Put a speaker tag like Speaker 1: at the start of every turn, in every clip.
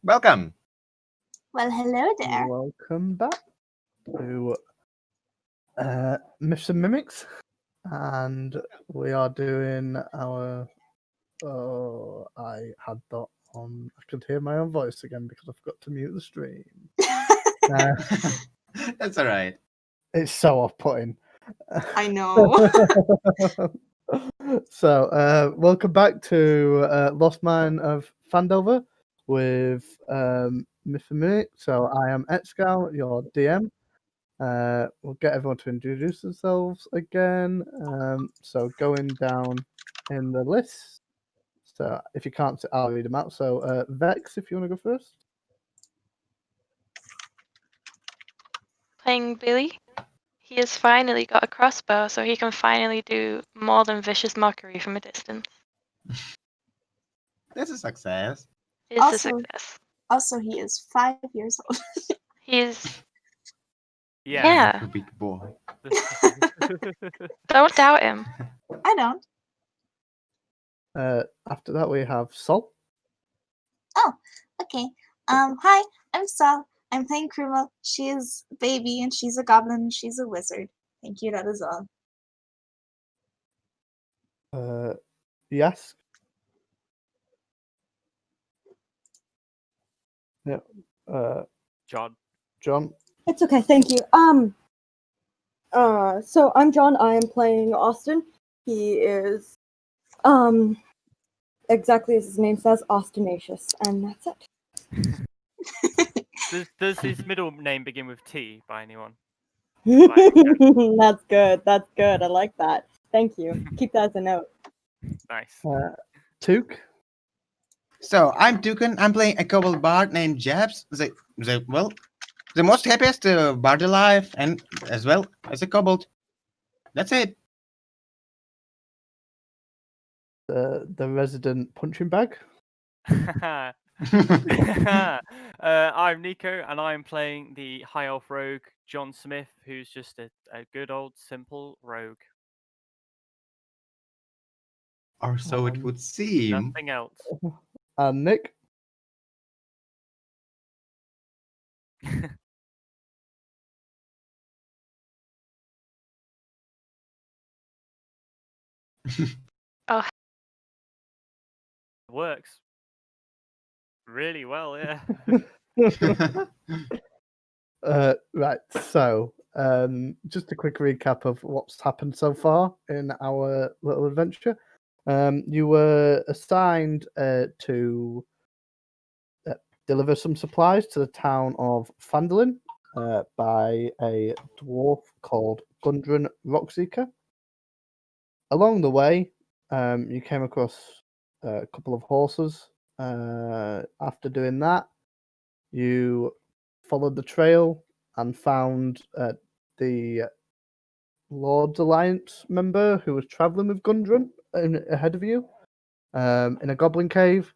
Speaker 1: Welcome.
Speaker 2: Well, hello there.
Speaker 3: Welcome back to Myths and Mimics, and we are doing our. Oh, I had that on. I could hear my own voice again because I forgot to mute the stream.
Speaker 1: That's all right.
Speaker 3: It's so off-putting.
Speaker 2: I know.
Speaker 3: So, welcome back to Lost Mine of Phandelver with Myths and Mimics. So, I am Excal, your DM. We'll get everyone to introduce themselves again. So going down in the list. So if you can't, I'll read them out. So Vex, if you want to go first.
Speaker 4: Playing Billy. He has finally got a crossbow, so he can finally do more than vicious mockery from a distance.
Speaker 1: That's a success.
Speaker 4: It's a
Speaker 2: Also-
Speaker 4: success.
Speaker 2: Also, he is 5 years old.
Speaker 4: He's
Speaker 5: Yeah.
Speaker 4: yeah.
Speaker 1: A big boy.
Speaker 4: Don't doubt him.
Speaker 2: I don't.
Speaker 3: After that, we have Sol.
Speaker 2: Okay. Hi, I'm Sal. I'm playing Kruma. She is a baby and she's a goblin and she's a wizard. Thank you, that is all.
Speaker 3: Yes. Yeah.
Speaker 5: John.
Speaker 3: John.
Speaker 6: It's okay, thank you. So I'm John. I am playing Austin. He is, exactly as his name says, Austinacious, and that's it.
Speaker 5: Does his middle name begin with T by anyone?
Speaker 6: That's good. That's good. I like that. Thank you. Keep that as a note.
Speaker 5: Nice.
Speaker 3: Took.
Speaker 1: So I'm Dukan. I'm playing a kobold bard named Jabs. The most happiest bard alive, and as well as a kobold. That's it.
Speaker 3: The resident punching bag.
Speaker 5: I'm Nico, and I'm playing the High Elf Rogue, John Smith, who's just a good old simple rogue.
Speaker 1: Or so it would seem.
Speaker 5: Nothing else.
Speaker 3: And Nick.
Speaker 4: Oh,
Speaker 5: Works really well, yeah.
Speaker 3: Right, so just a quick recap of what's happened so far in our little adventure. You were assigned to deliver some supplies to the town of Phandelver by a dwarf called Gundren Rockseeker. Along the way, you came across a couple of horses. After doing that, you followed the trail and found the Lord's Alliance member who was traveling with Gundren ahead of you in a goblin cave.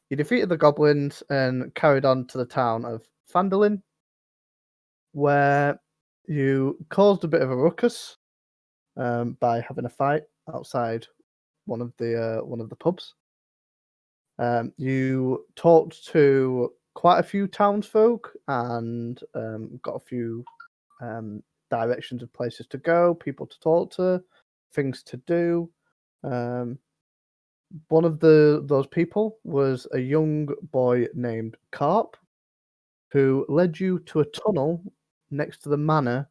Speaker 3: You defeated the goblins and carried on to the town of Phandelver, where you caused a bit of a ruckus by having a fight outside one of the pubs. You talked to quite a few townsfolk and got a few directions of places to go, people to talk to, things to do. One of those people was a young boy named Carp, who led you to a tunnel next to the manor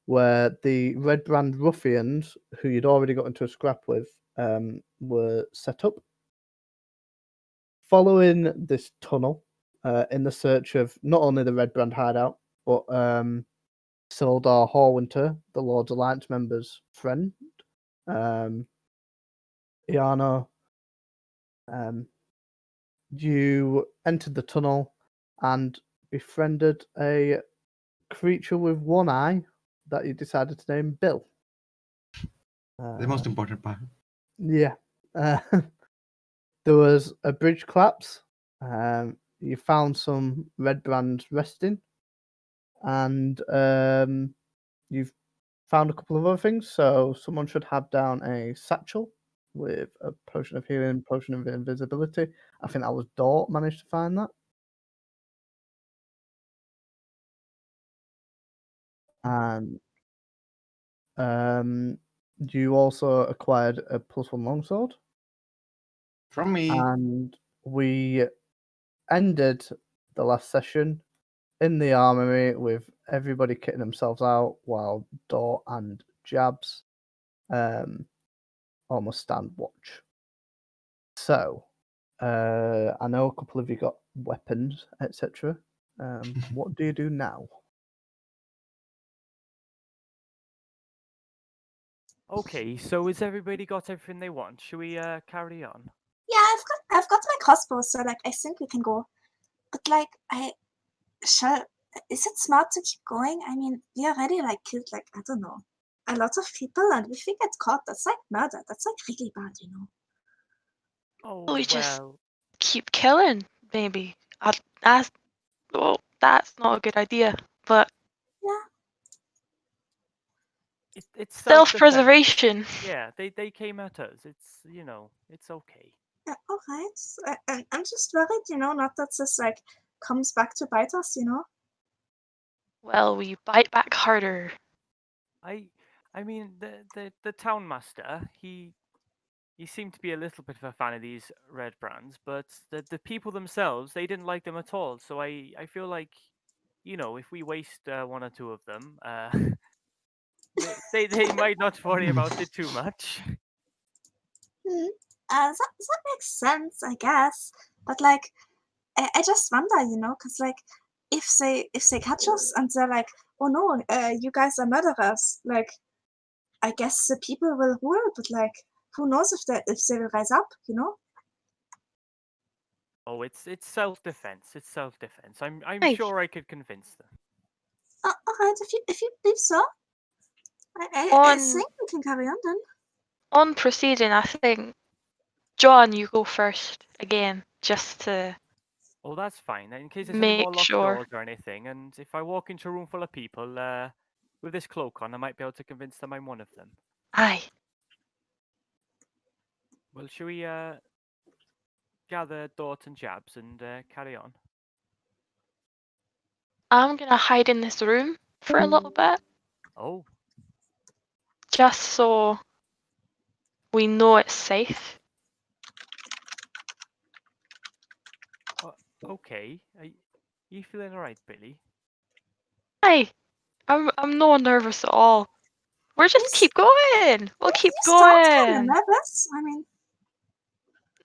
Speaker 3: where the Red Brand ruffians, who you'd already got into a scrap with, were set up. Following this tunnel, in the search of not only the Red Brand hideout, but Sildar Hallwinter, the Lord's Alliance member's friend, Iana, you entered the tunnel and befriended a creature with one eye that you decided to name Bill.
Speaker 1: The most important part.
Speaker 3: Yeah. There was a bridge collapse. You found some Red Brands resting, and you've found a couple of other things. So someone should have down a satchel with a potion of healing, potion of invisibility. I think that was Dort managed to find that. And you also acquired a +1 longsword.
Speaker 1: From me.
Speaker 3: And we ended the last session in the armory with everybody kitting themselves out while Dor and Jabs almost stand watch. So, I know a couple of you got weapons, etc. What do you do now?
Speaker 5: Okay, so has everybody got everything they want? Should we carry on?
Speaker 2: Yeah, I've got my crossbow, so like I think we can go. But like is it smart to keep going? I mean, we already like killed like I don't know a lot of people, and if we get caught, that's like murder. That's like really bad, you know.
Speaker 5: Oh,
Speaker 4: We just
Speaker 5: well,
Speaker 4: keep killing, maybe. That's not a good idea. But
Speaker 2: Yeah.
Speaker 5: it's self-defense.
Speaker 4: self-preservation.
Speaker 5: Yeah, they came at us. It's, it's okay.
Speaker 2: Yeah, all right. I'm just worried, you know, not that this like comes back to bite us, you know.
Speaker 4: Well, we bite back harder.
Speaker 5: I mean, the town master, he seemed to be a little bit of a fan of these red brands, but the people themselves, they didn't like them at all. So I feel like, if we waste one or two of them, they might not worry about it too much.
Speaker 2: That makes sense, I guess. But like, I just wonder, you know, because like, if they catch us and they're like, oh no, you guys are murderers, like, I guess the people will rule. But like, who knows if they will rise up, you know?
Speaker 5: Oh, it's self-defense. It's self-defense. I'm
Speaker 4: Hey.
Speaker 5: sure I could convince them.
Speaker 2: All right, if you believe so, I
Speaker 4: On
Speaker 2: think we can carry on then.
Speaker 4: on proceeding, I think John, you go first again, just to
Speaker 5: Oh, that's fine. In case there's any more
Speaker 4: make
Speaker 5: locked
Speaker 4: sure.
Speaker 5: doors or anything, and if I walk into a room full of people, with this cloak on, I might be able to convince them I'm one of them.
Speaker 4: Aye.
Speaker 5: Well, should we gather Dort and Jabs and carry on?
Speaker 4: I'm gonna hide in this room for a little bit,
Speaker 5: Oh,
Speaker 4: just so we know it's safe.
Speaker 5: okay. Are you feeling alright, Billy?
Speaker 4: Aye. I'm not nervous at all. We're just
Speaker 2: Yes.
Speaker 4: keep going. We'll keep
Speaker 2: You sound kind of
Speaker 4: going.
Speaker 2: nervous. I mean,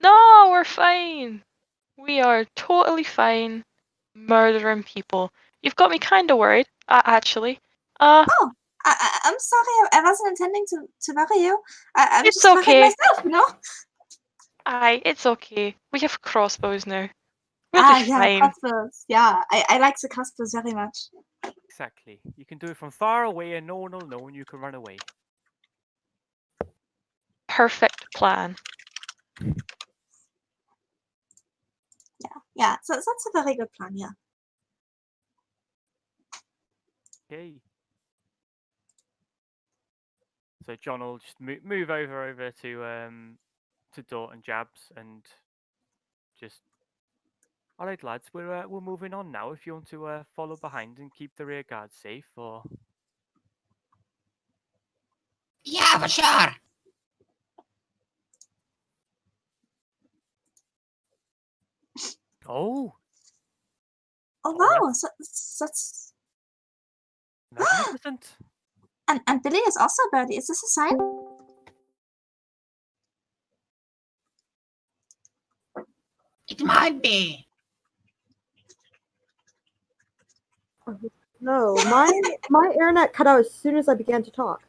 Speaker 4: No, we're fine. We are totally fine murdering people. You've got me kind of worried, actually.
Speaker 2: oh, I'm sorry. I wasn't intending to worry you. I'm
Speaker 4: It's
Speaker 2: just worried
Speaker 4: okay.
Speaker 2: myself, you know.
Speaker 4: Aye, it's okay. We have crossbows now. We'll be
Speaker 2: Yeah,
Speaker 4: fine.
Speaker 2: crossbows. Yeah, I like the crossbows very much.
Speaker 5: Exactly. You can do it from far away and no one will know and you can run away.
Speaker 4: Perfect plan.
Speaker 2: Yeah. So that's a very good plan. Yeah.
Speaker 5: Okay. So John will just move over to Dort and Jabs and just. All right, lads, we're moving on now. If you want to follow behind and keep the rear guard safe, or
Speaker 1: Yeah, for sure.
Speaker 5: oh,
Speaker 2: Oh
Speaker 5: Oh,
Speaker 2: wow. So that's
Speaker 5: magnificent.
Speaker 2: and Billy is also a birdie. Is this a sign?
Speaker 1: It might be.
Speaker 6: No, my internet cut out as soon as I began to talk.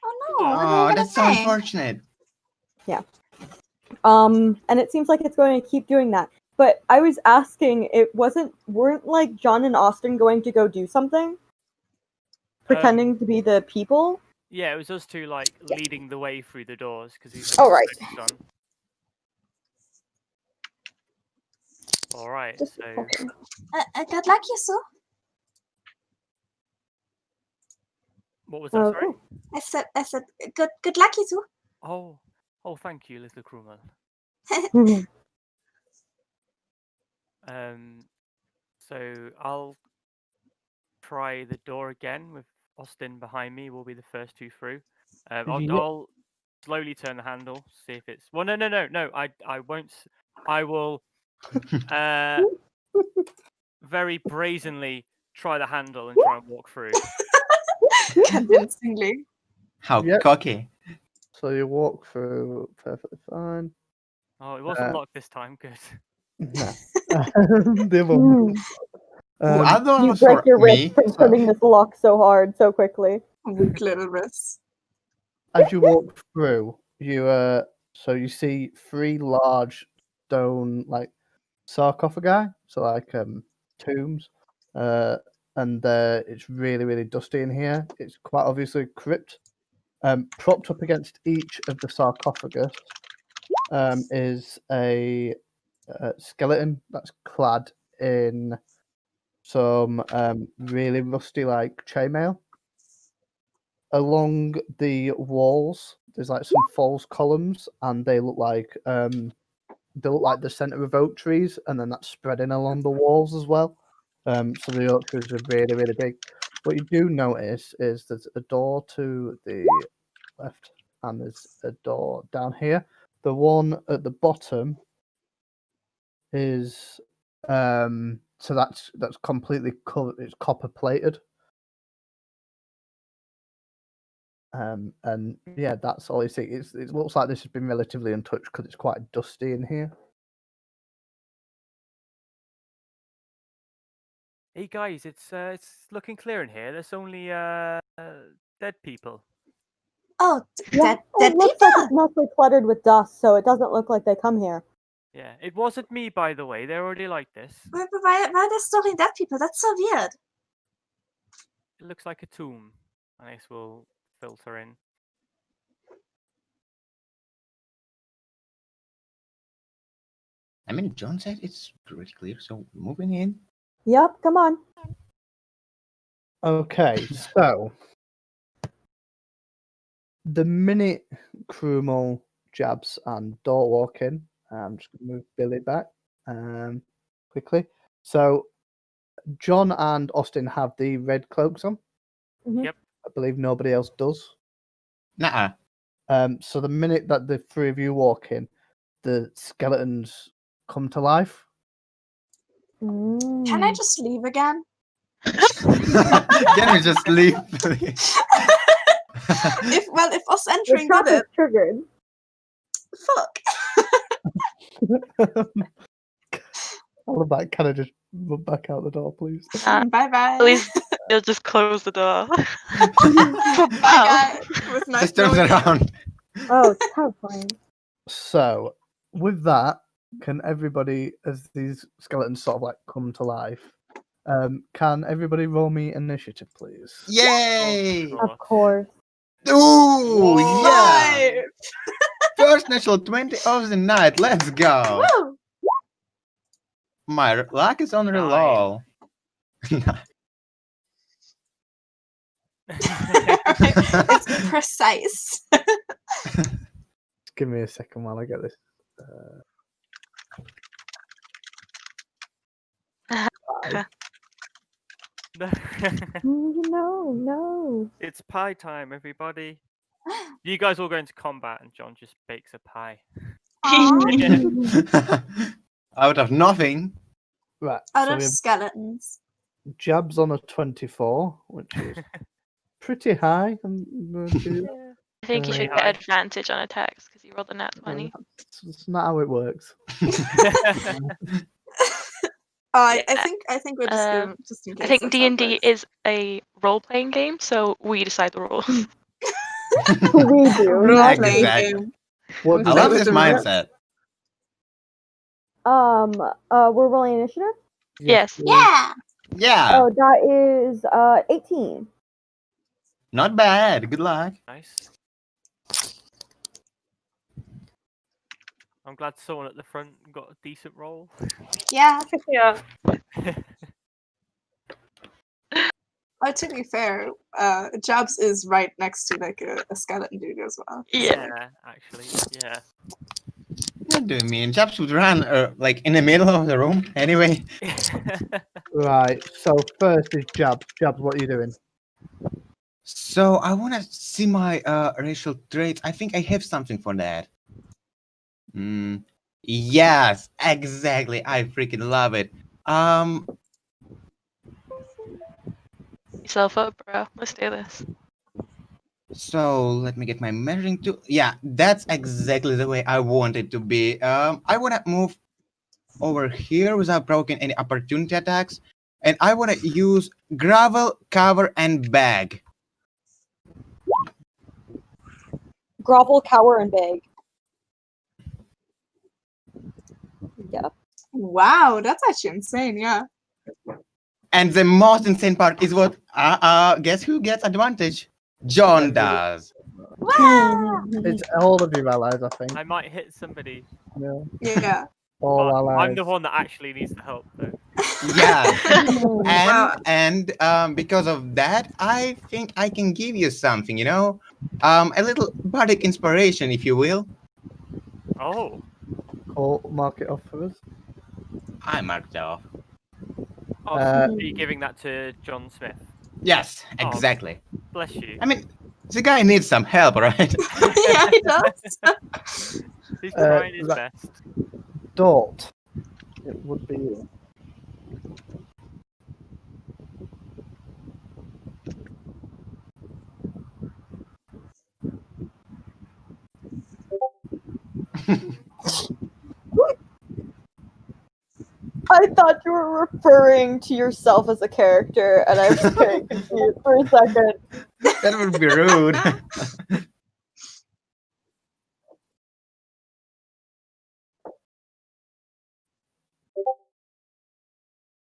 Speaker 2: Oh no. What are
Speaker 1: Oh,
Speaker 2: you gonna
Speaker 1: that's so
Speaker 2: say?
Speaker 1: unfortunate.
Speaker 6: And it seems like it's going to keep doing that. But I was asking, weren't like John and Austin going to go do something? Pretending to be the people?
Speaker 5: Yeah, it was us two like leading the way through the doors because he's
Speaker 6: Oh, right.
Speaker 5: on. All right,
Speaker 6: Just
Speaker 5: so
Speaker 6: checking.
Speaker 2: Good luck, you so.
Speaker 5: what was that?
Speaker 6: Oh,
Speaker 5: Sorry.
Speaker 2: I said good luck, you too.
Speaker 5: Oh, thank you, little crewman.
Speaker 6: cool.
Speaker 5: So I'll try the door again with Austin behind me will be the first two through.
Speaker 3: Yep.
Speaker 5: I'll slowly turn the handle, see if it's. Well, no. I won't. I will very brazenly try the handle and try and walk through.
Speaker 2: Convincingly.
Speaker 1: How
Speaker 3: Yep.
Speaker 1: cocky.
Speaker 3: So you walk through perfectly fine.
Speaker 5: Oh, it wasn't locked this time. Good.
Speaker 3: No. The other one.
Speaker 1: Ooh, I thought it
Speaker 6: You
Speaker 1: was
Speaker 6: break
Speaker 1: for
Speaker 6: your wrist
Speaker 1: me.
Speaker 6: from
Speaker 1: so-
Speaker 6: turning this lock so hard, so quickly.
Speaker 2: Weak little wrists.
Speaker 3: As you walk through, you see 3 large stone sarcophagi, so tombs, and it's really really dusty in here. It's quite obviously a crypt. Propped up against each of the sarcophagus is a skeleton that's clad in some really rusty chainmail. Along the walls, there's some false columns, and they look like the center of oak trees, and then that's spreading along the walls as well. So the oak trees are really really big. What you do notice is there's a door to the left, and there's a door down here. The one at the bottom is so that's completely covered. It's copper plated. And yeah, that's all you see. It looks like this has been relatively untouched because it's quite dusty in here.
Speaker 5: Hey guys, it's looking clear in here. There's only dead people.
Speaker 2: Oh,
Speaker 6: Yeah,
Speaker 2: dead
Speaker 6: it looks
Speaker 2: people.
Speaker 6: like it's mostly cluttered with dust, so it doesn't look like they come here.
Speaker 5: Yeah, it wasn't me, by the way. They're already like this.
Speaker 2: Why are there still dead people? That's so weird.
Speaker 5: It looks like a tomb. I guess we'll filter in.
Speaker 1: I mean, John said it's pretty clear, so moving in.
Speaker 6: Yep, come on.
Speaker 3: Okay, so the minute Krumel, Jabs, and Dort walk in, I'm just going to move Billy back quickly. So John and Austin have the red cloaks on.
Speaker 6: Mhm.
Speaker 5: Yep.
Speaker 3: I believe nobody else does.
Speaker 1: Nuh-uh.
Speaker 3: So the minute that the 3 of you walk in, the skeletons come to life.
Speaker 2: Can I just leave again?
Speaker 1: Can we just leave?
Speaker 2: If us
Speaker 6: The
Speaker 2: entering
Speaker 6: trap
Speaker 2: got
Speaker 6: is
Speaker 2: it,
Speaker 6: triggered.
Speaker 2: fuck.
Speaker 3: I love that. Can I just run back out the door, please?
Speaker 4: Nah,
Speaker 2: Bye bye.
Speaker 4: at least they'll just close the door.
Speaker 2: Bye guys. It was nice
Speaker 1: Just turns
Speaker 2: knowing you.
Speaker 1: around.
Speaker 6: Oh, it's terrifying.
Speaker 3: So, with that, can everybody, as these skeletons sort of come to life, can everybody roll me initiative, please?
Speaker 1: Yay!
Speaker 5: Oh,
Speaker 6: Of course.
Speaker 1: Ooh, yeah!
Speaker 2: Five.
Speaker 1: First natural 20 of the night. Let's go.
Speaker 2: Woo!
Speaker 1: My luck is on the roll.
Speaker 2: It's precise.
Speaker 3: Just give me a second while I get this.
Speaker 6: No.
Speaker 5: It's pie time, everybody. You guys all go into combat, and John just bakes a pie.
Speaker 2: Aw.
Speaker 1: Out of nothing.
Speaker 3: Right.
Speaker 2: Out
Speaker 3: so
Speaker 2: of
Speaker 3: we have
Speaker 2: skeletons.
Speaker 3: Jabs on a 24, which is pretty high.
Speaker 4: I think you should
Speaker 5: Pretty high.
Speaker 4: get advantage on attacks because you rolled a nat 20.
Speaker 3: It's not how it works.
Speaker 2: I
Speaker 4: Yeah.
Speaker 2: think we're just in case.
Speaker 4: I think
Speaker 2: that's how it
Speaker 4: D&D
Speaker 2: works.
Speaker 4: is a role-playing game, so we decide the rules.
Speaker 6: We do.
Speaker 2: Role-playing
Speaker 1: Exactly.
Speaker 2: game.
Speaker 3: What
Speaker 1: I
Speaker 3: does
Speaker 1: love
Speaker 3: that
Speaker 1: this
Speaker 2: Exactly.
Speaker 1: mindset.
Speaker 6: We're rolling initiative.
Speaker 4: Yes.
Speaker 3: please?
Speaker 2: Yeah.
Speaker 1: Yeah,
Speaker 6: Oh, that is 18.
Speaker 1: not bad. Good luck.
Speaker 5: Nice. I'm glad someone at the front got a decent roll.
Speaker 2: Yeah.
Speaker 6: Yeah.
Speaker 2: Oh, to be fair, Jobs is right next to a skeleton dude as well.
Speaker 4: Yeah.
Speaker 5: Actually, yeah.
Speaker 1: What do you mean? Jabs would run in the middle of the room anyway.
Speaker 3: Right. So first is Jabs. Jabs, what are you doing?
Speaker 1: So I want to see my racial traits. I think I have something for that. Yes, exactly. I freaking love it.
Speaker 4: Yourself up, bro. Let's do this.
Speaker 1: So let me get my measuring tool. Yeah, that's exactly the way I want it to be. I want to move over here without provoking any opportunity attacks, and I want to use gravel, cover, and bag.
Speaker 6: Grovel, cower, and beg. Yeah.
Speaker 2: Wow, that's actually insane. Yeah.
Speaker 1: And the most insane part is what? Guess who gets advantage? John does.
Speaker 3: It's all of your allies, I think.
Speaker 5: I might hit somebody.
Speaker 3: Yeah.
Speaker 2: Yeah.
Speaker 3: All
Speaker 5: But
Speaker 3: allies.
Speaker 5: I'm the one that actually needs the help, though.
Speaker 1: Yeah.
Speaker 2: Wow.
Speaker 1: and because of that, I think I can give you something. A little bardic inspiration, if you will.
Speaker 5: Oh,
Speaker 3: Cool. Mark it off for us.
Speaker 1: I marked it off.
Speaker 5: oh, are you giving that to John Smith?
Speaker 1: Yes,
Speaker 5: Oh.
Speaker 1: exactly.
Speaker 5: Bless you.
Speaker 1: I mean, the guy needs some help, right?
Speaker 2: Yeah, he does.
Speaker 5: He's trying his
Speaker 3: right.
Speaker 5: best.
Speaker 3: Dort. It would be you. I thought you were referring to yourself as a character, and I was getting confused for a second.
Speaker 1: That would be rude.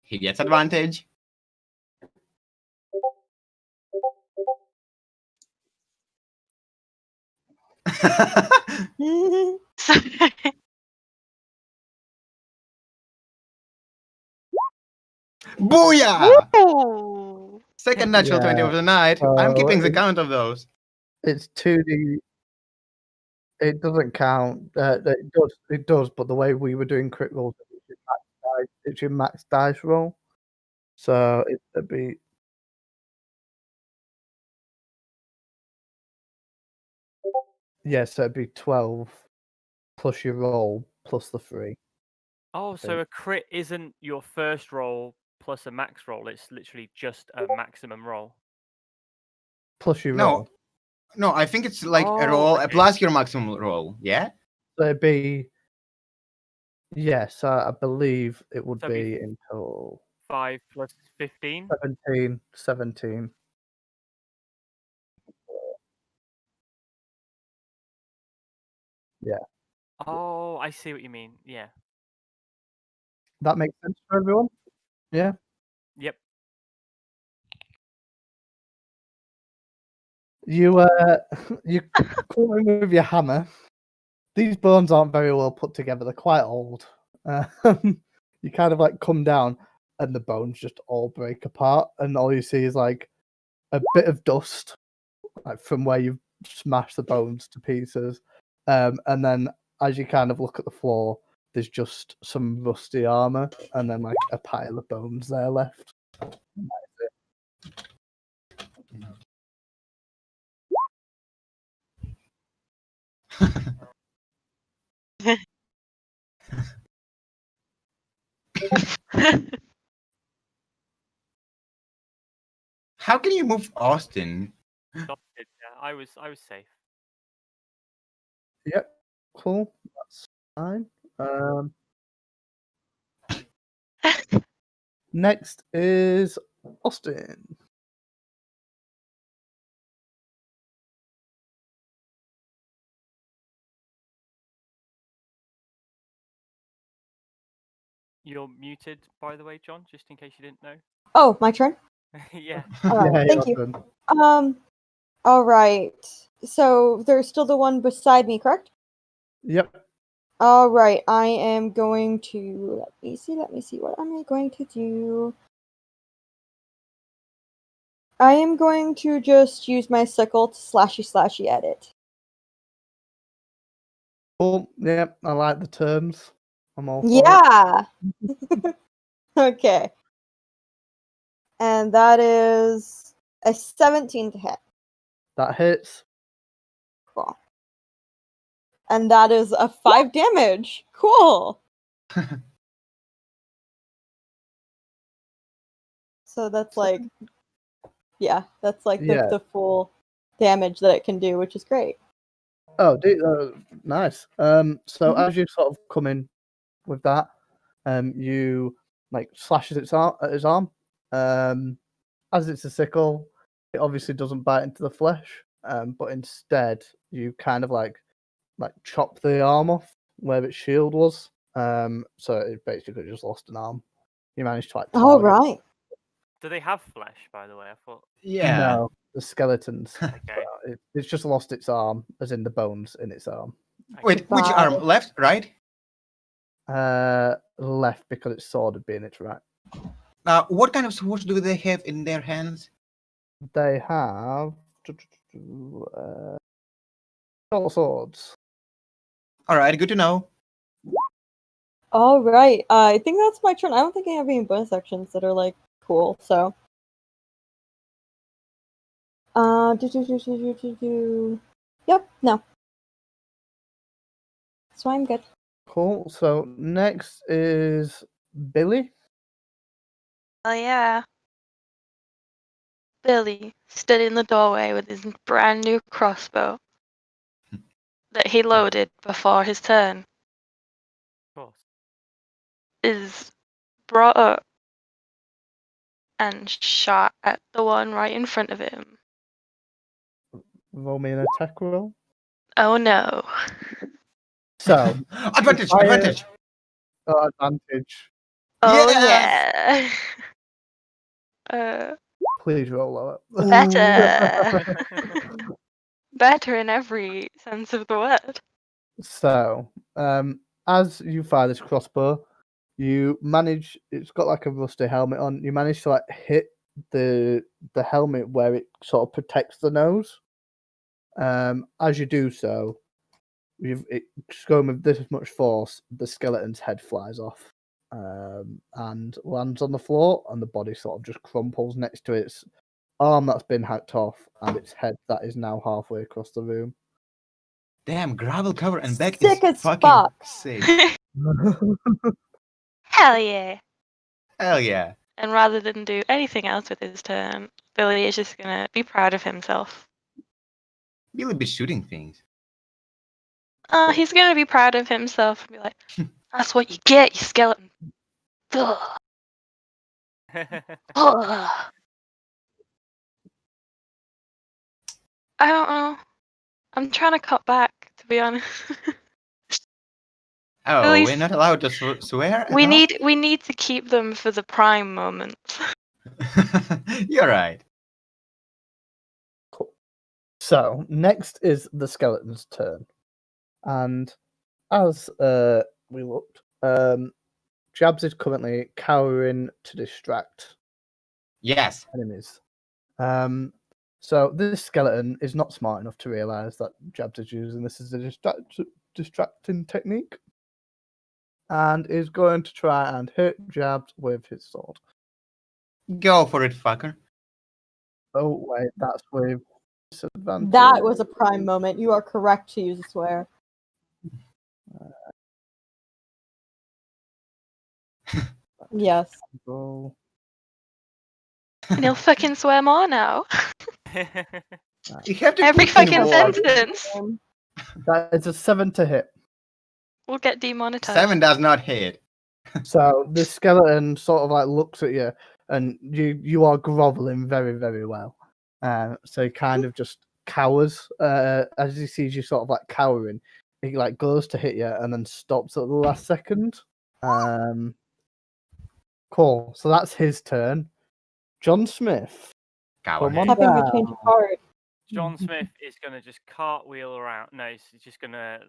Speaker 1: He gets advantage. Booyah!
Speaker 4: Ooh.
Speaker 1: Second natural 20 of the night. I'm keeping the count of those.
Speaker 3: It's 2D. It doesn't count. It does, but the way we were doing crit rolls, it's your max dice roll. So it'd be. Yes, so it'd be 12 plus your roll plus the 3.
Speaker 5: Oh, so a crit isn't your first roll plus a max roll. It's literally just a maximum roll.
Speaker 3: Plus your
Speaker 1: No.
Speaker 3: roll.
Speaker 1: No, I think it's like a
Speaker 5: Oh,
Speaker 1: roll
Speaker 5: okay.
Speaker 1: plus your maximum roll. Yeah?
Speaker 3: So it'd be. Yes, I believe it would
Speaker 5: So it'd
Speaker 3: be
Speaker 5: be
Speaker 3: in total
Speaker 5: 5 plus 15.
Speaker 3: 17. Yeah.
Speaker 5: Oh, I see what you mean. Yeah.
Speaker 3: That makes sense for everyone? Yeah.
Speaker 5: Yep.
Speaker 3: You you come in with your hammer. These bones aren't very well put together. They're quite old. You kind of like come down, and the bones just all break apart, and all you see is like a bit of dust, like from where you've smashed the bones to pieces. And then as you kind of look at the floor, there's just some rusty armor, and then like a pile of bones there left.
Speaker 1: How can you move Austin?
Speaker 5: Dotted, yeah, I was safe.
Speaker 3: Yep, cool. That's fine. Next is Austin.
Speaker 5: You're muted, by the way, John, just in case you didn't know.
Speaker 6: Oh, my turn.
Speaker 5: Yeah.
Speaker 6: Alright, thank you.
Speaker 3: Austin.
Speaker 6: All right. So there's still the one beside me, correct?
Speaker 3: Yep.
Speaker 6: All right. I am going to let me see. What am I going to do? I am going to just use my sickle to slashy at it.
Speaker 3: Cool. Yep. I like the terms. I'm all for
Speaker 6: Yeah. Okay. And that is a 17 to hit.
Speaker 3: That hits.
Speaker 6: Cool. And that is a 5 damage. Cool. So that's like, yeah, that's like
Speaker 3: Yeah.
Speaker 6: the full damage that it can do, which is great.
Speaker 3: Oh, nice. So as you sort of come in with that, you like slashes its arm at his arm. As it's a sickle, it obviously doesn't bite into the flesh. But instead, you kind of like chop the arm off where its shield was. So it basically just lost an arm. You managed to like
Speaker 6: All
Speaker 3: target.
Speaker 6: right.
Speaker 5: Do they have flesh, by the way? I thought.
Speaker 1: Yeah.
Speaker 3: No, the skeletons.
Speaker 5: Okay.
Speaker 3: It's just lost its arm, as in the bones in its arm.
Speaker 1: Wait, which
Speaker 6: Bye.
Speaker 1: arm? Left, right?
Speaker 3: Left because its sword would be in its right.
Speaker 1: What kind of swords do they have in their hands?
Speaker 3: They have short swords.
Speaker 1: All right, good to know.
Speaker 6: All right. I think that's my turn. I don't think I have any bonus actions that are like cool. So. Yep. No. So I'm good.
Speaker 3: Cool. So next is Billy.
Speaker 4: Oh yeah. Billy stood in the doorway with his brand new crossbow that he loaded before his turn.
Speaker 5: Of course.
Speaker 4: Is brought up and shot at the one right in front of him.
Speaker 3: Roll me an attack roll.
Speaker 4: Oh no.
Speaker 3: So
Speaker 1: Advantage,
Speaker 3: Fire.
Speaker 1: advantage.
Speaker 3: Advantage.
Speaker 4: Oh
Speaker 1: Yes!
Speaker 4: yeah.
Speaker 3: Please roll lower.
Speaker 4: Better. Better in every sense of the word.
Speaker 3: So, as you fire this crossbow, you manage. It's got like a rusty helmet on. You manage to like hit the helmet where it sort of protects the nose. As you do so, it's going with this much force. The skeleton's head flies off, and lands on the floor, and the body sort of just crumples next to its arm that's been hacked off, and its head that is now halfway across the room.
Speaker 1: Damn, gravel cover and back
Speaker 6: Sick
Speaker 1: is
Speaker 6: as
Speaker 1: fucking
Speaker 6: fuck.
Speaker 1: sick.
Speaker 4: Hell yeah.
Speaker 1: Hell yeah.
Speaker 4: And rather than do anything else with his turn, Billy is just gonna be proud of himself.
Speaker 1: Billy be shooting things.
Speaker 4: He's gonna be proud of himself and be like, that's what you get, you skeleton. Ugh. Ugh. I don't know. I'm trying to cut back, to be honest.
Speaker 1: Oh,
Speaker 4: Billy's-
Speaker 1: we're not allowed to swear at
Speaker 4: we
Speaker 1: all?
Speaker 4: need to keep them for the prime moments.
Speaker 3: Cool.
Speaker 1: You're right.
Speaker 3: So next is the skeleton's turn, and as we looked, Jabs is currently cowering to distract
Speaker 1: Yes.
Speaker 3: enemies. So this skeleton is not smart enough to realise that Jabs is using this as a distracting technique, and is going to try and hit Jabs with his sword.
Speaker 1: Go for it, fucker.
Speaker 3: Oh wait, that's with disadvantage.
Speaker 6: That was a prime moment. You are correct to use a swear. Yes.
Speaker 3: Roll.
Speaker 4: And he'll fucking swear more now.
Speaker 1: You have to
Speaker 4: Every
Speaker 1: put in
Speaker 4: fucking
Speaker 1: words.
Speaker 4: sentence
Speaker 3: That is a 7 to hit.
Speaker 4: will get demonetized.
Speaker 1: 7 does not hit.
Speaker 3: So this skeleton sort of like looks at you, and you are groveling very, very well. So he kind of just cowers as he sees you sort of like cowering. He like goes to hit you and then stops at the last second. Cool. So that's his turn. John Smith.
Speaker 1: Coward.
Speaker 3: Come on
Speaker 6: Having a
Speaker 3: down.
Speaker 6: change of heart.
Speaker 5: John Smith is gonna just cartwheel around. No, he's just gonna,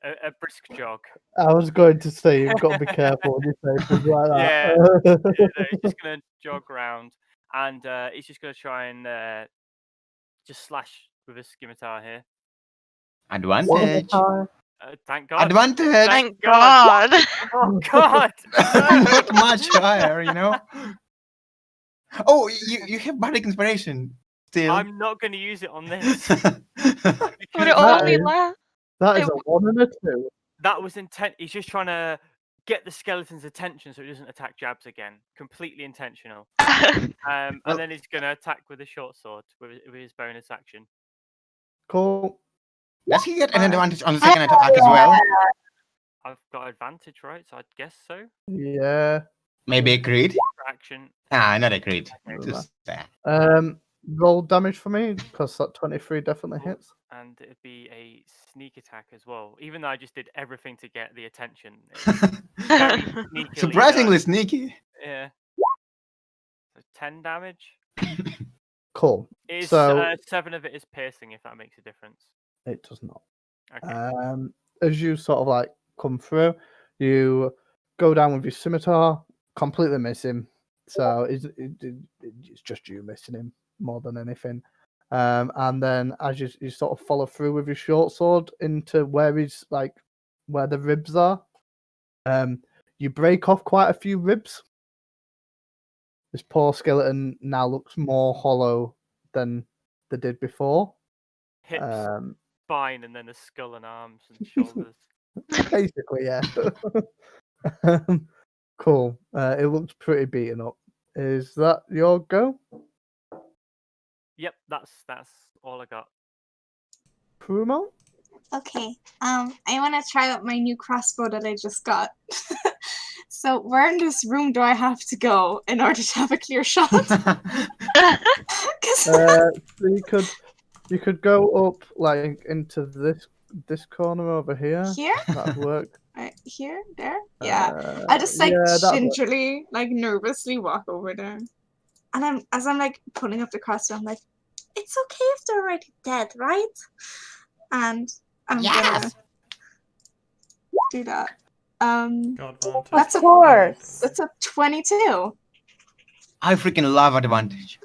Speaker 5: a brisk jog.
Speaker 3: I was going to say you've got to be careful when you say things like
Speaker 5: Yeah,
Speaker 3: that.
Speaker 5: no, he's just gonna jog round, and he's just gonna try and just slash with his scimitar here.
Speaker 1: Advantage.
Speaker 6: Guitar.
Speaker 5: Thank God.
Speaker 1: Advantage.
Speaker 4: Thank God.
Speaker 5: Oh God!
Speaker 1: Not much higher, you know. Oh, you have bardic inspiration. Still.
Speaker 5: I'm not going to use it on this.
Speaker 4: Would it
Speaker 5: because
Speaker 4: only
Speaker 3: is-
Speaker 4: last?
Speaker 3: That is
Speaker 4: It
Speaker 3: a 1 and a 2.
Speaker 5: that was intent. He's just trying to get the skeleton's attention so it doesn't attack Jabs again. Completely intentional.
Speaker 1: Well-
Speaker 5: And then he's going to attack with a short sword with his bonus action.
Speaker 3: Cool.
Speaker 1: Does he get an advantage on the second attack as well?
Speaker 5: I've got advantage, right? So I guess so.
Speaker 3: Yeah.
Speaker 1: Maybe a crit?
Speaker 5: For action.
Speaker 1: Not a crit.
Speaker 5: Okay.
Speaker 1: Just that.
Speaker 3: Roll damage for me because that 23 definitely
Speaker 5: Cool.
Speaker 3: hits.
Speaker 5: And it'd be a sneak attack as well. Even though I just did everything to get the attention. It's very sneakily
Speaker 1: Surprisingly
Speaker 5: done.
Speaker 1: sneaky.
Speaker 5: Yeah. So 10 damage.
Speaker 3: Cool.
Speaker 5: Is
Speaker 3: So
Speaker 5: 7 of it is piercing, if that makes a difference.
Speaker 3: it does not.
Speaker 5: Okay.
Speaker 3: As you sort of like come through, you go down with your scimitar, completely miss him. So it's just you missing him more than anything. And then as you sort of follow through with your short sword into where the ribs are, you break off quite a few ribs. This poor skeleton now looks more hollow than they did before.
Speaker 5: Hips, spine, and then a skull and arms and shoulders.
Speaker 3: Basically, yeah. Cool. It looks pretty beaten up. Is that your go?
Speaker 5: Yep, that's all I got.
Speaker 3: Prumo?
Speaker 2: Okay. I want to try out my new crossbow that I just got. So where in this room do I have to go in order to have a clear shot? 'Cause-
Speaker 3: So you could go up like into this corner over here.
Speaker 2: here?
Speaker 3: That'd work.
Speaker 2: Right, here? There? Yeah. I just
Speaker 3: that'd work.
Speaker 2: gingerly, nervously walk over there. And as I'm pulling up the crossbow, I'm like, it's okay if they're already dead, right? And I'm gonna do that.
Speaker 7: Got advantage.
Speaker 2: That's
Speaker 6: Of course.
Speaker 2: That's a 22.
Speaker 1: I freaking love advantage.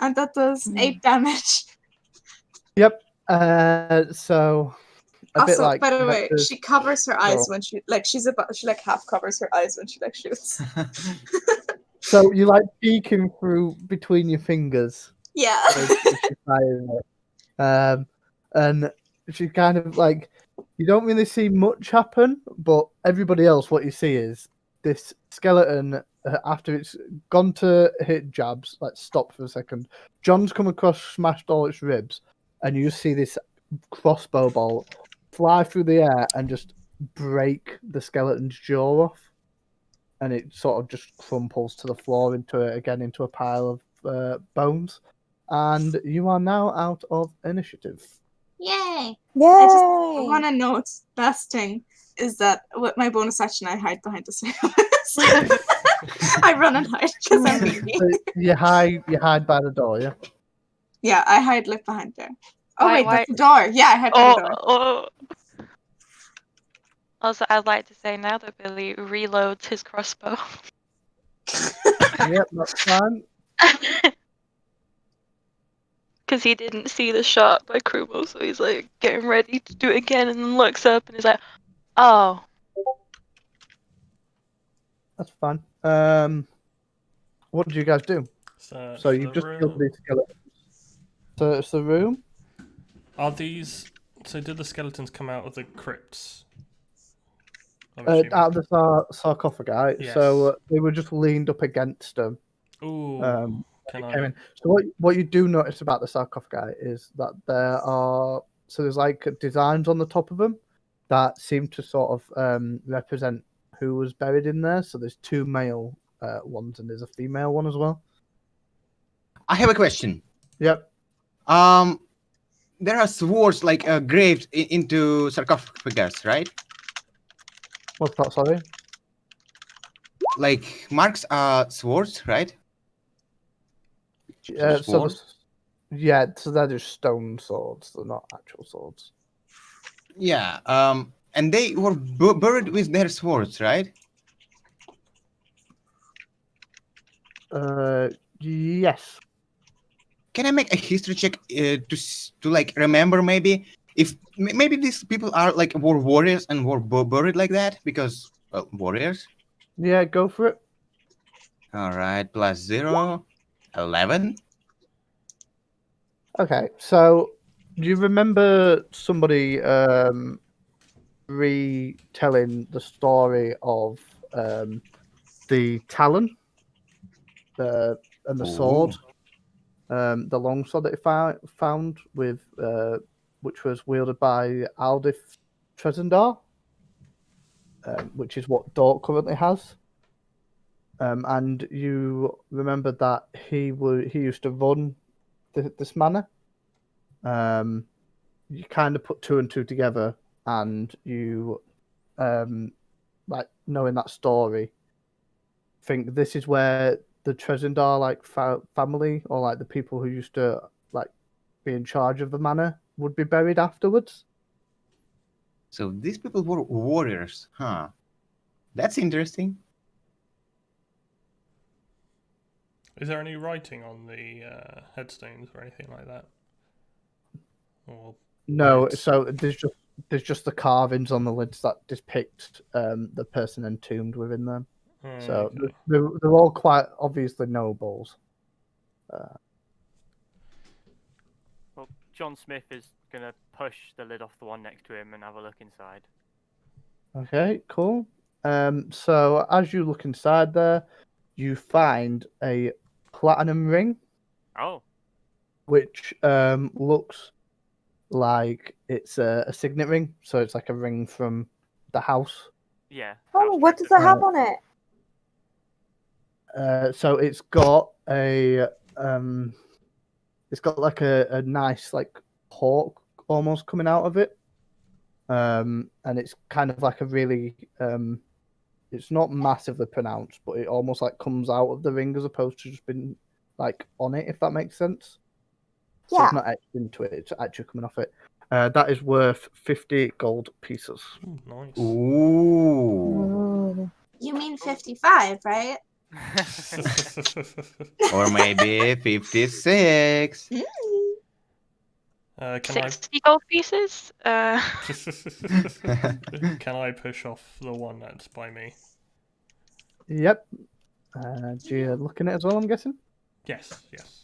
Speaker 2: And that does 8 damage.
Speaker 3: Yep. So a bit
Speaker 2: Also,
Speaker 3: like
Speaker 2: by the way,
Speaker 3: Vector's-
Speaker 2: she covers her eyes
Speaker 3: Oh.
Speaker 2: when she half covers her eyes when she shoots.
Speaker 3: So you like peeking through between your fingers.
Speaker 2: Yeah.
Speaker 3: as she's firing it. And she kind of like, you don't really see much happen, but everybody else, what you see is this skeleton, after it's gone to hit Jabs, like stop for a second. John's come across, smashed all its ribs, and you see this crossbow bolt fly through the air and just break the skeleton's jaw off. And it sort of just crumples to the floor into a pile of bones. And you are now out of initiative.
Speaker 2: Yay!
Speaker 6: Yay!
Speaker 2: I want to note, last thing, is that with my bonus action, I hide behind the stairs. I run and hide because I'm needy.
Speaker 3: So you hide by the door, yeah?
Speaker 2: Yeah, I hide behind there. Oh,
Speaker 4: Why-
Speaker 2: wait,
Speaker 4: why-
Speaker 2: that's the door. Yeah, I hide by the door.
Speaker 4: Oh. Also, I'd like to say now that Billy reloads his crossbow.
Speaker 3: Yep, that's fine.
Speaker 4: Because he didn't see the shot by Krumo, so he's like getting ready to do it again and then looks up and he's like, oh.
Speaker 3: That's fine. What did you guys do? So you just killed these skeletons. So it's the room.
Speaker 7: Are these? So did the skeletons come out of the crypts? I'm
Speaker 3: Out
Speaker 7: assuming.
Speaker 3: of the sarcophagi.
Speaker 7: Yes.
Speaker 3: So they were just leaned up against them.
Speaker 7: Ooh.
Speaker 3: Came
Speaker 7: Can I?
Speaker 3: in. So what you do notice about the sarcophagi is that there's like designs on the top of them that seem to sort of represent who was buried in there. So there's 2 male ones and there's a female one as well.
Speaker 1: I have a question.
Speaker 3: Yep.
Speaker 1: There are swords graved into sarcophagus, right?
Speaker 3: What's that? Sorry.
Speaker 1: Like marks are swords, right?
Speaker 3: So
Speaker 1: Swords?
Speaker 3: so they're just stone swords. They're not actual swords.
Speaker 1: Yeah. And they were buried with their swords, right?
Speaker 3: Yes.
Speaker 1: Can I make a history check to remember maybe if maybe these people are were warriors and were buried like that because warriors?
Speaker 3: Yeah, go for it.
Speaker 1: All right, +0, 11.
Speaker 3: Okay, so do you remember somebody retelling the story of the Talon and the sword, the longsword that he found with which was wielded by Aldif Trezendar, which is what Dork currently has. And you remember that he used to run this manor. You kind of put two and two together, and you, like knowing that story, think this is where the Trezendar family, or like the people who used to like be in charge of the manor, would be buried afterwards.
Speaker 1: So these people were warriors, huh? That's interesting.
Speaker 7: Is there any writing on the headstones or anything like that? Or
Speaker 3: No,
Speaker 7: lids?
Speaker 3: so there's just the carvings on the lids that depict the person entombed within them. So
Speaker 7: Okay.
Speaker 3: they're all quite obviously nobles.
Speaker 5: Well, John Smith is gonna push the lid off the one next to him and have a look inside.
Speaker 3: Okay, cool. So as you look inside there, you find a platinum ring,
Speaker 5: Oh,
Speaker 3: which looks like it's a signet ring. So it's like a ring from the house.
Speaker 5: yeah.
Speaker 6: Oh,
Speaker 5: house
Speaker 6: what does
Speaker 5: director.
Speaker 6: it have on it?
Speaker 3: So it's got like a nice like hawk almost coming out of it. And it's kind of like a really it's not massively pronounced, but it almost like comes out of the ring as opposed to just being like on it, if that makes sense. So
Speaker 6: Yeah.
Speaker 3: it's not etched into it; it's actually coming off it. That is worth 50 gold pieces.
Speaker 7: Ooh, nice.
Speaker 1: Ooh.
Speaker 2: You mean 55, right?
Speaker 1: Or maybe 56.
Speaker 2: Mm.
Speaker 7: Can
Speaker 4: 60 gold pieces?
Speaker 7: I can I push off the one that's by me?
Speaker 3: Yep. Do you looking at it as well? I'm guessing.
Speaker 7: Yes, yes.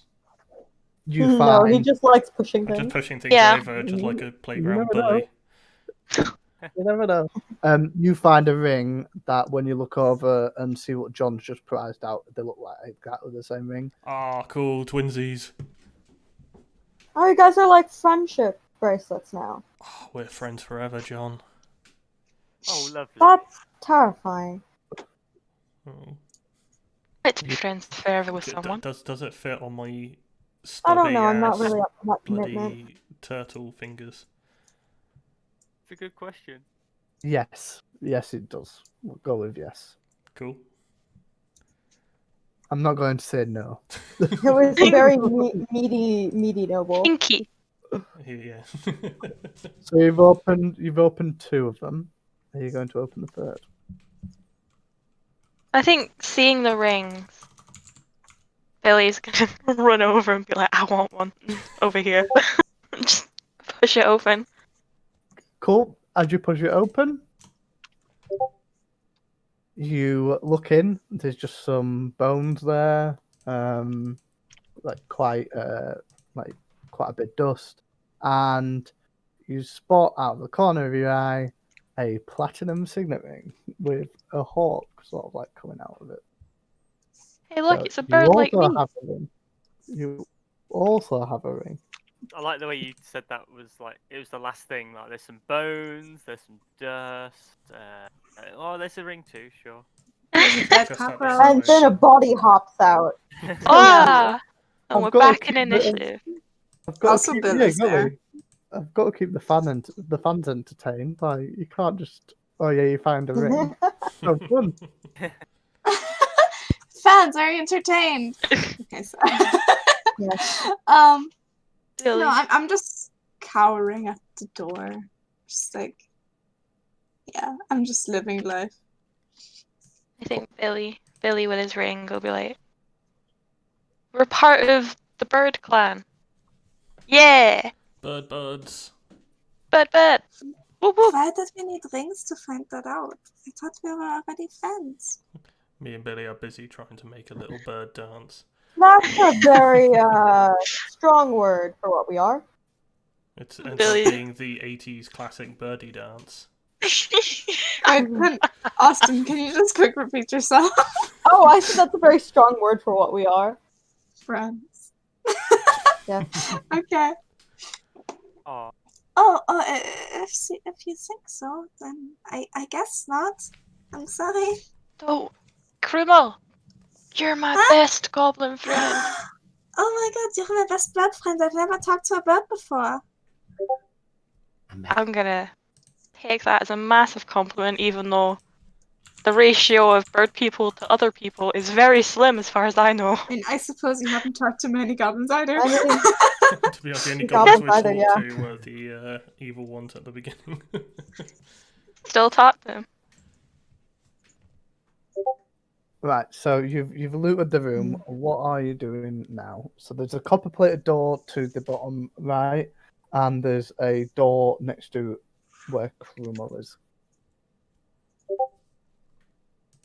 Speaker 3: You
Speaker 6: No,
Speaker 3: find.
Speaker 6: he just likes pushing
Speaker 7: I'm just
Speaker 6: things.
Speaker 7: pushing things
Speaker 4: Yeah.
Speaker 7: over, just like a
Speaker 3: You
Speaker 7: playground
Speaker 3: never know.
Speaker 7: bully.
Speaker 3: You never know. You find a ring that when you look over and see what John's just prized out, they look like exactly the same ring.
Speaker 7: Ah, cool, twinsies.
Speaker 6: Oh, you guys are like friendship bracelets now.
Speaker 7: Oh, we're friends forever, John.
Speaker 5: Oh, lovely.
Speaker 6: That's terrifying.
Speaker 7: Oh.
Speaker 4: Like to be friends forever with
Speaker 7: D-
Speaker 4: someone.
Speaker 7: does it fit on my
Speaker 6: I
Speaker 7: stubby
Speaker 6: don't know. I'm not
Speaker 7: ass
Speaker 6: really up for that commitment.
Speaker 7: bloody turtle fingers?
Speaker 5: It's a good question.
Speaker 3: Yes, it does. We'll go with yes.
Speaker 7: Cool.
Speaker 3: I'm not going to say no.
Speaker 6: It was a very meaty noble.
Speaker 4: Pinky.
Speaker 7: Yeah.
Speaker 3: So you've opened two of them. Are you going to open the third?
Speaker 4: I think seeing the rings, Billy's gonna run over and be like, I want one over here. Just push it open.
Speaker 3: Cool. As you push it open, you look in. There's just some bones there, like quite a bit dust, and you spot out of the corner of your eye a platinum signet ring with a hawk sort of like coming out of it.
Speaker 4: Hey, look,
Speaker 3: So
Speaker 4: it's a
Speaker 3: you
Speaker 4: bird like
Speaker 3: also
Speaker 4: me.
Speaker 3: have a ring. You also have a ring.
Speaker 5: I like the way you said that was like it was the last thing. Like there's some bones, there's some dust. Oh, there's a ring too. Sure.
Speaker 2: There's a dead
Speaker 7: Just
Speaker 2: cockroach.
Speaker 6: And then a body hops out.
Speaker 4: Ah! And
Speaker 3: I've
Speaker 4: we're
Speaker 3: got to
Speaker 4: back in
Speaker 3: keep the-
Speaker 4: initiative.
Speaker 3: I've got
Speaker 2: Also
Speaker 3: to keep,
Speaker 2: Bill is
Speaker 3: exactly. I've got to keep the fans entertained. Like you can't just you found a ring. So fun.
Speaker 2: Fans are entertained. Okay, so
Speaker 6: Yes.
Speaker 4: Billy.
Speaker 2: no, I'm just cowering at the door. Just like, yeah, I'm just living life.
Speaker 4: I think Billy with his ring will be like, we're part of the bird clan. Yeah!
Speaker 7: Birds.
Speaker 4: Bird! Whoop whoop!
Speaker 2: Why did we need rings to find that out? I thought we were already friends.
Speaker 7: Me and Billy are busy trying to make a little bird dance.
Speaker 6: That's a very strong word for what we are.
Speaker 7: It ends
Speaker 4: Billy.
Speaker 7: up being the 80s classic birdie dance.
Speaker 2: Austin, can you just quick repeat yourself?
Speaker 6: Oh, I said that's a very strong word for what we are.
Speaker 2: Friends.
Speaker 6: Yeah.
Speaker 2: Okay.
Speaker 5: Oh,
Speaker 2: If you think so, then I guess not. I'm sorry.
Speaker 4: Oh, Krumel, you're my best goblin friend.
Speaker 2: Oh my god, you're my best blood friend. I've never talked to a bird before.
Speaker 1: I'm back.
Speaker 4: I'm gonna take that as a massive compliment, even though the ratio of bird people to other people is very slim as far as I know.
Speaker 2: And I suppose you haven't talked to many goblins either.
Speaker 6: I mean,
Speaker 7: To be honest, the only
Speaker 6: You
Speaker 7: goblins
Speaker 6: goblins
Speaker 7: we
Speaker 6: either,
Speaker 7: talked
Speaker 6: yeah.
Speaker 7: to were the evil ones at the beginning.
Speaker 4: Still talk to him.
Speaker 3: Right, so you've looted the room. What are you doing now? So there's a copper-plated door to the bottom right, and there's a door next to where Krumel is.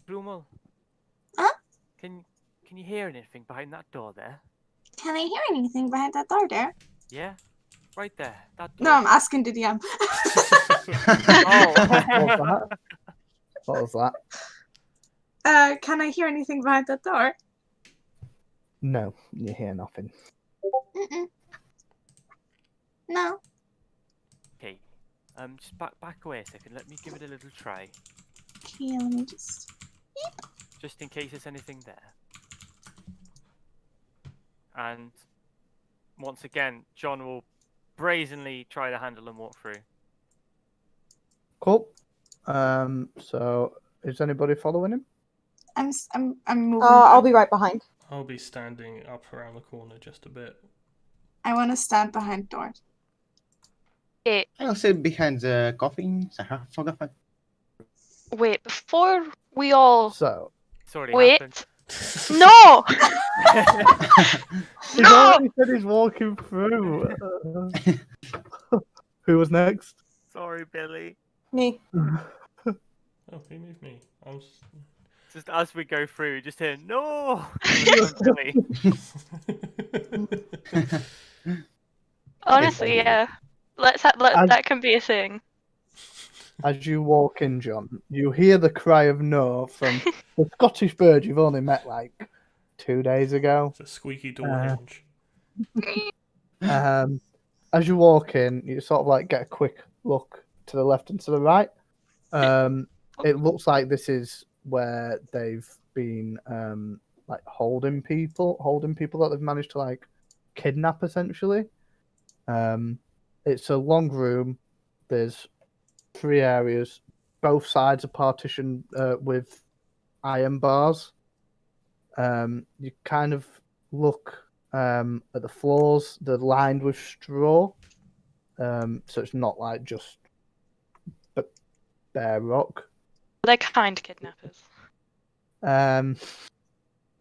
Speaker 5: Brumel.
Speaker 2: Huh?
Speaker 5: Can you hear anything behind that door there?
Speaker 2: Can I hear anything behind that door there?
Speaker 5: Yeah, right there. That door.
Speaker 2: No, I'm asking the DM.
Speaker 5: Oh.
Speaker 3: What was that?
Speaker 2: Can I hear anything behind that door?
Speaker 3: No, you hear nothing.
Speaker 2: Mm-mm. No.
Speaker 5: Okay. Just back away a second. Let me give it a little try,
Speaker 2: Okay, let me just.
Speaker 5: just in case there's anything there. And once again, John will brazenly try the handle and walk through.
Speaker 3: Cool. So is anybody following him?
Speaker 2: I'm moving.
Speaker 6: I'll
Speaker 2: back.
Speaker 6: be right behind.
Speaker 7: I'll be standing up around the corner just a bit.
Speaker 2: I want to stand behind door.
Speaker 4: Wait,
Speaker 1: I'll sit behind the coffin, sarcophagus.
Speaker 4: wait, before we all
Speaker 3: So
Speaker 5: It's already
Speaker 4: wait.
Speaker 5: happened.
Speaker 4: No!
Speaker 3: he's
Speaker 4: No!
Speaker 3: already said he's walking through. Who was next?
Speaker 5: Sorry, Billy.
Speaker 6: Me.
Speaker 7: Oh, who moved me? I'm
Speaker 5: Just as we go through, just hear no. From Billy.
Speaker 4: Honestly, yeah. Let that can be a thing.
Speaker 3: As you walk in, John, you hear the cry of no from the Scottish bird you've only met like 2 days ago.
Speaker 7: It's a squeaky door hinge.
Speaker 3: As you walk in, you sort of like get a quick look to the left and to the right. It looks like this is where they've been like holding people that they've managed to like kidnap essentially. It's a long room. There's 3 areas. Both sides are partitioned with iron bars. You kind of look at the floors. They're lined with straw, so it's not like just bare rock.
Speaker 4: They're kind kidnappers.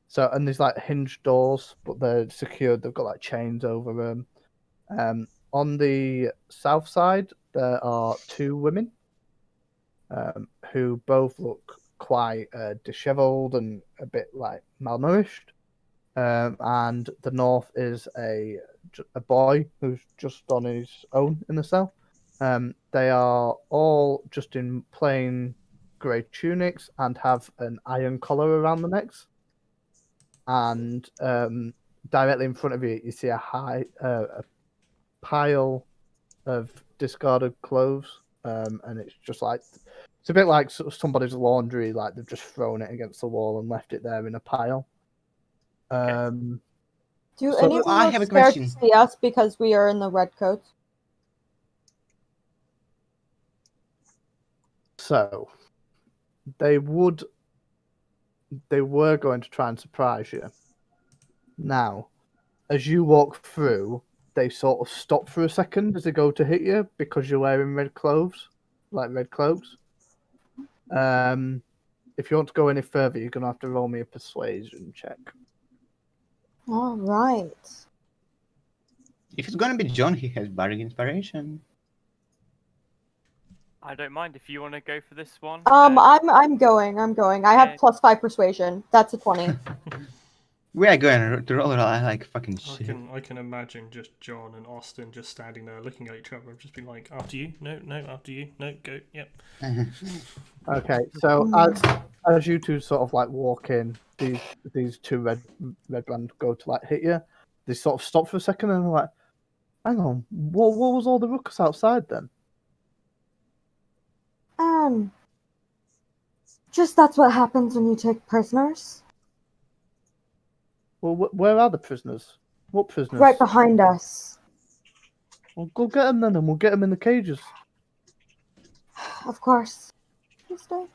Speaker 3: So and there's like hinged doors, but they're secured. They've got like chains over them. On the south side, there are 2 women who both look quite dishevelled and a bit like malnourished. And the north is a boy who's just on his own in the cell. They are all just in plain grey tunics and have an iron collar around the necks. And directly in front of you, you see a pile of discarded clothes, and it's just like it's a bit like somebody's laundry, like they've just thrown it against the wall and left it there in a pile.
Speaker 6: Do
Speaker 3: So
Speaker 6: any of
Speaker 1: I
Speaker 6: them
Speaker 1: have a
Speaker 6: look scared to
Speaker 1: question.
Speaker 6: see us because we are in the red coats?
Speaker 3: So they were going to try and surprise you. Now, as you walk through, they sort of stop for a second as they go to hit you because you're wearing red clothes, like red cloaks. If you want to go any further, you're gonna have to roll me a persuasion check.
Speaker 6: All right.
Speaker 1: If it's gonna be John, he has bardic inspiration.
Speaker 5: I don't mind if you want to go for this one.
Speaker 6: I'm going. I have +5 persuasion. That's a 20.
Speaker 1: We are going to roll it all like fucking shit.
Speaker 7: I can imagine just John and Austin just standing there looking at each other and just being like, after you, no, after you, no, go, yep.
Speaker 3: Okay, so as you two sort of like walk in, these two red band go to like hit you. They sort of stop for a second and they're like, "Hang on, what was all the ruckus outside then?"
Speaker 6: Just that's what happens when you take prisoners.
Speaker 3: Well, where are the prisoners? What prisoners?
Speaker 6: Right behind us.
Speaker 3: Well, go get them then, and we'll get them in the cages.
Speaker 6: Of course. Mister.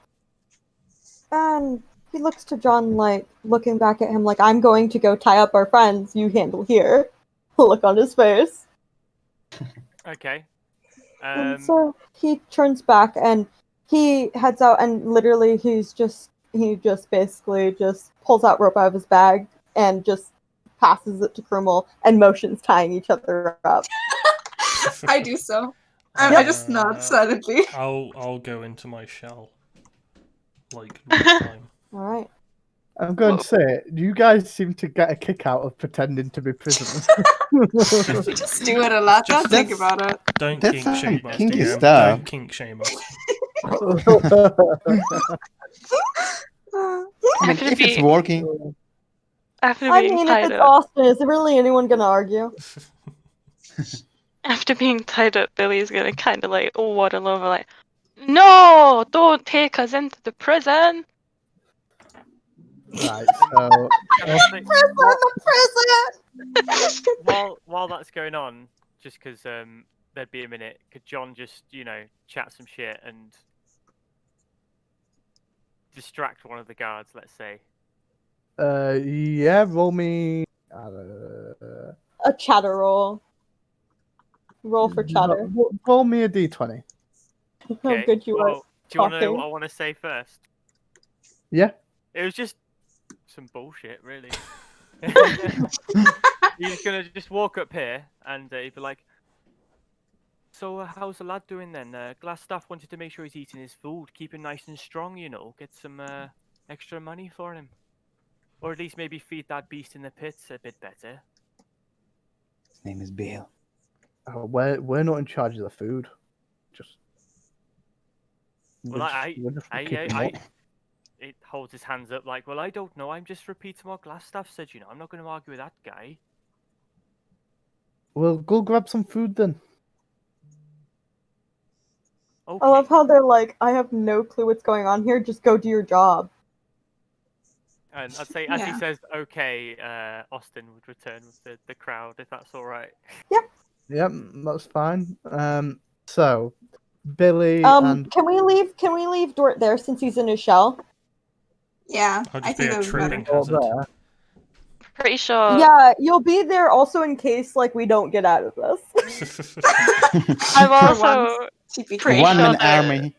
Speaker 6: And he looks to John, like, looking back at him like, I'm going to go tie up our friends, you handle here. Look on his face.
Speaker 5: Okay.
Speaker 6: And so he turns back and he heads out and literally he just basically just pulls out rope out of his bag and just passes it to Krumel and motions tying each other up.
Speaker 2: I do so. I just nod silently.
Speaker 7: I'll go into my shell. Like next time.
Speaker 6: Alright.
Speaker 3: I'm going to say, you guys seem to get a kick out of pretending to be prisoners.
Speaker 2: We just do it a lot. Don't think
Speaker 1: That's-
Speaker 2: about it.
Speaker 7: Don't
Speaker 1: That's
Speaker 7: kink shame
Speaker 1: some
Speaker 7: us,
Speaker 1: kinky
Speaker 7: DM.
Speaker 1: stuff.
Speaker 7: Don't kink shame us.
Speaker 1: I mean,
Speaker 4: After
Speaker 1: if it's
Speaker 4: being-
Speaker 1: working,
Speaker 6: I
Speaker 4: being
Speaker 6: mean, if
Speaker 4: tied
Speaker 6: it's
Speaker 4: up,
Speaker 6: Austin, is really anyone gonna argue?
Speaker 4: after being tied up, Billy's gonna kind of like waddle over, like, no, don't take us into the prison.
Speaker 3: Right, so
Speaker 5: While that's going on, just because there'd be a minute, could John just chat some shit and distract one of the guards? Let's say.
Speaker 3: yeah, roll me.
Speaker 6: A chatter roll. Roll for chatter.
Speaker 3: Roll me a d20.
Speaker 6: How
Speaker 5: Okay,
Speaker 6: good you are.
Speaker 5: well, do you want to know
Speaker 6: talking.
Speaker 5: what I want to say first?
Speaker 3: Yeah.
Speaker 5: It was just some bullshit, really. He's gonna just walk up here and he'd be like, "So how's the lad doing then? Glass staff wanted to make sure he's eating his food, keep him nice and strong, get some extra money for him, or at least maybe feed that beast in the pits a bit better."
Speaker 1: his name is Bill.
Speaker 3: We're not in charge of the food. Just.
Speaker 5: Well,
Speaker 3: we're just keeping
Speaker 5: I
Speaker 3: up.
Speaker 5: it holds his hands up like, "Well, I don't know. I'm just repeating what Glass staff said. I'm not going to argue with that guy."
Speaker 3: Well, go grab some food then.
Speaker 5: Okay.
Speaker 6: I love how they're like, I have no clue what's going on here, just go do your job.
Speaker 5: And I'd say, as he
Speaker 2: Yeah.
Speaker 5: says, "Okay," Austin would return with the crowd, if that's all right.
Speaker 3: Yep, that's fine. So Billy and
Speaker 6: Can we leave Dort there since he's in his shell?
Speaker 2: Yeah,
Speaker 7: I'll
Speaker 2: I
Speaker 7: just be
Speaker 2: think
Speaker 7: a
Speaker 2: that was better.
Speaker 7: tripping
Speaker 3: all
Speaker 7: hazard.
Speaker 3: there.
Speaker 4: Pretty sure.
Speaker 6: Yeah, you'll be there also in case like we don't get out of this.
Speaker 4: I'm
Speaker 2: For
Speaker 4: also
Speaker 2: TPK.
Speaker 4: Pretty
Speaker 1: One
Speaker 4: sure
Speaker 1: man
Speaker 4: that-
Speaker 1: army.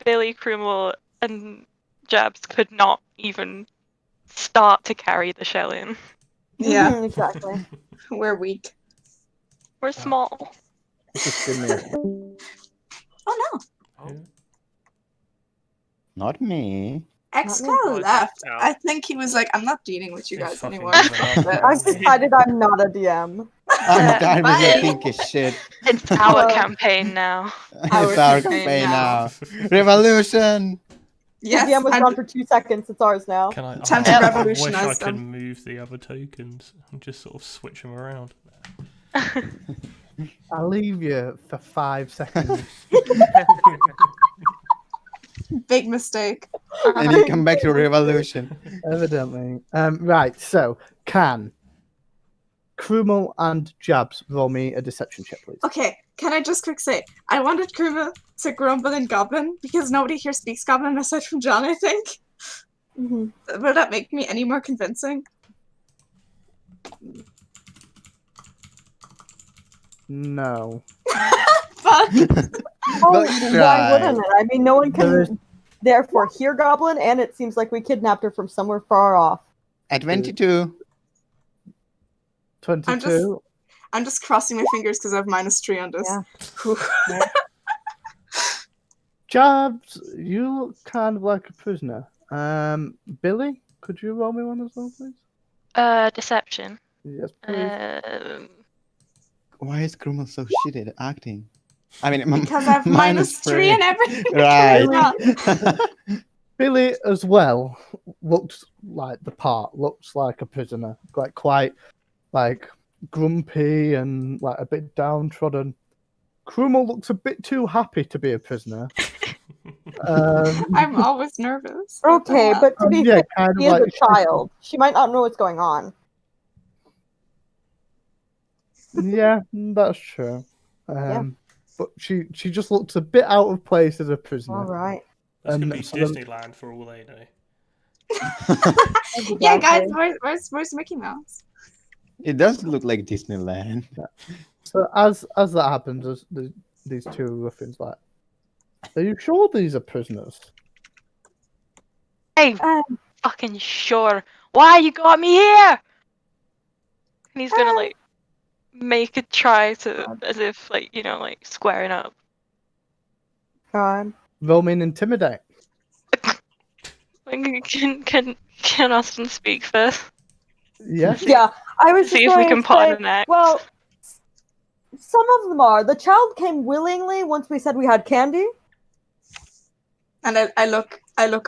Speaker 4: Billy, Krumel, and Jabs could not even start to carry the shell in.
Speaker 2: Yeah,
Speaker 6: Mhm, exactly.
Speaker 2: we're weak.
Speaker 4: We're small.
Speaker 3: Just give me a
Speaker 2: Oh no,
Speaker 5: Oh,
Speaker 1: Not me.
Speaker 2: Excal
Speaker 5: Oh,
Speaker 2: left.
Speaker 5: Excal.
Speaker 2: I think he was like, I'm not dealing with you
Speaker 7: He's
Speaker 2: guys
Speaker 7: fucking
Speaker 2: anymore.
Speaker 7: giving up.
Speaker 2: But-
Speaker 6: I've decided I'm not a DM.
Speaker 1: I'm tired with your
Speaker 2: Bye.
Speaker 1: kinky shit.
Speaker 4: It's our
Speaker 6: Well-
Speaker 4: campaign now.
Speaker 1: It's our campaign now. Revolution!
Speaker 2: Yes,
Speaker 6: the DM was
Speaker 2: I'm-
Speaker 6: gone for 2 seconds. It's ours now.
Speaker 7: Can I?
Speaker 2: Time to
Speaker 7: I wish I
Speaker 2: revolutionize
Speaker 7: could
Speaker 2: them.
Speaker 7: move the other tokens and just sort of switch them around.
Speaker 3: I'll leave you for 5 seconds.
Speaker 2: big mistake.
Speaker 1: And you come back to revolution.
Speaker 3: Evidently. Right, so can Krumel and Jabs roll me a deception check, please?
Speaker 2: Okay, can I just quick say, I wanted Kruma to grumble in Goblin because nobody here speaks Goblin aside from John, I think.
Speaker 6: Mhm.
Speaker 2: Will that make me any more convincing?
Speaker 3: No.
Speaker 2: Fuck.
Speaker 6: Oh,
Speaker 1: Well, you
Speaker 6: why
Speaker 1: tried.
Speaker 6: wouldn't it? I mean, no one
Speaker 3: There is-
Speaker 6: can therefore hear Goblin, and it seems like we kidnapped her from somewhere far off.
Speaker 1: At 22.
Speaker 3: 22.
Speaker 2: I'm just crossing my fingers because I have -3 on this.
Speaker 6: Yeah.
Speaker 2: Whew.
Speaker 3: Jabs, you look kind of like a prisoner. Billy, could you roll me one as well, please?
Speaker 4: Deception.
Speaker 3: Yes, please.
Speaker 1: Why is Krumel so shit at acting? I mean,
Speaker 2: Because I have -3 and everything.
Speaker 1: Right.
Speaker 3: Billy as well looks like the part. Looks like a prisoner. Like quite like grumpy and like a bit downtrodden. Krumel looks a bit too happy to be a prisoner.
Speaker 2: I'm always nervous. What the
Speaker 6: Okay,
Speaker 2: hell?
Speaker 6: but to be
Speaker 3: yeah,
Speaker 6: fair,
Speaker 3: kind
Speaker 6: she
Speaker 3: of
Speaker 6: is
Speaker 3: like
Speaker 6: a child. She might not know what's going on.
Speaker 3: Yeah, that's true.
Speaker 6: Yeah.
Speaker 3: But she just looks a bit out of place as a prisoner.
Speaker 6: All right.
Speaker 7: This could be
Speaker 3: so then-
Speaker 7: Disneyland for all they know.
Speaker 2: Yeah, guys,
Speaker 6: Exactly.
Speaker 2: where's Mickey Mouse?
Speaker 1: It does look like Disneyland.
Speaker 3: So as that happens, these two ruffians like, are you sure these are prisoners?
Speaker 4: Hey,
Speaker 6: Um,
Speaker 4: fucking sure. Why you got me here? And he's gonna like make a try to, as if like like squaring up.
Speaker 6: God.
Speaker 3: Roll me an intimidate.
Speaker 4: Like, can Austin speak first?
Speaker 3: Yes.
Speaker 6: Yeah, I was just
Speaker 4: See if we
Speaker 6: going
Speaker 4: can
Speaker 6: to
Speaker 4: put on
Speaker 6: say,
Speaker 4: an act.
Speaker 6: well, some of them are. The child came willingly once we said we had candy.
Speaker 2: And I look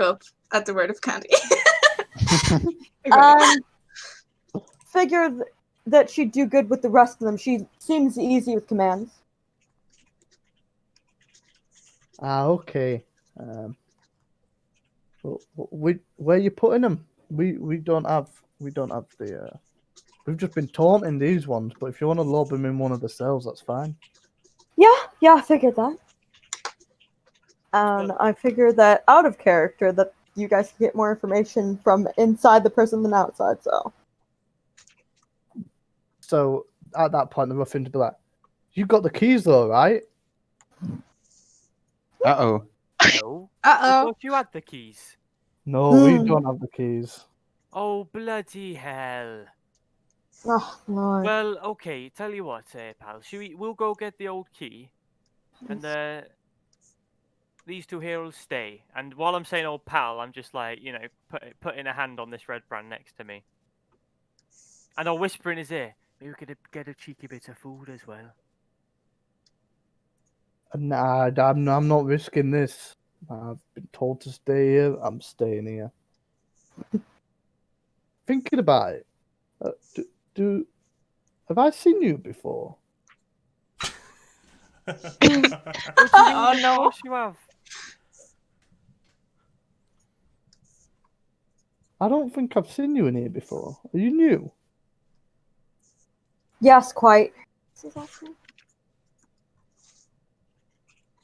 Speaker 2: up at the word of candy.
Speaker 6: Figured that she'd do good with the rest of them. She seems easy with commands.
Speaker 3: Okay. Where are you putting them? We don't have the. We've just been taunting these ones, but if you want to lob them in one of the cells, that's fine.
Speaker 6: Yeah, I figured that. And I figured that out of character that you guys can get more information from inside the prison than outside, so.
Speaker 3: So at that point, the ruffian to be like, "You got the keys, though, right?"
Speaker 1: Uh-oh.
Speaker 5: No. I
Speaker 2: Uh-oh.
Speaker 5: thought you had the keys.
Speaker 3: No, we don't have the keys.
Speaker 5: Oh, bloody hell.
Speaker 6: Oh, Lord.
Speaker 5: Well, okay, tell you what, pal. We'll go get the old key, and these two here will stay. And while I'm saying old pal, I'm just like, putting a hand on this red brand next to me. And I'll whisper in his ear, maybe we could get a cheeky bit of food as well.
Speaker 3: Nah, I'm not risking this. I've been told to stay here. I'm staying here. Thinking about it, have I seen you before?
Speaker 2: Oh no.
Speaker 5: Of course you have.
Speaker 3: I don't think I've seen you in here before. Are you new?
Speaker 6: Yes, quite.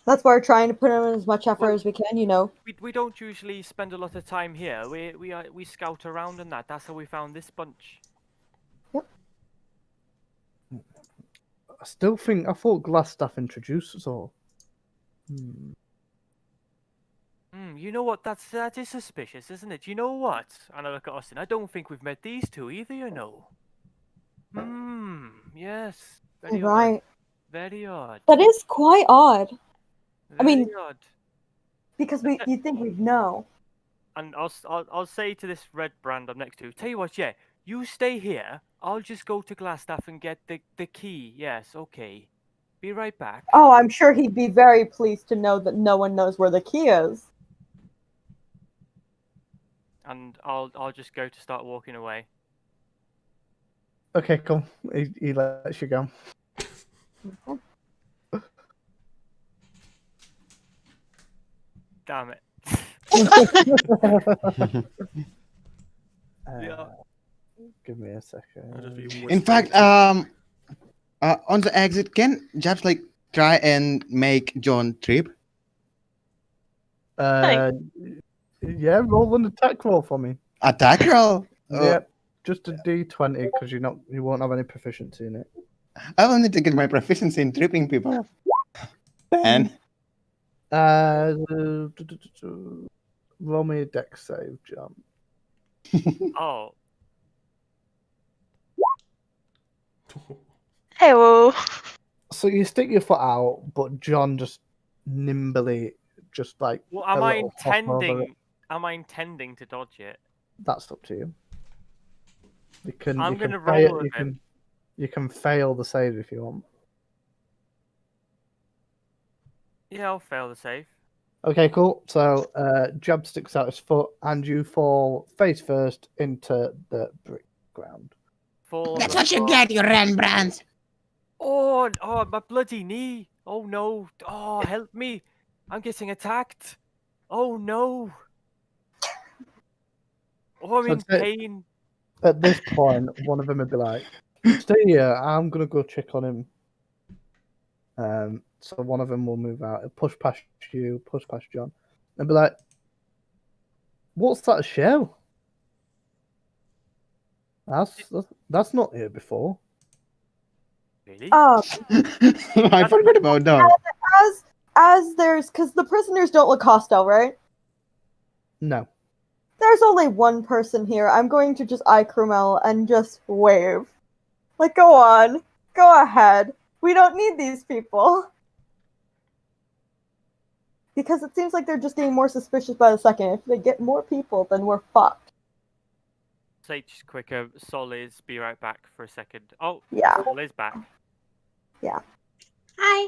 Speaker 6: That's why we're trying to put in as much effort
Speaker 5: Well,
Speaker 6: as we can,
Speaker 5: We don't usually spend a lot of time here. We scout around and that. That's how we found this bunch.
Speaker 3: I still think I thought Glassstaff introduced us all.
Speaker 5: You know what? That is suspicious, isn't it? You know what? And I look at Austin. I don't think we've met these two either. Yes. Very odd.
Speaker 6: Right.
Speaker 5: Very odd.
Speaker 6: That is quite odd, I
Speaker 5: Very
Speaker 6: mean-
Speaker 5: odd.
Speaker 6: because you'd think we'd know.
Speaker 5: And I'll say to this red brand I'm next to. Tell you what, yeah, you stay here. I'll just go to Glassstaff and get the key. Yes, okay. Be right back.
Speaker 6: Oh, I'm sure he'd be very pleased to know that no one knows where the key is.
Speaker 5: And I'll just go to start walking away.
Speaker 3: Okay, cool. He lets you go.
Speaker 5: Damn it. Yeah.
Speaker 3: Give me a
Speaker 7: I'll just
Speaker 3: second.
Speaker 7: be
Speaker 1: In
Speaker 7: whispering
Speaker 1: fact,
Speaker 7: to-
Speaker 1: on the exit, can Japs like try and make John trip?
Speaker 3: Yeah, roll an attack roll for me.
Speaker 1: Attack roll?
Speaker 3: Yep, just a D20 because you won't have any proficiency in it.
Speaker 1: I will need to get my proficiency in tripping people. 10.
Speaker 3: Roll me a dex save, John.
Speaker 5: Oh.
Speaker 4: Hello.
Speaker 3: So you stick your foot out, but John just nimbly, just like
Speaker 5: Well,
Speaker 3: a little hop over it.
Speaker 5: Am I intending to dodge it?
Speaker 3: That's up to you. You can.
Speaker 5: I'm
Speaker 3: you can
Speaker 5: gonna
Speaker 3: fail,
Speaker 5: roll
Speaker 3: you
Speaker 5: with him.
Speaker 3: can. You can fail the save if you want.
Speaker 5: Yeah, I'll fail the save.
Speaker 3: Okay, cool. So, Jab sticks out his foot, and you fall face first into the brick ground.
Speaker 5: Fall on
Speaker 1: That's
Speaker 5: the
Speaker 1: what you
Speaker 5: floor.
Speaker 1: get, you Rembrandts.
Speaker 5: Oh, my bloody knee. Oh no. Oh, help me. I'm getting attacked. Oh no. Oh, I'm
Speaker 3: So
Speaker 5: in
Speaker 3: it's-
Speaker 5: pain.
Speaker 3: At this point, one of them would be like, "Stay here. I'm gonna go check on him." So one of them will move out. He'll push past you, push past John, and be like, "What's that shell? That's not here before."
Speaker 5: Really?
Speaker 6: Um,
Speaker 1: I forgot about that.
Speaker 6: as there's because the prisoners don't look hostile, right?
Speaker 3: No.
Speaker 6: There's only one person here. I'm going to just eye Krumel and just wave. Like, go on, go ahead. We don't need these people. Because it seems like they're just getting more suspicious by the second. If they get more people, then we're fucked.
Speaker 5: Say just quicker. Sol is be right back for a second. Oh,
Speaker 6: Yeah.
Speaker 5: Sol is back.
Speaker 2: Hi.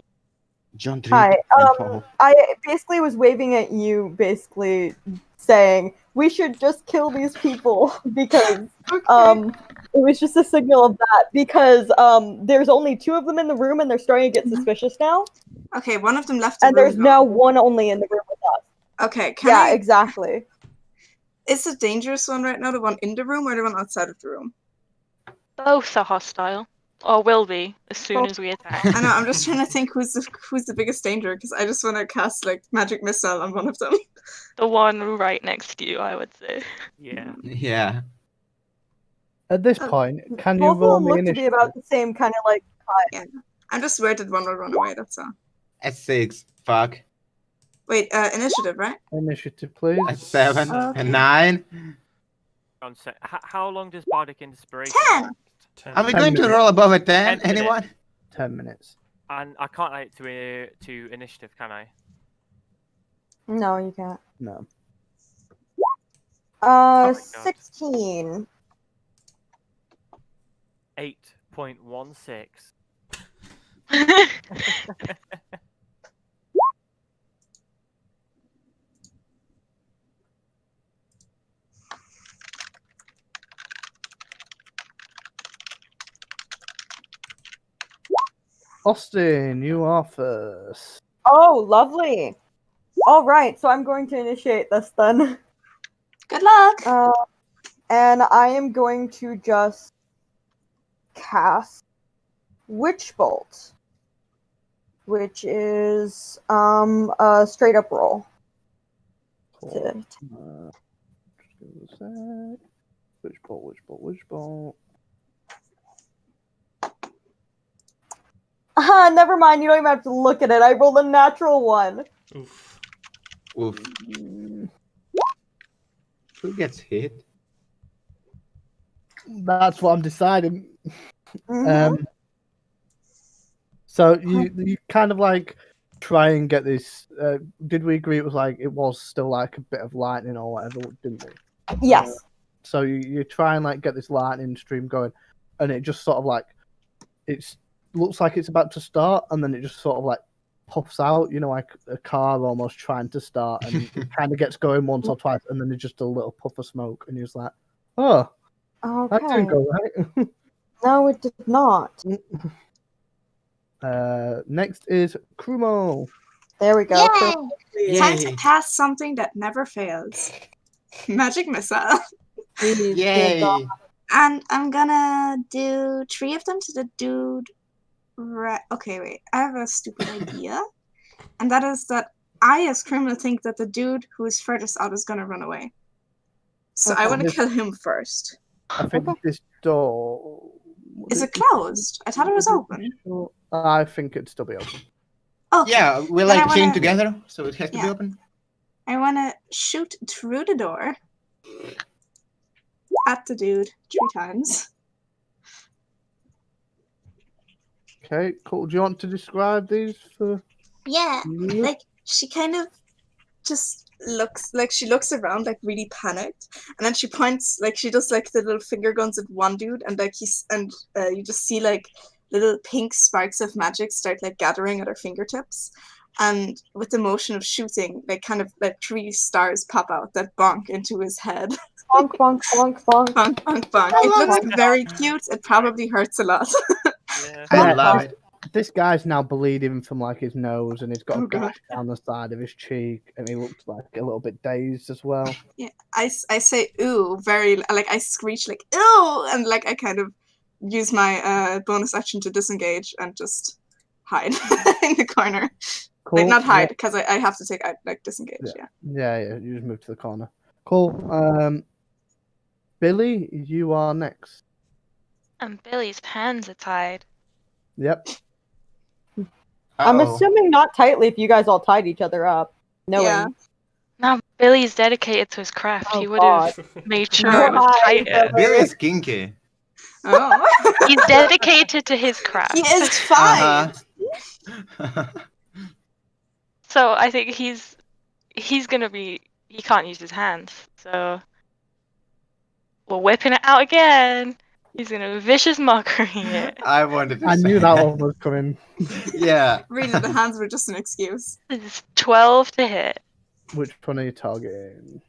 Speaker 1: John 3.
Speaker 6: Hi.
Speaker 1: info.
Speaker 6: I basically was waving at you, basically saying we should just kill these people because it was just a signal of that because there's only 2 of them in the room and they're starting to get suspicious now.
Speaker 2: Okay, one of them left the
Speaker 6: And
Speaker 2: room.
Speaker 6: there's now one only in the room with us.
Speaker 2: Okay,
Speaker 6: Yeah, exactly.
Speaker 2: Is the dangerous one right now the one in the room or the one outside of the room?
Speaker 4: Both are hostile, or will be as soon as we attack.
Speaker 2: I know. I'm just trying to think who's the biggest danger because I just want to cast like magic missile on one of them.
Speaker 4: The one right next to you, I would say.
Speaker 5: Yeah.
Speaker 1: Yeah.
Speaker 3: At this point, can you
Speaker 6: Both of
Speaker 3: roll
Speaker 6: them
Speaker 3: me
Speaker 6: look to be
Speaker 3: initiative?
Speaker 6: about the same kind of like.
Speaker 2: I'm just worried that one will run away. That's all.
Speaker 1: A 6. Fuck.
Speaker 2: Wait, initiative, right?
Speaker 3: Initiative, please.
Speaker 1: A 7. A
Speaker 2: Okay.
Speaker 1: 9.
Speaker 5: How long does Bardic Inspiration
Speaker 2: 10.
Speaker 5: last?
Speaker 7: 10.
Speaker 1: Are we
Speaker 3: 10
Speaker 1: going to
Speaker 3: minutes.
Speaker 1: roll above a 10?
Speaker 5: 10 minutes.
Speaker 1: Anyone?
Speaker 3: 10 minutes.
Speaker 5: And I can't add it to initiative, can I?
Speaker 6: No, you can't.
Speaker 3: No.
Speaker 5: my God.
Speaker 6: 16.
Speaker 5: 8.16.
Speaker 3: Austin, you are first.
Speaker 6: Oh, lovely. All right, so I'm going to initiate this then.
Speaker 2: Good luck.
Speaker 6: And I am going to just cast Witch Bolt, which is a straight up roll.
Speaker 3: Cool. Just give it a sec. Which bolt?
Speaker 6: Never mind, you don't even have to look at it. I rolled a natural 1.
Speaker 7: Oof.
Speaker 1: Oof. Who gets hit?
Speaker 3: That's what I'm deciding.
Speaker 6: Mhm.
Speaker 3: So you kind of like try and get this. Did we agree it was still like a bit of lightning or whatever, didn't we?
Speaker 6: Yes.
Speaker 3: So you try and like get this lightning stream going, and it just sort of like looks like it's about to start, and then it just sort of like puffs out, like a car almost trying to start, and it kind of gets going once or twice, and then there's just a little puff of smoke, and you're just like, oh, that didn't
Speaker 6: Okay.
Speaker 3: go right.
Speaker 6: No, it did not.
Speaker 3: Next is Krumo.
Speaker 6: There we go.
Speaker 2: Yay! Time to
Speaker 1: Yay.
Speaker 2: cast something that never fails. Magic missile.
Speaker 6: Please, dear
Speaker 1: Yay.
Speaker 6: God.
Speaker 2: And I'm gonna do 3 of them to the dude. Right. Okay, wait. I have a stupid idea. And that is that I, as criminal, think that the dude who is furthest out is gonna run away. So I
Speaker 6: Okay.
Speaker 2: want to kill him first.
Speaker 3: I think this door.
Speaker 2: Is it closed? I thought it was open.
Speaker 3: I think it'd still be open.
Speaker 2: Okay.
Speaker 1: Yeah, we're
Speaker 2: Then I
Speaker 1: like chained
Speaker 2: wanna-
Speaker 1: together, so it has to be
Speaker 2: Yeah.
Speaker 1: open.
Speaker 2: I want to shoot through the door at the dude 3 times.
Speaker 3: Okay, cool. Do you want to describe these for?
Speaker 2: Yeah,
Speaker 3: you?
Speaker 2: like she kind of just looks around like really panicked, and then she points like she does like the little finger guns at one dude, and like you just see like little pink sparks of magic start like gathering at her fingertips, and with the motion of shooting, like kind of like 3 stars pop out that bonk into his head.
Speaker 6: Bonk, bonk, bonk, bonk.
Speaker 2: Bonk, bonk, bonk. It looks very cute. It probably hurts a lot.
Speaker 5: Yeah.
Speaker 1: I
Speaker 3: Yeah,
Speaker 1: love it.
Speaker 3: This guy's now bleeding from like his nose, and he's got
Speaker 2: Oh,
Speaker 3: a
Speaker 2: God.
Speaker 3: gash down the side of his cheek, and he looks like a little bit dazed as well.
Speaker 2: Yeah, I say ooh very like I screech like ooh, and like I kind of use my bonus action to disengage and just hide in the corner.
Speaker 3: Cool.
Speaker 2: Like not hide because I have to take like disengage. Yeah.
Speaker 3: Yeah. You just move to the corner. Cool. Billy, you are next.
Speaker 4: And Billy's hands are tied.
Speaker 3: Yep.
Speaker 6: I'm
Speaker 1: Uh-oh.
Speaker 6: assuming not tightly if you guys all tied each other up. Knowing.
Speaker 2: Yeah.
Speaker 4: Now Billy's dedicated to his craft.
Speaker 6: Oh,
Speaker 4: He would have made sure it was
Speaker 6: Why,
Speaker 4: tighter.
Speaker 1: Billy is kinky.
Speaker 2: Oh.
Speaker 4: He's dedicated to his craft.
Speaker 2: He is 5.
Speaker 1: Uh-huh.
Speaker 4: So I think he's gonna be. He can't use his hands, so we're whipping it out again. He's gonna vicious mockery it.
Speaker 1: I wanted to
Speaker 3: I
Speaker 1: say
Speaker 3: knew that one was coming.
Speaker 1: Yeah.
Speaker 2: Really, the hands were just an excuse.
Speaker 4: It's 12 to hit.
Speaker 3: Which one are you targeting?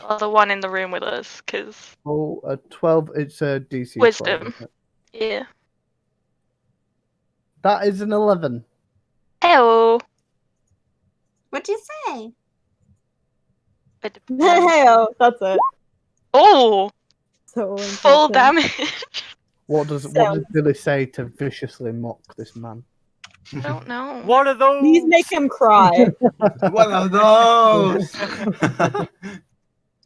Speaker 4: Or the one in the room with us, because
Speaker 3: Oh, a 12. It's a DC. 12,
Speaker 4: Wisdom.
Speaker 3: isn't it?
Speaker 4: yeah.
Speaker 3: That is an 11.
Speaker 4: Ew.
Speaker 2: What'd you say?
Speaker 4: It
Speaker 6: Hey,
Speaker 4: depends.
Speaker 6: oh, that's it.
Speaker 4: Oh,
Speaker 6: So
Speaker 4: full
Speaker 6: interesting.
Speaker 4: damage.
Speaker 3: What does Billy say to viciously mock this man?
Speaker 4: I don't know.
Speaker 5: What are those?
Speaker 6: Please make him cry.
Speaker 1: One of those.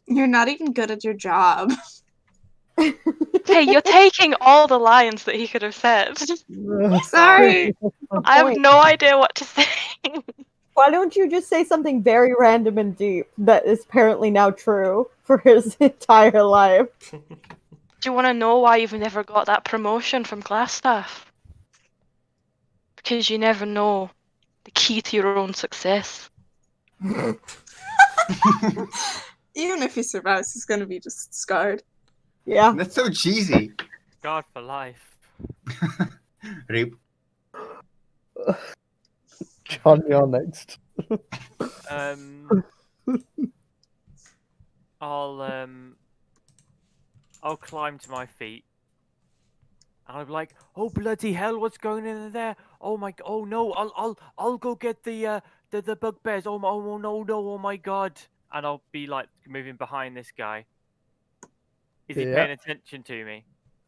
Speaker 2: You're not even good at your job.
Speaker 4: Hey, you're taking all the lines that he could have said.
Speaker 2: Sorry.
Speaker 4: I have no idea what to say.
Speaker 6: Why don't you just say something very random and deep that is apparently now true for his entire life?
Speaker 4: Do you want to know why you've never got that promotion from Glassstaff? Because you never know the key to your own success.
Speaker 2: Even if he survives, he's gonna be just scarred.
Speaker 6: Yeah.
Speaker 1: That's so cheesy.
Speaker 5: God for life.
Speaker 1: Rip.
Speaker 3: John, you're next.
Speaker 5: I'll climb to my feet. And I'll be like, "Oh bloody hell! What's going in there? Oh my! Oh no! I'll go get the bugbears. Oh no! Oh my god!" And I'll be like moving behind this guy. Is he
Speaker 3: Yeah.
Speaker 5: paying attention to me?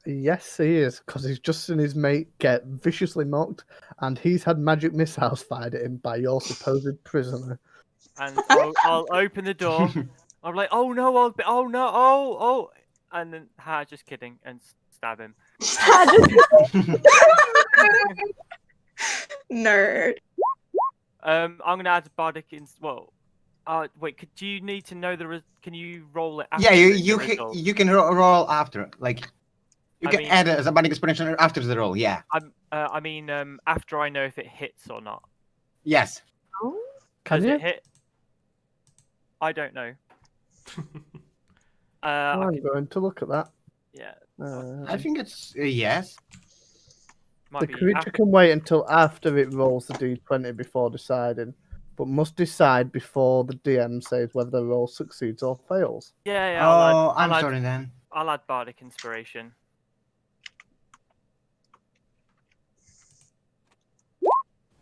Speaker 3: Yes, he is, because he's just seen his mate get viciously mocked, and he's had magic missiles fired at him by your supposed prisoner.
Speaker 5: And I'll open the door. I'm like, "Oh no! Oh no! Oh!" And then, just kidding, and stab him.
Speaker 2: Nerd.
Speaker 5: I'm gonna add bardic in. Well, wait. Do you need to know the? Can you roll it? After
Speaker 1: Yeah,
Speaker 5: the
Speaker 1: you
Speaker 5: result?
Speaker 1: you can roll after. Like, you
Speaker 5: I
Speaker 1: can
Speaker 5: mean-
Speaker 1: add it as a body exponential after the roll. Yeah.
Speaker 5: I mean, after I know if it hits or not.
Speaker 1: Yes.
Speaker 3: Can
Speaker 5: Does
Speaker 3: you?
Speaker 5: it hit? I don't know. I
Speaker 3: I'm
Speaker 5: can,
Speaker 3: going to look at that.
Speaker 5: yeah.
Speaker 1: I think it's yes.
Speaker 5: Might
Speaker 3: The
Speaker 5: be
Speaker 3: creature can wait until after it rolls the d20 before deciding, but must decide before the DM says whether the roll succeeds or fails.
Speaker 5: Yeah.
Speaker 1: Oh, I'm sorry then.
Speaker 5: I'll add bardic inspiration.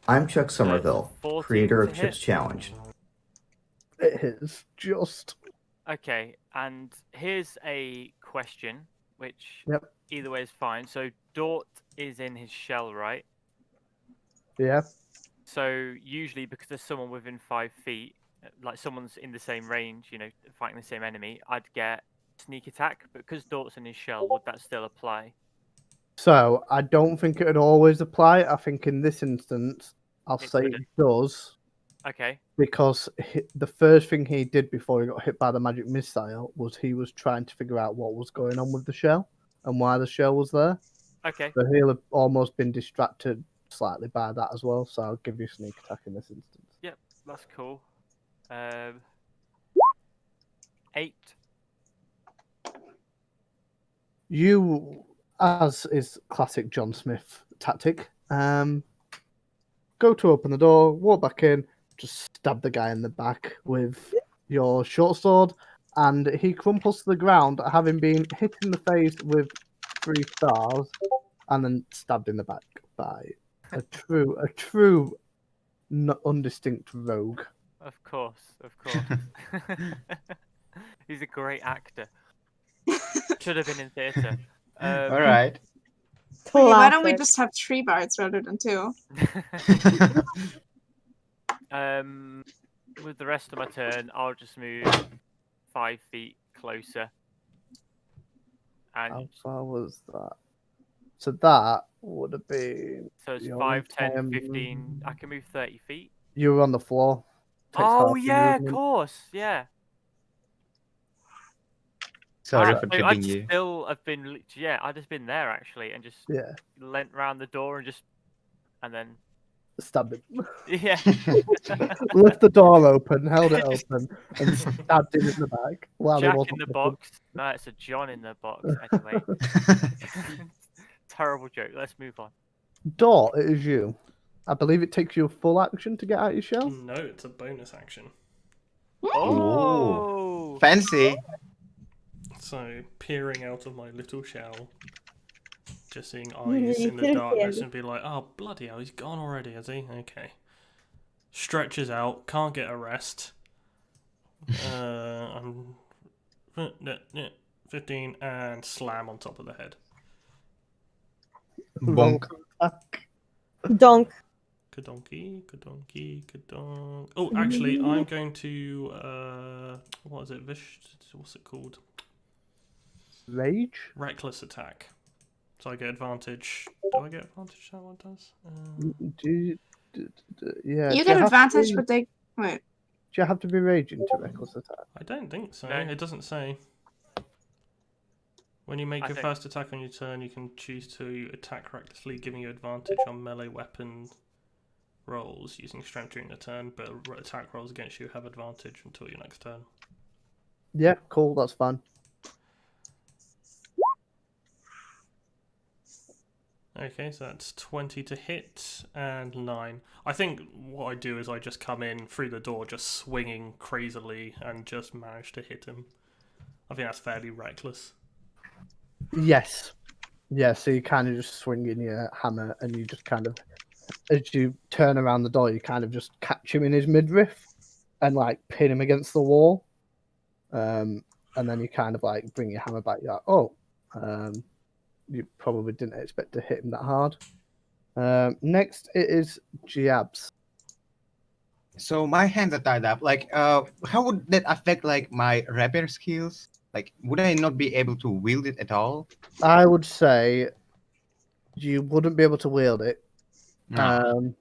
Speaker 8: I'm Chuck Somerville,
Speaker 5: 14
Speaker 8: creator
Speaker 5: to
Speaker 8: of
Speaker 5: hit.
Speaker 8: Chips Challenge.
Speaker 3: It is just.
Speaker 5: Okay, and here's a question, which
Speaker 3: Yep.
Speaker 5: either way is fine. So Dort is in his shell, right?
Speaker 3: Yeah.
Speaker 5: So usually, because there's someone within 5 feet, like someone's in the same range, fighting the same enemy, I'd get sneak attack. But because Dort's in his shell, would that still apply?
Speaker 3: So I don't think it would always apply. I think in this instance, I'll
Speaker 5: It
Speaker 3: say it
Speaker 5: wouldn't.
Speaker 3: does,
Speaker 5: Okay.
Speaker 3: because the first thing he did before he got hit by the magic missile was he was trying to figure out what was going on with the shell and why the shell was there.
Speaker 5: Okay.
Speaker 3: So he'll have almost been distracted slightly by that as well. So I'll give you sneak attack in this instance.
Speaker 5: That's cool. 8.
Speaker 3: You, as is classic John Smith tactic, go to open the door, walk back in, just stab the guy in the back with your short sword, and he crumples to the ground, having been hit in the face with 3 stars, and then stabbed in the back by a true undistinct rogue.
Speaker 5: Of course. He's a great actor. Should have been in theatre.
Speaker 1: All right.
Speaker 2: Wait, why don't we
Speaker 6: Classic.
Speaker 2: just have 3 bards rather than 2?
Speaker 5: With the rest of my turn, I'll just move 5 feet closer. And
Speaker 3: How far was that? So that would have been.
Speaker 5: so it's
Speaker 3: your
Speaker 5: 5, 10,
Speaker 3: entire
Speaker 5: 15. I can move 30 feet.
Speaker 3: You were on the floor. Takes
Speaker 5: Oh,
Speaker 3: half your
Speaker 5: yeah, of
Speaker 3: movement.
Speaker 5: course. Yeah.
Speaker 1: Sorry
Speaker 5: Ah,
Speaker 1: for
Speaker 5: so
Speaker 1: tripping you.
Speaker 5: I've been, I've just been there actually and just
Speaker 3: Yeah,
Speaker 5: leant round the door and then,
Speaker 3: stabbed him.
Speaker 5: yeah.
Speaker 3: Left the door open, held it open, and stabbed him in the back while he
Speaker 5: Jack
Speaker 3: wasn't
Speaker 5: in the
Speaker 3: looking.
Speaker 5: box. No, it's a John in the box. Anyway. Terrible joke. Let's move on.
Speaker 3: Dot, it is you. I believe it takes you a full action to get out your shell.
Speaker 7: No, it's a bonus action.
Speaker 5: Oh!
Speaker 1: Fancy.
Speaker 7: So, peering out of my little shell, just seeing eyes in the darkness and be like, oh, bloody hell, he's gone already, has he? Okay. Stretches out, can't get a rest. I'm 15 and slam on top of the head.
Speaker 1: Bonk.
Speaker 6: Donk.
Speaker 7: Kadonkey, kadonkey, kadonk. Oh, actually, I'm going to, what is it? What's it called?
Speaker 3: Rage?
Speaker 7: Reckless attack. So I get advantage. Do I get advantage? That one does.
Speaker 3: Yeah.
Speaker 2: You
Speaker 3: do
Speaker 2: get
Speaker 3: have to
Speaker 2: advantage,
Speaker 3: be-
Speaker 2: but they. Wait.
Speaker 3: Do you have to be raging to reckless attack?
Speaker 7: I don't think so.
Speaker 5: No.
Speaker 7: It doesn't say. When you make
Speaker 5: I
Speaker 7: your
Speaker 5: think-
Speaker 7: first attack on your turn, you can choose to attack recklessly, giving you advantage on melee weapon rolls using strength during the turn, but attack rolls against you have advantage until your next turn.
Speaker 3: Yeah, cool, that's fine.
Speaker 7: Okay, so that's 20 to hit and 9. I think what I do is I just come in through the door, just swinging crazily, and just manage to hit him. I think that's fairly reckless.
Speaker 3: Yes. Yeah, so you kind of just swing in your hammer and you just kind of, as you turn around the door, you kind of just catch him in his midriff and like pin him against the wall. And then you kind of like bring your hammer back. You're like, oh, you probably didn't expect to hit him that hard. Next, it is Jabs.
Speaker 1: So my hands are tied up. Like, how would that affect like my rapier skills? Like, would I not be able to wield it at all?
Speaker 3: I would say you wouldn't be able to wield it.
Speaker 1: No.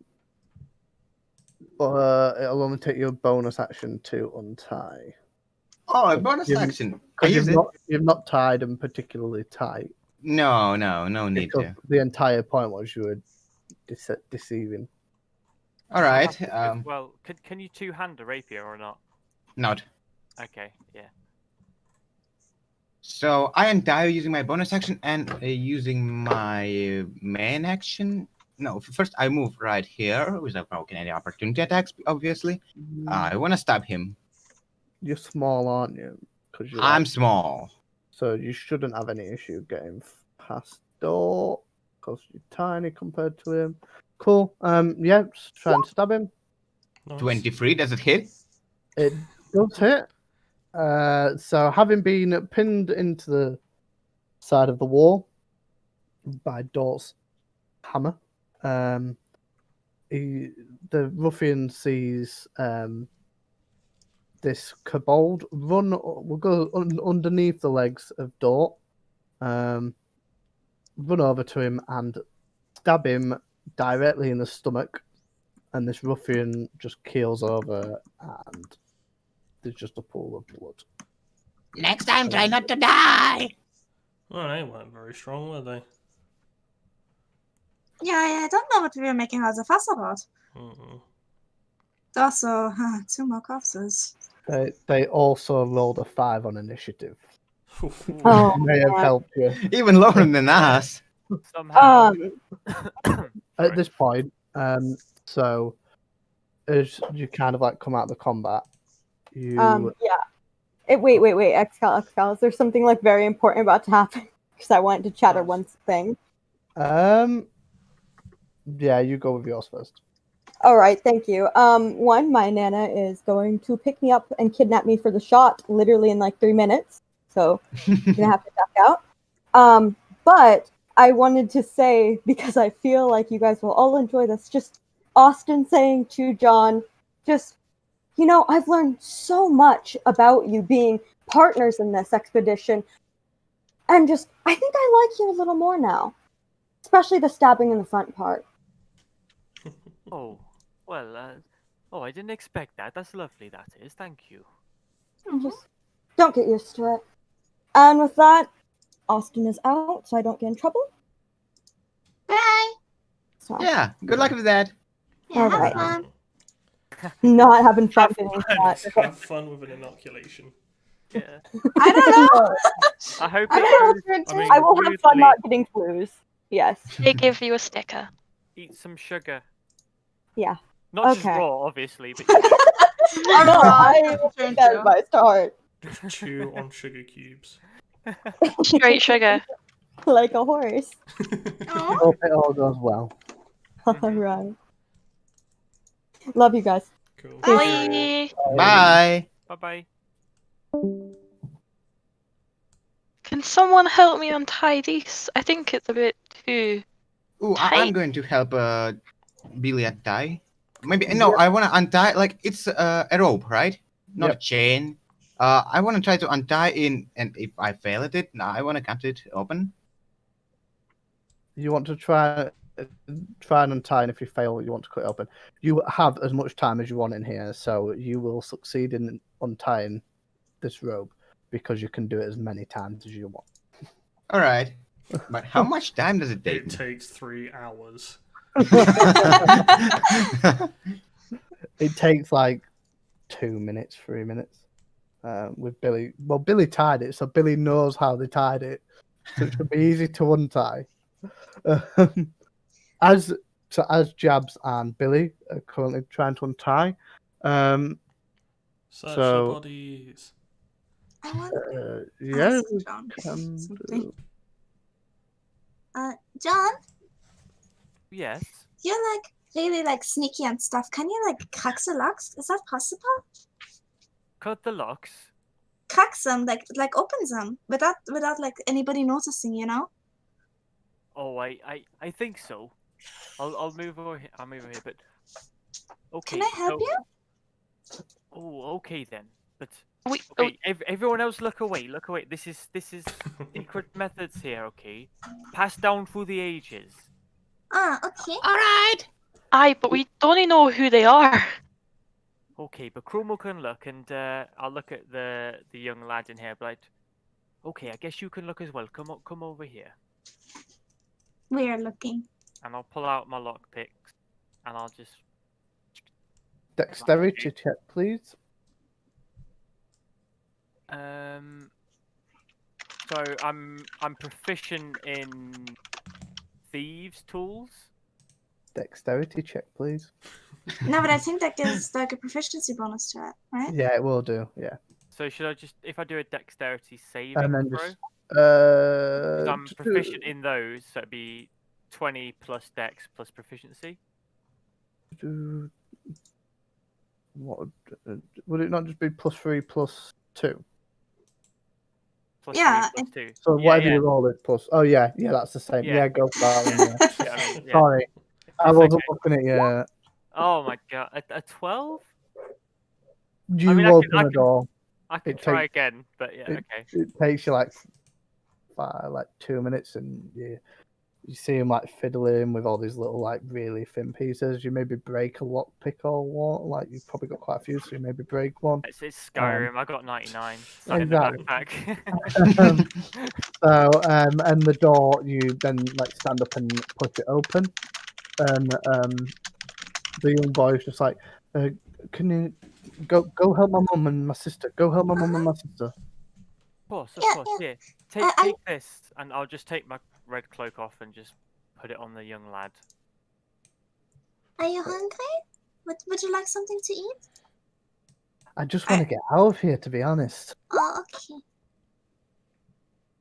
Speaker 3: But it'll only take you a bonus action to untie.
Speaker 1: Oh, a bonus
Speaker 3: you-
Speaker 1: action. I
Speaker 3: Because
Speaker 1: use it.
Speaker 3: you've not tied them particularly tight.
Speaker 1: No need
Speaker 3: Because
Speaker 1: to.
Speaker 3: the entire point was you were deceiving.
Speaker 1: All right.
Speaker 5: Well, can you two-hand a rapier or not?
Speaker 1: Not.
Speaker 5: Okay, yeah.
Speaker 1: So I untie using my bonus action and using my main action. No, first I move right here without provoking any opportunity attacks. Obviously, I want to stab him.
Speaker 3: You're small, aren't you? Because
Speaker 1: I'm small.
Speaker 3: So you shouldn't have any issue getting past door. Because you're tiny compared to him. Cool. Yeah, just try and stab him.
Speaker 7: Nice.
Speaker 1: 23. Does it hit?
Speaker 3: It does hit. So having been pinned into the side of the wall by Dort's hammer, the ruffian sees this kobold will go underneath the legs of Dort, run over to him and stab him directly in the stomach, and this ruffian just keels over and there's just a pool of blood.
Speaker 1: Next time, try not to die.
Speaker 7: Well, they weren't very strong, were they?
Speaker 2: Yeah, I don't know what we were making all the fuss about.
Speaker 7: Mm-mm.
Speaker 2: Also, 2 more corpses.
Speaker 3: They also rolled a 5 on initiative.
Speaker 6: Oh,
Speaker 3: May have
Speaker 6: man.
Speaker 3: helped you.
Speaker 1: Even lower than us.
Speaker 5: Somehow.
Speaker 3: At this point. So as you kind of like come out of the combat, you
Speaker 6: yeah. Wait, Excal. Is there something like very important about to happen? Because I wanted to chatter one thing.
Speaker 3: yeah, you go with yours first.
Speaker 6: All right, thank you. One, my Nana is going to pick me up and kidnap me for the shot, literally in like 3 minutes. So I'm gonna have to duck out. But I wanted to say, because I feel like you guys will all enjoy this, just Austin saying to John, just, I've learned so much about you being partners in this expedition. And just, I think I like you a little more now. Especially the stabbing in the front part.
Speaker 5: Oh, well, I didn't expect that. That's lovely, that is. Thank you.
Speaker 6: Just don't get used to it. And with that, Austin is out, so I don't get in trouble.
Speaker 2: Bye.
Speaker 6: So,
Speaker 1: Yeah, good luck with that.
Speaker 2: Yeah,
Speaker 6: All
Speaker 2: have
Speaker 6: right.
Speaker 2: fun.
Speaker 6: not having fun
Speaker 5: Have
Speaker 6: doing
Speaker 7: Yes,
Speaker 6: that.
Speaker 7: have fun with an inoculation.
Speaker 5: Yeah.
Speaker 2: I don't know.
Speaker 5: I hope
Speaker 6: I
Speaker 5: it
Speaker 6: don't know
Speaker 5: goes.
Speaker 6: if you're
Speaker 7: I mean,
Speaker 6: I will have fun
Speaker 5: smoothly.
Speaker 6: not getting clues. Yes.
Speaker 4: They give you a sticker.
Speaker 5: Eat some sugar.
Speaker 6: Yeah.
Speaker 5: Not just
Speaker 6: Okay.
Speaker 5: raw, obviously, but
Speaker 6: No, I will take that advice to heart.
Speaker 7: Chew on sugar cubes.
Speaker 4: Straight sugar.
Speaker 6: Like a horse.
Speaker 2: Aw.
Speaker 3: Hope it all goes well.
Speaker 6: Alright. Love you guys.
Speaker 7: Cool.
Speaker 4: Bye.
Speaker 1: Bye.
Speaker 5: Bye bye.
Speaker 4: Can someone help me untie these? I think it's a bit too.
Speaker 1: Ooh, I'm
Speaker 4: Tight.
Speaker 1: going to help Billy untie. Maybe no, I want to untie like it's a rope, right? Not a
Speaker 3: Yep.
Speaker 1: chain. I want to try to untie in, and if I fail at it, now I want to cut it open.
Speaker 3: You want to try and untie, and if you fail, you want to cut it open. You have as much time as you want in here, so you will succeed in untying this rope because you can do it as many times as you want.
Speaker 1: All right, but how much time does it take?
Speaker 7: It takes 3 hours.
Speaker 3: It takes like 2 minutes, 3 minutes. With Billy, well, Billy tied it, so Billy knows how they tied it, so it should be easy to untie. As Jabs and Billy are currently trying to untie,
Speaker 7: Search
Speaker 3: So-
Speaker 7: the bodies.
Speaker 2: I want to
Speaker 3: yeah,
Speaker 2: ask John
Speaker 3: can
Speaker 2: something.
Speaker 3: do.
Speaker 2: John,
Speaker 5: Yes.
Speaker 2: you're like really like sneaky and stuff. Can you like crack the locks? Is that possible?
Speaker 5: Cut the locks.
Speaker 2: Crack them, like open them without like anybody noticing, you know?
Speaker 5: Oh, I think so. I'll move over here. I'll move over here, but okay.
Speaker 2: Can I help you?
Speaker 5: Oh, okay then. But
Speaker 4: We,
Speaker 5: okay, everyone else, look away. Look away. This is secret methods here. Okay, passed down through the ages.
Speaker 2: Ah, okay.
Speaker 4: aye, but we don't know who they are.
Speaker 5: Okay, but Chromo can look, and I'll look at the young lad in here. But okay, I guess you can look as well. Come over here,
Speaker 2: We are looking.
Speaker 5: and I'll pull out my lockpicks, and I'll just.
Speaker 3: Dexterity check, please.
Speaker 5: So I'm proficient in thieves' tools.
Speaker 3: Dexterity check, please.
Speaker 2: No, but I think that gives like a proficiency bonus to it, right?
Speaker 3: Yeah, it will do. Yeah,
Speaker 5: So should I just, if I do a dexterity saving
Speaker 3: and then
Speaker 5: throw?
Speaker 3: just
Speaker 5: 'Cause I'm
Speaker 3: just
Speaker 5: proficient in those, so it'd be 20 plus dex plus proficiency.
Speaker 3: do- what would it not just be +3 +2?
Speaker 5: Plus
Speaker 2: Yeah,
Speaker 5: 3 plus 2.
Speaker 3: So
Speaker 5: Yeah,
Speaker 3: whatever
Speaker 5: yeah.
Speaker 3: you roll is plus. Oh yeah, that's the same.
Speaker 5: Yeah.
Speaker 3: Yeah, go for that one. Yeah.
Speaker 5: Yeah, I mean, yeah.
Speaker 3: Sorry, I
Speaker 5: It's
Speaker 3: wasn't
Speaker 5: okay.
Speaker 3: looking at you.
Speaker 5: Oh my god, a 12?
Speaker 3: You
Speaker 5: mean, I
Speaker 3: open
Speaker 5: can-
Speaker 3: the door.
Speaker 5: I can
Speaker 3: It
Speaker 5: try
Speaker 3: takes-
Speaker 5: again, but yeah,
Speaker 3: it-
Speaker 5: okay.
Speaker 3: It takes you like 2 minutes, and you see him like fiddling with all these little like really thin pieces. You maybe break a lockpick or what? Like you've probably got quite a few, so you maybe break one.
Speaker 5: It's Skyrim. I got 99. It's not
Speaker 3: exactly.
Speaker 5: in the backpack.
Speaker 3: So and the door, you then like stand up and push it open, and the young boy is just like, can Go help my mum and my sister. Go help my mum and my sister.
Speaker 5: Of course,
Speaker 2: Yeah,
Speaker 5: course.
Speaker 2: yeah.
Speaker 5: Here,
Speaker 2: I-
Speaker 5: take this, and I'll just take my red cloak off and just put it on the young lad.
Speaker 2: Are you hungry? Would you like something to eat?
Speaker 3: I just want to get out of here, to be honest.
Speaker 2: Oh, okay.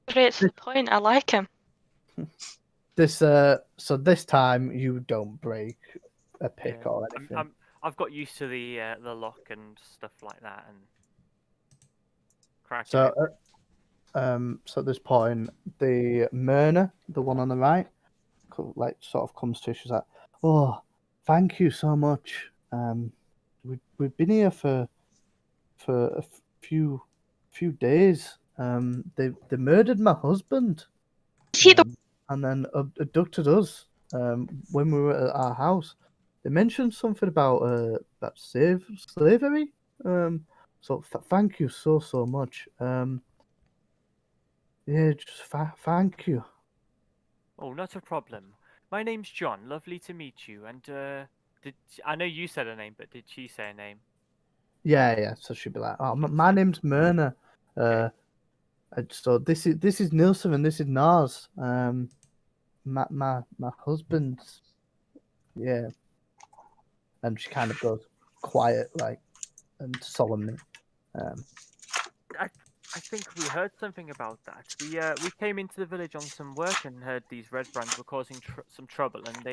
Speaker 4: Straight to the point. I like him.
Speaker 3: So this time you don't break a pick
Speaker 5: Yeah.
Speaker 3: or anything.
Speaker 5: I've got used to the lock and stuff like that, and crack
Speaker 3: So,
Speaker 5: it.
Speaker 3: so at this point, the Myrna, the one on the right, like sort of comes to. She's like, "Oh, thank you so much. We've been here for a few days. They murdered my husband, and then abducted us. When we were at our house, they mentioned something about slavery. So thank you so much. Yeah, just thank you.
Speaker 5: Oh, not a problem. My name's John. Lovely to meet you. And I know you said her name, but did she say her name?
Speaker 3: Yeah. So she'd be like, "Oh, my name's Myrna. So this is Nilsson and this is Nars. My husband's, yeah." And she kind of goes quiet, like, and solemnly.
Speaker 5: I think we heard something about that. We came into the village on some work and heard these red brands were causing some trouble, and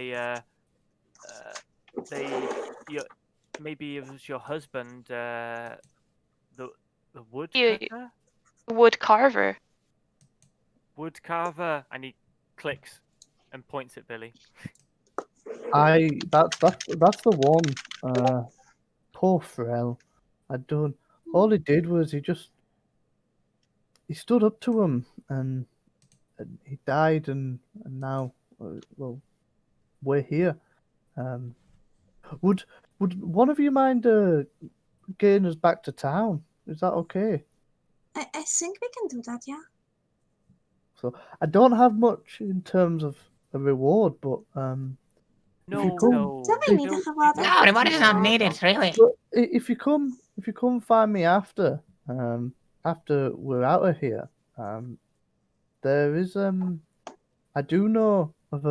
Speaker 5: maybe it was your husband, the woodcutter,
Speaker 4: Wood carver.
Speaker 5: wood carver, and he clicks and points at Billy.
Speaker 3: That's the one. Poor Pharrell. All he did was he stood up to him and he died, and now, well, we're here. Would one of you mind getting us back to town? Is that okay?
Speaker 2: I think we can do that, yeah.
Speaker 3: So I don't have much in terms of a reward, but if you come,
Speaker 2: Do we need a reward?
Speaker 1: No, the reward is not needed, really.
Speaker 3: but if you come find me after we're out of here, there is I do know of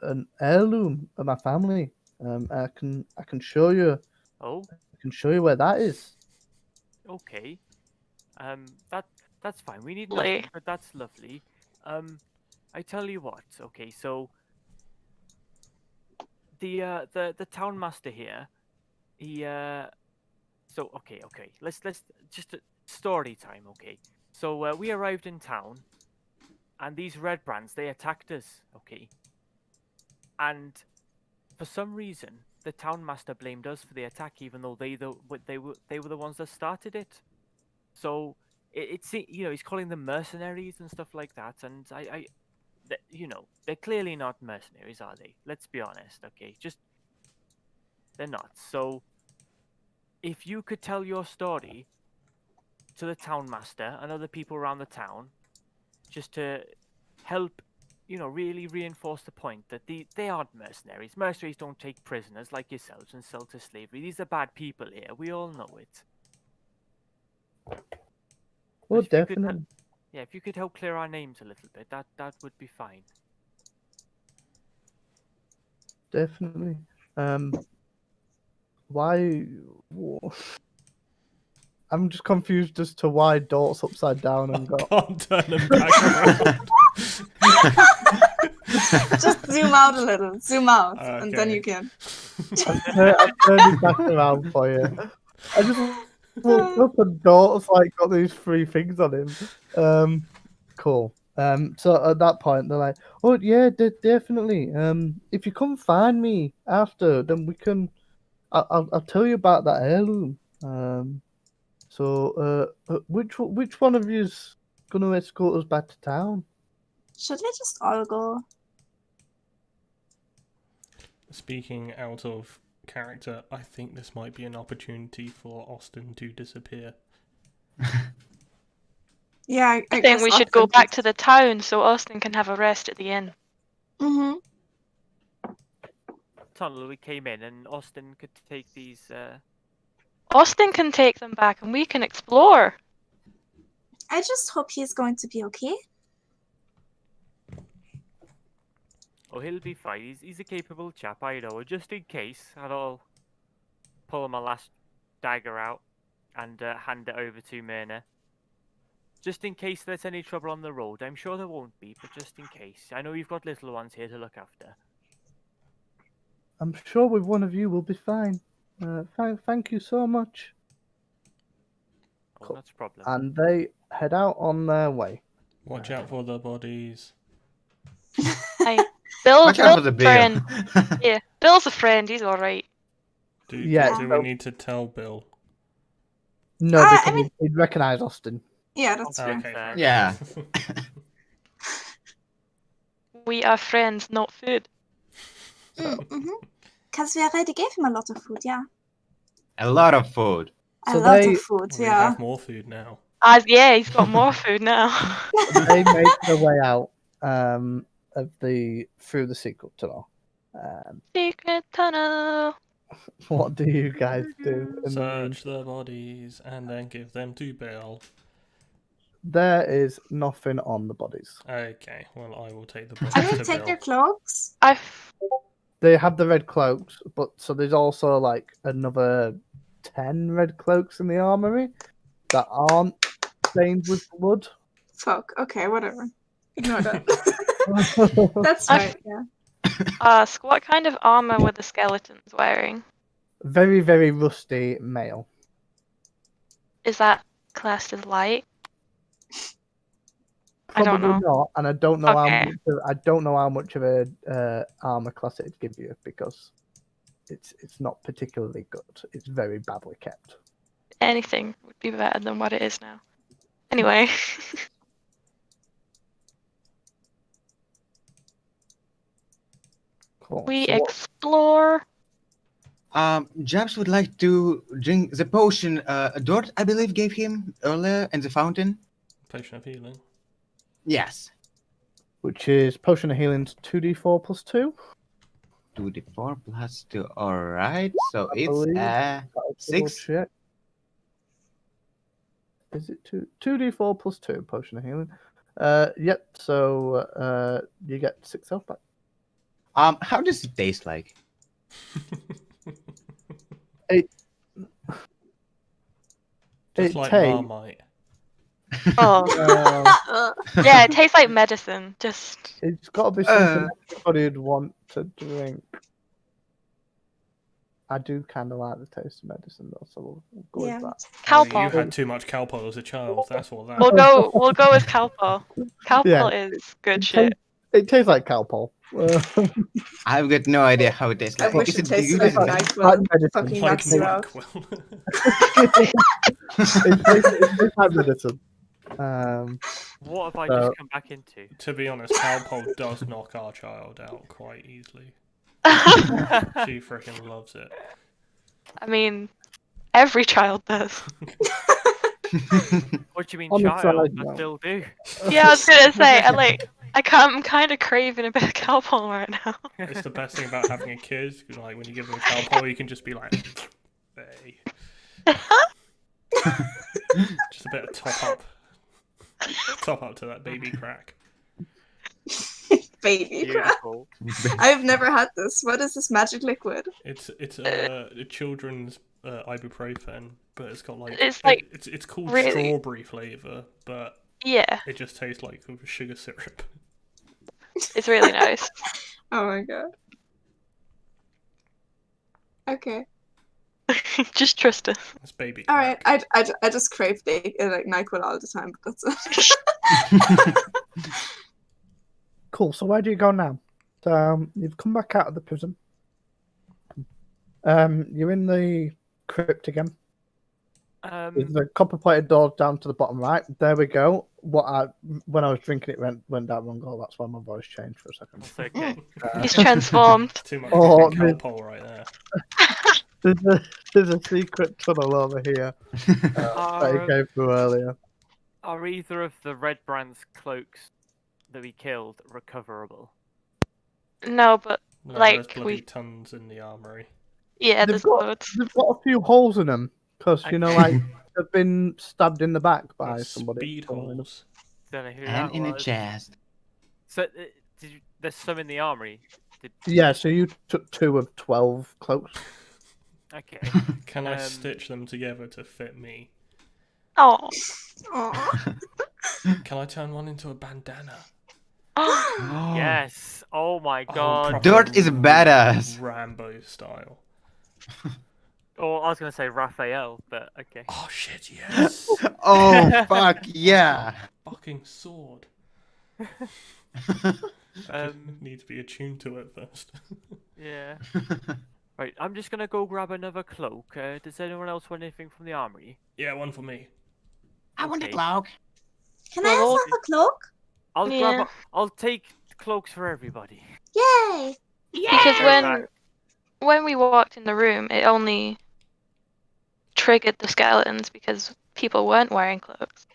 Speaker 3: an heirloom of my family. I can show you.
Speaker 5: Oh.
Speaker 3: I can show you where that is.
Speaker 5: Okay. That's fine. We need nothing, but that's lovely. I tell you what. Okay, so the town master here, he so okay. Let's just story time. Okay, so we arrived in town, and these red brands, they attacked us. Okay, and for some reason the town master blamed us for the attack, even though they were the ones that started it. So it's he's calling them mercenaries and stuff like that, and they're clearly not mercenaries, are they? Let's be honest, okay? Just they're not. So if you could tell your story to the town master and other people around the town, just to help, really reinforce the point that they aren't mercenaries. Mercenaries don't take prisoners like yourselves and sell to slavery. These are bad people here. We all know it.
Speaker 3: Oh, definitely.
Speaker 5: If you could help clear our names a little bit, that would be fine.
Speaker 3: Definitely. Why? I'm just confused as to why Dort's upside down and got.
Speaker 7: Can't turn him back around.
Speaker 2: Just zoom out a little. Zoom out, and then you can.
Speaker 3: I've turned it back around for you. I just looked up and Dort's like got these three things on him. Cool. So at that point they're like, "Oh yeah, definitely. If you come find me after, then we can. I'll tell you about that heirloom. So which one of you's gonna escort us back to town?
Speaker 2: Should we just all go?
Speaker 7: Speaking out of character, I think this might be an opportunity for Austin to disappear.
Speaker 2: Yeah,
Speaker 4: I think we should go back to the town so Austin can have a rest at the inn.
Speaker 2: Mm-hmm.
Speaker 5: Tunnel, we came in and Austin could take these.
Speaker 4: Austin can take them back and we can explore.
Speaker 2: I just hope he's going to be okay.
Speaker 5: Oh, he'll be fine. He's a capable chap, I know. Just in case, I'll pull my last dagger out and hand it over to Myrna. Just in case there's any trouble on the road. I'm sure there won't be, but just in case. I know you've got little ones here to look after.
Speaker 3: I'm sure with one of you will be fine. Thank you so much.
Speaker 5: Oh,
Speaker 3: Cool.
Speaker 5: that's a problem.
Speaker 3: And they head out on their way.
Speaker 7: Watch out for the bodies.
Speaker 4: Hey, Bill's
Speaker 1: Watch out for the
Speaker 4: a
Speaker 1: bill.
Speaker 4: friend. Yeah, Bill's a friend. He's all right.
Speaker 7: Do
Speaker 3: Yeah,
Speaker 7: we
Speaker 3: so-
Speaker 7: need to tell Bill?
Speaker 3: No,
Speaker 2: I
Speaker 3: because
Speaker 2: mean-
Speaker 3: he'd recognise Austin.
Speaker 2: Yeah, that's
Speaker 5: Oh,
Speaker 2: fair.
Speaker 5: okay. fair.
Speaker 1: Yeah.
Speaker 4: We are friends, not food.
Speaker 2: Because we already gave him a lot of food, yeah.
Speaker 1: A lot of food.
Speaker 2: A
Speaker 3: So
Speaker 2: lot
Speaker 3: they-
Speaker 2: of food,
Speaker 7: We
Speaker 2: yeah.
Speaker 7: have more food now.
Speaker 4: Yeah, he's got more food now.
Speaker 3: They make their way out through the secret tunnel.
Speaker 4: Secret tunnel.
Speaker 3: What do you guys do? In the
Speaker 7: Search the bodies and then give them to Bill.
Speaker 3: There is nothing on the bodies.
Speaker 7: Okay, well I will take the
Speaker 2: I
Speaker 7: bodies
Speaker 2: will
Speaker 7: to
Speaker 2: take
Speaker 7: Bill.
Speaker 2: their cloaks.
Speaker 3: They have the red cloaks, but so there's also like another 10 red cloaks in the armory that aren't stained with blood.
Speaker 2: Fuck, okay, whatever. Ignore that. That's
Speaker 4: I-
Speaker 2: right, yeah.
Speaker 4: Ask, what kind of armor were the skeletons wearing?
Speaker 3: Very, very rusty mail.
Speaker 4: Is that classed as light? I don't
Speaker 3: Probably
Speaker 4: know.
Speaker 3: not, and I don't know
Speaker 4: Okay.
Speaker 3: how much of a armor class it'd give you because it's not particularly good. It's very badly kept.
Speaker 4: Anything would be better than what it is now. Anyway.
Speaker 3: Cool.
Speaker 4: We
Speaker 3: So what-
Speaker 4: explore.
Speaker 1: Jabs would like to drink the potion Dort, I believe, gave him earlier in the fountain.
Speaker 7: Potion of healing.
Speaker 1: Yes.
Speaker 3: which is potion of healing 2d4 plus 2.
Speaker 1: 2d4 plus 2. Alright, so
Speaker 3: I
Speaker 1: it's
Speaker 3: believe.
Speaker 1: 6.
Speaker 3: Check. Is it 2d4 plus 2 potion of healing? Yep. So you get 6 health back.
Speaker 1: How does it taste like?
Speaker 3: It
Speaker 7: Just like
Speaker 3: tastes.
Speaker 7: Marmite.
Speaker 4: Oh, yeah, it tastes like medicine. Just
Speaker 3: It's got to be something everybody would want to drink. I do kind of like the taste of medicine, though, so we'll go
Speaker 2: Yeah.
Speaker 3: with that.
Speaker 7: You
Speaker 4: Calpol.
Speaker 7: had too much Calpol as a child. That's what that.
Speaker 4: We'll go with Calpol. Calpol is good shit.
Speaker 3: It tastes like Calpol.
Speaker 1: I've got no idea how it tastes
Speaker 2: I
Speaker 1: like.
Speaker 2: wish
Speaker 1: Is
Speaker 2: it
Speaker 1: it
Speaker 2: tasted
Speaker 1: good?
Speaker 2: like
Speaker 3: Like
Speaker 2: NyQuil.
Speaker 3: medicine.
Speaker 2: Fucking
Speaker 7: Like
Speaker 2: nuts you out.
Speaker 7: NyQuil.
Speaker 3: It tastes like medicine.
Speaker 5: What have I
Speaker 3: So-
Speaker 5: just come back into?
Speaker 7: To be honest, Calpol does knock our child out quite easily. She freaking loves it.
Speaker 4: I mean, every child does.
Speaker 5: What do you mean,
Speaker 3: On the
Speaker 5: child?
Speaker 3: side
Speaker 5: I
Speaker 3: note.
Speaker 5: still do.
Speaker 4: Yeah, I was gonna say, I'm kind of craving a bit of Calpol right now.
Speaker 7: It's the best thing about having a kid. 'Cause, like when you give them Calpol, you can just be like, "Hey." Just a bit of top up to that baby crack.
Speaker 2: Baby crap.
Speaker 5: Beautiful.
Speaker 2: I've never had this. What is this magic liquid?
Speaker 7: It's a children's ibuprofen, but it's got like
Speaker 4: It's like
Speaker 7: it's called
Speaker 4: really-
Speaker 7: strawberry flavor, but
Speaker 4: Yeah,
Speaker 7: it just tastes like sugar syrup.
Speaker 4: it's really nice.
Speaker 2: Oh my god. Okay.
Speaker 4: Just trust us.
Speaker 7: It's baby
Speaker 2: All
Speaker 7: crack.
Speaker 2: right. I just crave like NyQuil all the time, but that's it.
Speaker 3: Cool. So where do you go now? So you've come back out of the prison. You're in the crypt again. There's the copper-plated door down to the bottom right. There we go. When I was drinking, it went down wrong. Oh, that's why my voice changed for a second.
Speaker 5: That's okay.
Speaker 4: He's transformed.
Speaker 7: Too much
Speaker 3: Oh,
Speaker 7: Calpol right there.
Speaker 3: There's a secret tunnel over here that he came through earlier.
Speaker 5: Are either of the Red Brand's cloaks that we killed recoverable?
Speaker 4: No, but
Speaker 7: No,
Speaker 4: Like,
Speaker 7: there's bloody
Speaker 4: we-
Speaker 7: tons in the armory.
Speaker 4: yeah,
Speaker 3: They've
Speaker 4: there's
Speaker 3: got-
Speaker 4: loads.
Speaker 3: They've got a few holes in them, Because you know, like they've been stabbed in the back by
Speaker 7: Like
Speaker 3: somebody.
Speaker 7: speed holes.
Speaker 5: Don't know who
Speaker 1: And
Speaker 5: that
Speaker 1: in a
Speaker 5: was.
Speaker 1: chest.
Speaker 5: So there's some in the armory.
Speaker 3: Yeah, so you took 2 of 12 cloaks.
Speaker 5: Okay.
Speaker 7: Can I stitch them together to fit me?
Speaker 4: Oh.
Speaker 2: Aw.
Speaker 7: Can I turn one into a bandana?
Speaker 5: Yes. Oh my
Speaker 7: Oh,
Speaker 5: god.
Speaker 7: proper
Speaker 1: Dirt is badass.
Speaker 7: Rambo style.
Speaker 5: Or I was gonna say Raphael, but okay.
Speaker 7: Oh shit, yes!
Speaker 1: Oh fuck yeah!
Speaker 7: Fucking sword. Need to be attuned to it first.
Speaker 5: Yeah. Right, I'm just gonna go grab another cloak. Does anyone else want anything from the armory?
Speaker 7: Yeah, one for me.
Speaker 1: I want a
Speaker 5: Okay.
Speaker 1: cloak.
Speaker 2: Can I also have a cloak?
Speaker 5: I'll
Speaker 4: Yeah.
Speaker 5: I'll take cloaks for everybody.
Speaker 2: Yay!
Speaker 4: Because
Speaker 5: Go back.
Speaker 4: when we walked in the room, it only triggered the skeletons because people weren't wearing cloaks.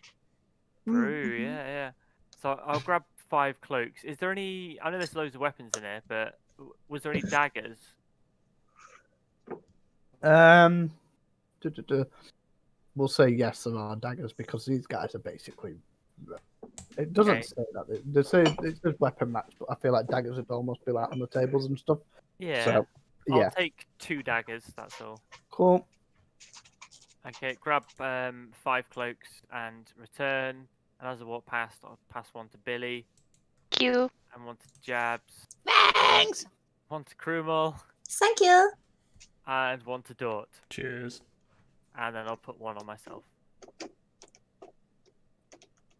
Speaker 5: True, yeah. So I'll grab 5 cloaks. Is there any? I know there's loads of weapons in here, but was there any daggers?
Speaker 3: We'll say yes, there are daggers because these guys are basically. It doesn't
Speaker 5: Okay.
Speaker 3: say that. They say it says weapon match, but I feel like daggers would almost be like on the tables and stuff.
Speaker 5: Yeah.
Speaker 3: So, yeah,
Speaker 5: I'll take 2 daggers. That's all.
Speaker 3: cool.
Speaker 5: Okay, grab 5 cloaks and return. And as I walk past, I'll pass one to Billy
Speaker 4: Cute.
Speaker 5: and one to Jabs,
Speaker 1: Thanks.
Speaker 5: one to Krumel,
Speaker 2: Thank you.
Speaker 5: and one to Dort.
Speaker 7: Cheers.
Speaker 5: And then I'll put one on myself.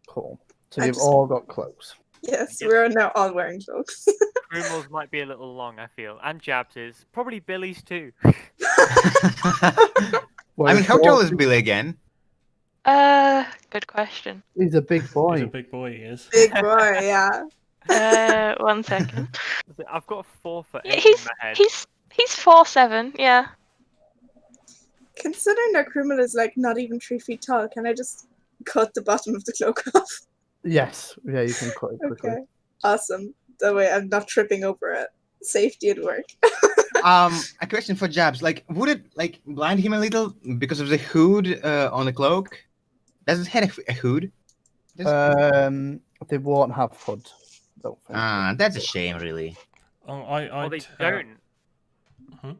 Speaker 3: Cool. So
Speaker 2: I
Speaker 3: you've
Speaker 2: just-
Speaker 3: all got cloaks.
Speaker 2: Yes,
Speaker 5: Yep.
Speaker 2: we're now all wearing cloaks.
Speaker 5: Krumel's might be a little long, I feel. And Jabs's. Probably Billy's too.
Speaker 1: I mean, how tall is Billy again?
Speaker 4: Good question.
Speaker 3: He's a big
Speaker 7: He's a
Speaker 3: boy.
Speaker 7: big boy, he is.
Speaker 2: Big boy, yeah.
Speaker 4: 1 second.
Speaker 5: I've got a 4 foot
Speaker 4: Yeah,
Speaker 5: 8 in my head.
Speaker 4: he's 4'7", yeah.
Speaker 2: Considering that Krumel is like not even 3 feet tall, can I just cut the bottom of the cloak off?
Speaker 3: Yes. Yeah, you can cut it quickly.
Speaker 2: Okay. Awesome. That way I'm not tripping over it. Safety at work.
Speaker 1: A question for Jabs. Like, would it like blind him a little because of the hood on the cloak? Does it have a hood?
Speaker 3: They won't have hoods. Don't think.
Speaker 1: That's a shame, really.
Speaker 7: Oh,
Speaker 5: Oh, they don't.
Speaker 7: Hmm?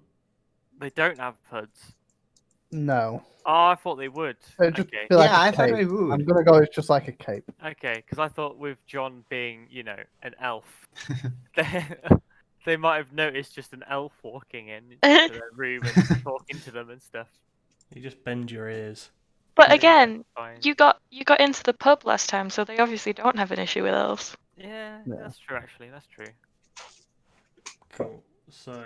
Speaker 5: They don't have hoods.
Speaker 3: No.
Speaker 5: Oh, I thought they would.
Speaker 3: It'd just
Speaker 5: Okay.
Speaker 3: be like
Speaker 1: Yeah,
Speaker 3: a
Speaker 1: I thought
Speaker 3: cape.
Speaker 1: they would.
Speaker 3: I'm gonna go. It's just like a cape.
Speaker 5: Okay, because I thought with John being, an elf, they might have noticed just an elf walking into their room and talking to them and stuff.
Speaker 7: You just bend your ears.
Speaker 4: But
Speaker 5: Yeah,
Speaker 4: again,
Speaker 5: fine.
Speaker 4: you got into the pub last time, so they obviously don't have an issue with elves.
Speaker 5: Yeah,
Speaker 3: Yeah.
Speaker 5: that's true. Actually, that's true.
Speaker 7: Cool. So,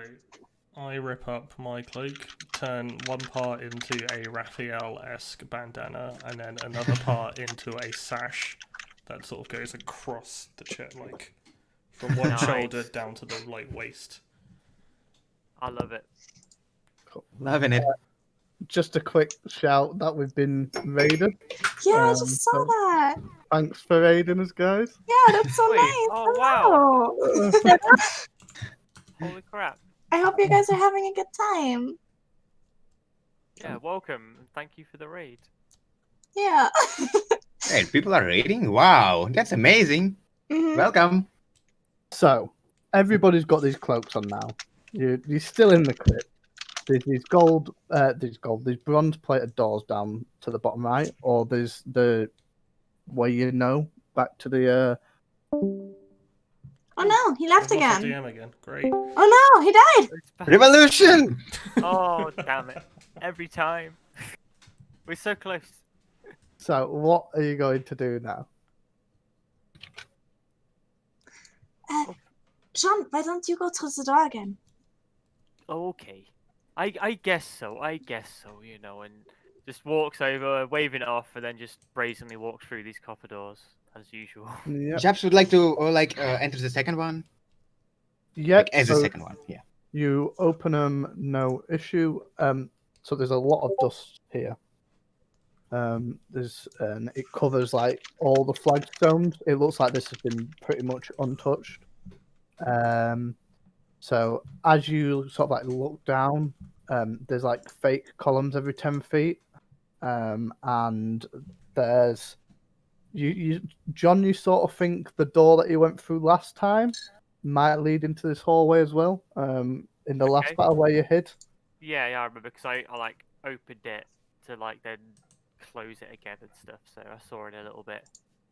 Speaker 7: I rip up my cloak, turn one part into a Raphael-esque bandana, and then another part into a sash that sort of goes across the chest, like from one
Speaker 5: Nice.
Speaker 7: shoulder down to the waist.
Speaker 5: I love it.
Speaker 1: Loving it.
Speaker 3: Just a quick shout that we've been raided.
Speaker 2: Yeah, I
Speaker 3: Um,
Speaker 2: just saw
Speaker 3: so-
Speaker 2: that.
Speaker 3: Thanks for raiding us, guys.
Speaker 2: Yeah, that's so
Speaker 5: Wait,
Speaker 2: nice.
Speaker 5: oh, wow.
Speaker 2: Hello.
Speaker 5: Holy crap!
Speaker 2: I hope you guys are having a good time.
Speaker 5: Yeah, welcome. And thank you for the raid.
Speaker 2: Yeah.
Speaker 1: Hey, people are raiding? Wow, that's amazing.
Speaker 2: Mhm.
Speaker 1: Welcome.
Speaker 3: So everybody's got these cloaks on now. You're still in the crypt. There's these bronze plated doors down to the bottom right, or there's the way back to the
Speaker 2: Oh no, he left
Speaker 7: I've lost
Speaker 2: again.
Speaker 7: the DM again. Great.
Speaker 2: Oh no, he died.
Speaker 5: It's back.
Speaker 1: Revolution!
Speaker 5: Oh, damn it. Every time. We're so close.
Speaker 3: So what are you going to do now?
Speaker 2: John, why don't you go through the door again?
Speaker 5: Okay. I guess so, and just walks over, waving it off, and then just brazenly walks through these copper doors, as usual.
Speaker 3: Yep.
Speaker 1: Jabs would like to enter the second one.
Speaker 3: Yep.
Speaker 1: As the
Speaker 3: so
Speaker 1: second one, yeah.
Speaker 3: you open them, no issue. So there's a lot of dust here. It covers like all the flagstones. It looks like this has been pretty much untouched. So as you sort of like look down, there's like fake columns every 10 feet, and there's John. You sort of think the door that you went through last time might lead into this hallway as well. In the last
Speaker 5: Okay.
Speaker 3: battle where you hid.
Speaker 5: Yeah, I remember because I like opened it to like then close it again and stuff. So I saw it a little bit.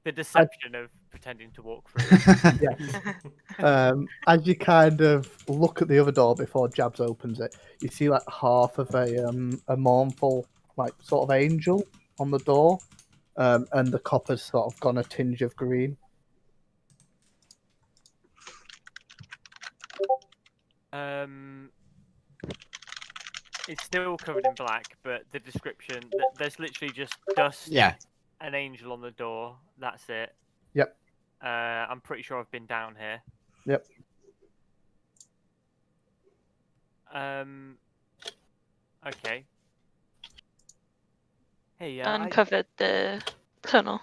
Speaker 5: The deception of pretending to walk through.
Speaker 3: Yeah. As you kind of look at the other door before Jabs opens it, you see like half of a mournful like sort of angel on the door, and the copper's sort of gone a tinge of green.
Speaker 5: It's still covered in black, but the description there's literally just dust.
Speaker 1: Yeah.
Speaker 5: An angel on the door. That's it.
Speaker 3: Yep.
Speaker 5: I'm pretty sure I've been down here.
Speaker 3: Yep.
Speaker 5: Okay. Hey,
Speaker 4: Uncovered the tunnel.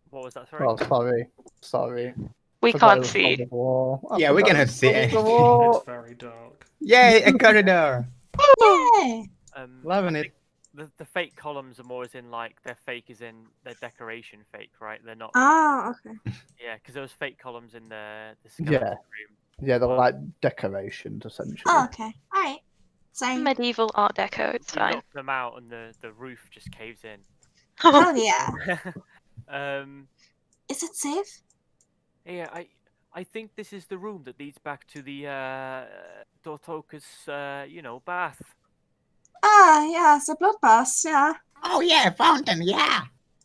Speaker 5: What was that? Sorry.
Speaker 3: Oh, sorry.
Speaker 4: We
Speaker 3: Forgot it
Speaker 4: can't
Speaker 3: was
Speaker 4: see.
Speaker 3: on the wall. I
Speaker 1: Yeah, we
Speaker 3: forgot
Speaker 1: cannot
Speaker 3: it was
Speaker 1: see
Speaker 3: on the
Speaker 1: anything.
Speaker 3: wall.
Speaker 7: It's very dark.
Speaker 1: Yay, a corridor.
Speaker 2: Yay!
Speaker 1: Loving
Speaker 5: I
Speaker 1: it.
Speaker 5: think the fake columns are more as in like they're fake as in they're decoration fake, right? They're not.
Speaker 2: Ah, okay.
Speaker 5: Yeah, because there was fake columns in the
Speaker 3: Yeah.
Speaker 5: skeleton room.
Speaker 3: Yeah, they're like decorations essentially.
Speaker 2: Oh, okay. Alright. Sorry.
Speaker 4: Medieval Art Deco, it's
Speaker 5: We
Speaker 4: fine.
Speaker 5: knocked them out and the roof just caves in.
Speaker 2: Hell yeah. Is it safe?
Speaker 5: Yeah, I think this is the room that leads back to the Dortoka's bath.
Speaker 2: Ah, yeah, the bloodbath, yeah.
Speaker 1: Oh yeah, fountain, yeah.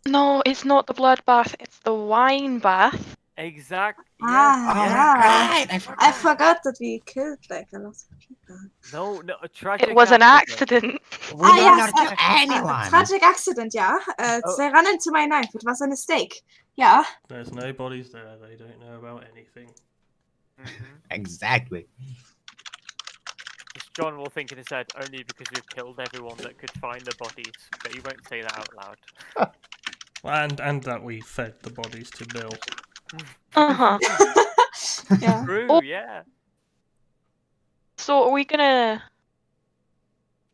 Speaker 4: No, it's not the bloodbath, it's the wine bath.
Speaker 5: Exact.
Speaker 2: Ah,
Speaker 1: Oh,
Speaker 2: yeah.
Speaker 1: right.
Speaker 2: I forgot that we killed like a lot of people.
Speaker 5: No, a tragic.
Speaker 4: It was an accident.
Speaker 1: We did
Speaker 2: yes,
Speaker 1: not kill anyone.
Speaker 2: a tragic accident, yeah. They ran into my knife. It was a mistake. Yeah.
Speaker 7: There's no bodies there. They don't know about anything.
Speaker 1: Exactly.
Speaker 5: John will think in his head only because we've killed everyone that could find the bodies, but he won't say that out loud.
Speaker 7: And that we fed the bodies to Bill.
Speaker 4: Uh-huh.
Speaker 2: Yeah.
Speaker 5: True,
Speaker 4: Oh.
Speaker 5: yeah.
Speaker 4: So are we gonna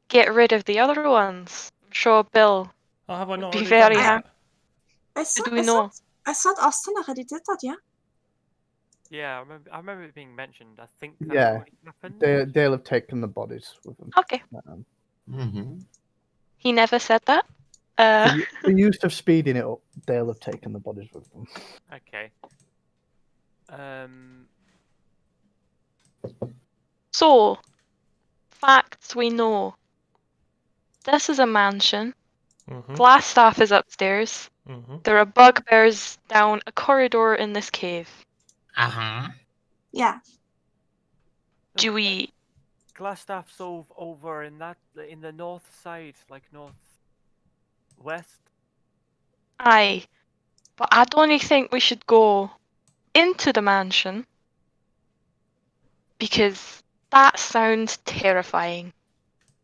Speaker 4: get rid of the other ones? I'm sure Bill
Speaker 7: Oh, have I
Speaker 4: would
Speaker 7: not
Speaker 4: be
Speaker 7: already
Speaker 4: very
Speaker 7: done
Speaker 4: happy.
Speaker 7: that?
Speaker 4: Did we know?
Speaker 2: I thought Austin already did that, yeah?
Speaker 5: Yeah, I remember it being mentioned. I think that
Speaker 3: Yeah.
Speaker 5: already happened.
Speaker 3: They'll have taken the bodies with them.
Speaker 4: Okay. He never said that.
Speaker 3: The use of speeding it up, they'll have taken the bodies with them.
Speaker 5: Okay.
Speaker 4: So, facts we know. This is a mansion.
Speaker 7: Mm-hmm.
Speaker 4: Glassstaff is upstairs.
Speaker 7: Mm-hmm.
Speaker 4: There are bugbears down a corridor in this cave.
Speaker 1: Uh-huh.
Speaker 2: Yeah.
Speaker 4: Do we...
Speaker 5: Glassstaff's over in the north side, like northwest.
Speaker 4: Aye. But I don't think we should go into the mansion. Because that sounds terrifying.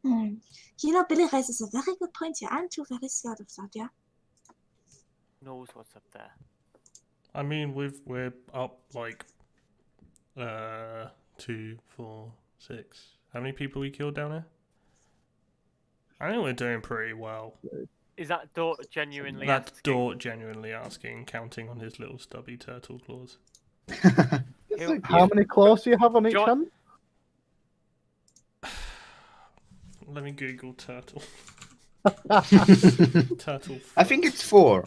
Speaker 2: You know, Billy raises a very good point here. I'm too very scared of that, yeah?
Speaker 5: Knows what's up there.
Speaker 7: I mean, we're up like 2, 4, 6. How many people we killed down here? I think we're doing pretty well.
Speaker 5: Is that Dort genuinely
Speaker 7: That's
Speaker 5: asking?
Speaker 7: Dort genuinely asking, counting on his little stubby turtle claws.
Speaker 3: How many claws do you have on each hand?
Speaker 7: Let me Google turtle. Turtle.
Speaker 1: I think it's 4.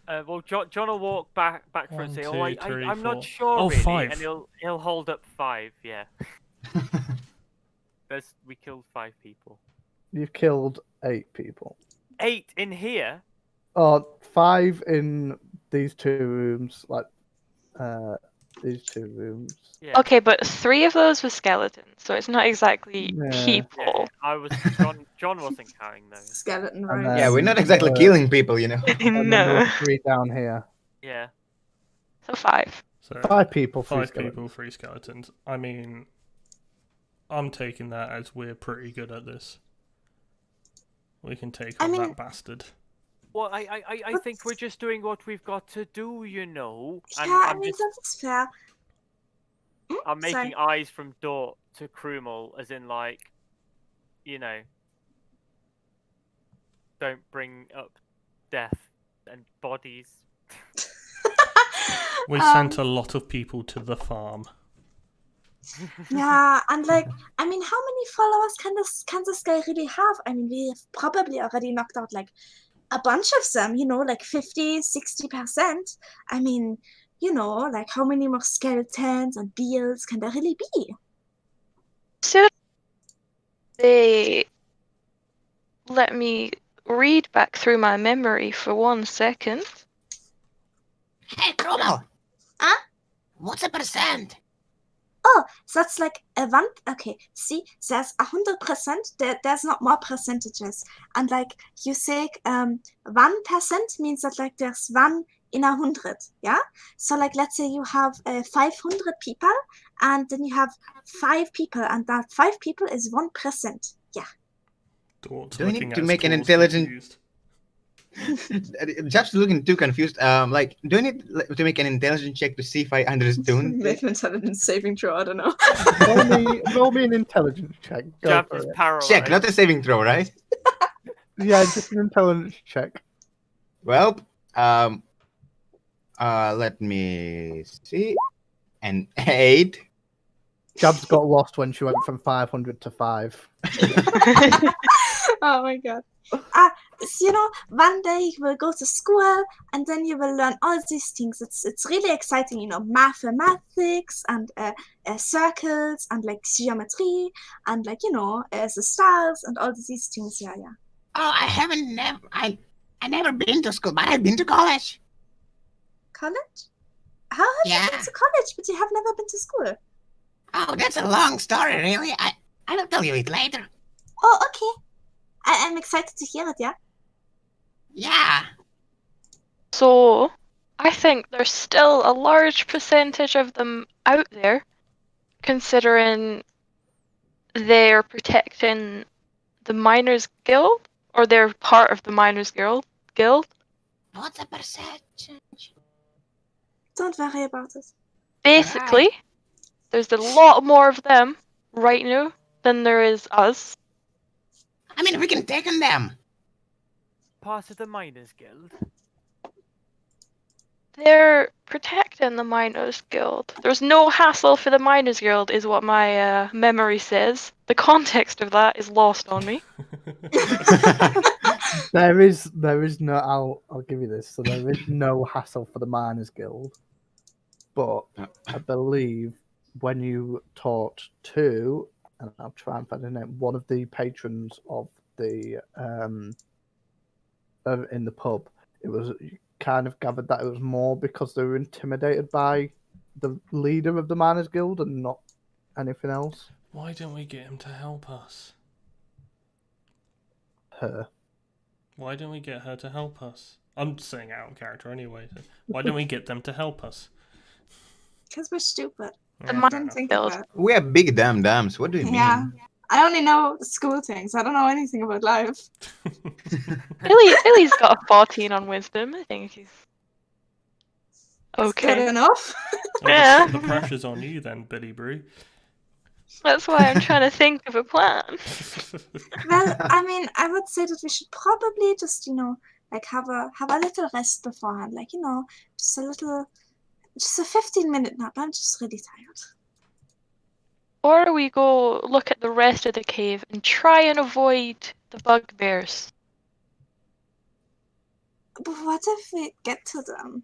Speaker 5: Well, John will walk back for and say,
Speaker 7: 1,
Speaker 5: "Oh,
Speaker 7: 2, 3,
Speaker 5: I'm
Speaker 7: 4.
Speaker 5: not sure."
Speaker 7: Oh,
Speaker 5: really.
Speaker 7: 5.
Speaker 5: And he'll hold up 5. Yeah. We killed 5 people.
Speaker 3: You've killed 8 people.
Speaker 5: 8 in here.
Speaker 3: 5 in these 2 rooms, like these 2 rooms.
Speaker 5: Yeah.
Speaker 4: Okay, but 3 of those were skeletons, so it's not exactly people.
Speaker 5: Yeah, I was John wasn't counting those.
Speaker 2: Skeleton,
Speaker 3: And
Speaker 2: right?
Speaker 1: Yeah, we're not exactly killing people, you know.
Speaker 3: And then there
Speaker 4: No.
Speaker 3: were 3 down here.
Speaker 5: Yeah.
Speaker 4: So 5.
Speaker 7: So
Speaker 3: 5 people, 3
Speaker 7: 5
Speaker 3: skeletons.
Speaker 7: people, 3 skeletons. I mean, I'm taking that as we're pretty good at this. We can take on that bastard.
Speaker 5: Well, I think we're just doing what we've got to do, you know.
Speaker 2: Yeah, I mean, that's fair.
Speaker 5: I'm making
Speaker 2: Sorry.
Speaker 5: eyes from Dort to Krumel, as in like, you know. don't bring up death and bodies.
Speaker 7: We sent a lot of people to the farm.
Speaker 2: Yeah, and like, I mean, how many followers can this guy really have? I mean, we've probably already knocked out like a bunch of them, you know, like 50, 60%. I mean, you know, like how many more skeletons and beals can there really be?
Speaker 4: So they let me read back through my memory for 1 second.
Speaker 1: Hey, Chromel.
Speaker 2: Huh?
Speaker 1: What's a percent?
Speaker 2: Oh, that's like a one. Okay, see, there's 100%. There's not more percentages, and like you say, 1% means that like there's 1 in 100. Yeah. So like let's say you have 500 people, and then you have 5 people, and that 5 people is 1%. Yeah.
Speaker 7: Dort's
Speaker 1: Do we
Speaker 7: looking
Speaker 1: need to
Speaker 7: at
Speaker 1: make an
Speaker 7: Straws
Speaker 1: intelligent?
Speaker 7: confused.
Speaker 1: Jeff's looking too confused. Like, do I need to make an intelligence check to see if I understood?
Speaker 2: Make an intelligence saving throw. I don't know.
Speaker 3: roll me an intelligence check. Go
Speaker 5: Jab
Speaker 3: for
Speaker 5: is
Speaker 3: it.
Speaker 5: paralyzed.
Speaker 1: Check, not a saving throw, right?
Speaker 3: Yeah, just an intelligence check.
Speaker 1: Well, let me see. An 8.
Speaker 3: Jabs got lost when she went from 500 to 5.
Speaker 2: Oh my god. So, you know, one day you will go to school and then you will learn all these things. It's really exciting, you know, mathematics and circles and like geometry and like, you know, the stars and all these things. Yeah, yeah.
Speaker 1: Oh, I never been to school, but I've been to college.
Speaker 2: College? How have you
Speaker 1: Yeah.
Speaker 2: been to college, but you have never been to school?
Speaker 1: Oh, that's a long story, really. I'll tell you it later.
Speaker 2: Oh, okay. I'm excited to hear it, yeah?
Speaker 1: Yeah.
Speaker 4: So I think there's still a large percentage of them out there, considering they're protecting the Miners Guild, or they're part of the Miners Guild.
Speaker 1: What's a percentage?
Speaker 2: Don't worry about it.
Speaker 4: Basically, there's a lot more of them right now than there is us.
Speaker 1: I mean, we can take on them.
Speaker 5: Part of the Miners Guild.
Speaker 4: They're protecting the Miners Guild. There's no hassle for the Miners Guild, is what my memory says. The context of that is lost on me.
Speaker 3: There is no. I'll give you this. So there is no hassle for the Miners Guild, but I believe when you talked to, and I'll try and find the name, one of the patrons of the in the pub, it was kind of gathered that it was more because they were intimidated by the leader of the Miners Guild and not anything else.
Speaker 7: Why don't we get him to help us?
Speaker 3: Her.
Speaker 7: Why don't we get her to help us? I'm saying out of character anyway. So why don't we get them to help us?
Speaker 2: Because we're stupid.
Speaker 4: The
Speaker 7: Yeah,
Speaker 2: I
Speaker 7: fair
Speaker 4: Miners
Speaker 2: didn't
Speaker 7: enough.
Speaker 2: think
Speaker 4: Guild.
Speaker 2: of that.
Speaker 1: We are big damn dams. What do you mean?
Speaker 2: Yeah. I only know the school things. I don't know anything about life.
Speaker 4: Billy's got a 14 on wisdom. I think he's
Speaker 2: It's good
Speaker 4: okay.
Speaker 2: enough.
Speaker 7: Oh,
Speaker 4: Yeah.
Speaker 7: the pressure's on you then, Billy Brew.
Speaker 4: That's why I'm trying to think of a plan.
Speaker 2: Well, I mean, I would say that we should probably just, you know, like have a little rest beforehand. Like, you know, just a 15-minute nap. I'm just really tired.
Speaker 4: Or we go look at the rest of the cave and try and avoid the bugbears.
Speaker 2: But what if we get to them?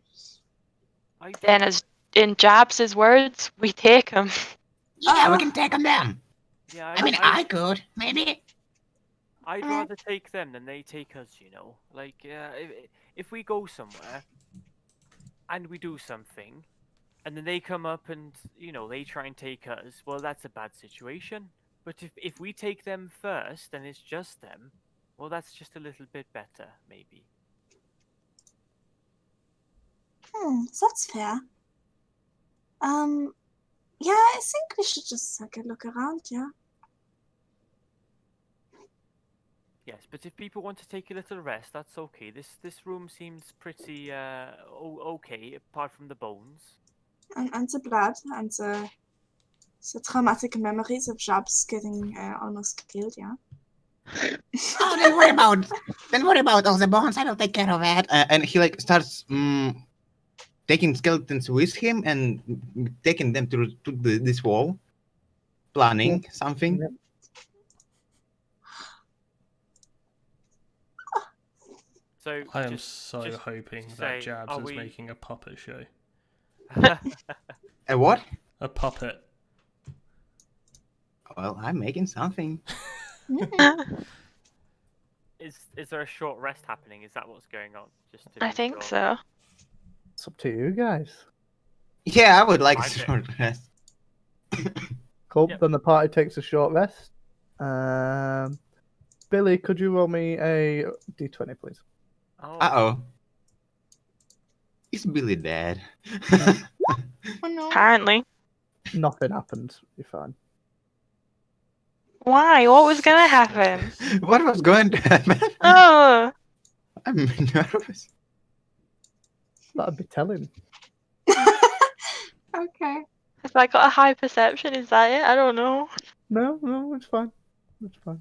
Speaker 4: Then, as in Jabs' words, we take them.
Speaker 1: Yeah, we can take on them.
Speaker 5: Yeah,
Speaker 1: I mean, I could, maybe.
Speaker 5: I'd rather take them than they take us, you know. Like, if we go somewhere and we do something, and then they come up and, you know, they try and take us, well, that's a bad situation. But if we take them first and it's just them, well, that's just a little bit better, maybe.
Speaker 2: That's fair. Yeah, I think we should just take a look around, yeah.
Speaker 5: Yes, but if people want to take a little rest, that's okay. This room seems pretty okay, apart from the bones.
Speaker 2: And the blood and the traumatic memories of Jobs getting almost killed, yeah.
Speaker 1: Oh, don't worry about all the bones. I will take care of it. And he like starts taking skeletons with him and taking them to this wall, planning something.
Speaker 3: Yep.
Speaker 5: So
Speaker 7: I am
Speaker 5: just
Speaker 7: so hoping that
Speaker 5: say,
Speaker 7: Jabs
Speaker 5: are
Speaker 7: is
Speaker 5: we-
Speaker 7: making a puppet show.
Speaker 1: A what?
Speaker 7: A puppet.
Speaker 1: Well, I'm making something.
Speaker 5: Is there a short rest happening? Is that what's going on? Just to
Speaker 4: I
Speaker 5: be
Speaker 4: think
Speaker 5: sure.
Speaker 4: so.
Speaker 3: It's up to you guys.
Speaker 1: Yeah, I would like a
Speaker 5: I do.
Speaker 1: short rest.
Speaker 3: Cool.
Speaker 5: Yep.
Speaker 3: Then the party takes a short rest. Billy, could you roll me a d20, please?
Speaker 5: Oh,
Speaker 1: Uh-oh. Is Billy dead?
Speaker 2: Oh no.
Speaker 4: Apparently.
Speaker 3: Nothing happened. You're fine.
Speaker 4: Why? What was gonna happen?
Speaker 1: What was going to happen?
Speaker 4: Oh,
Speaker 1: I'm nervous.
Speaker 3: That'd be telling.
Speaker 2: Okay.
Speaker 4: have I got a high perception? Is that it? I don't know.
Speaker 3: No, it's fine. It's fine.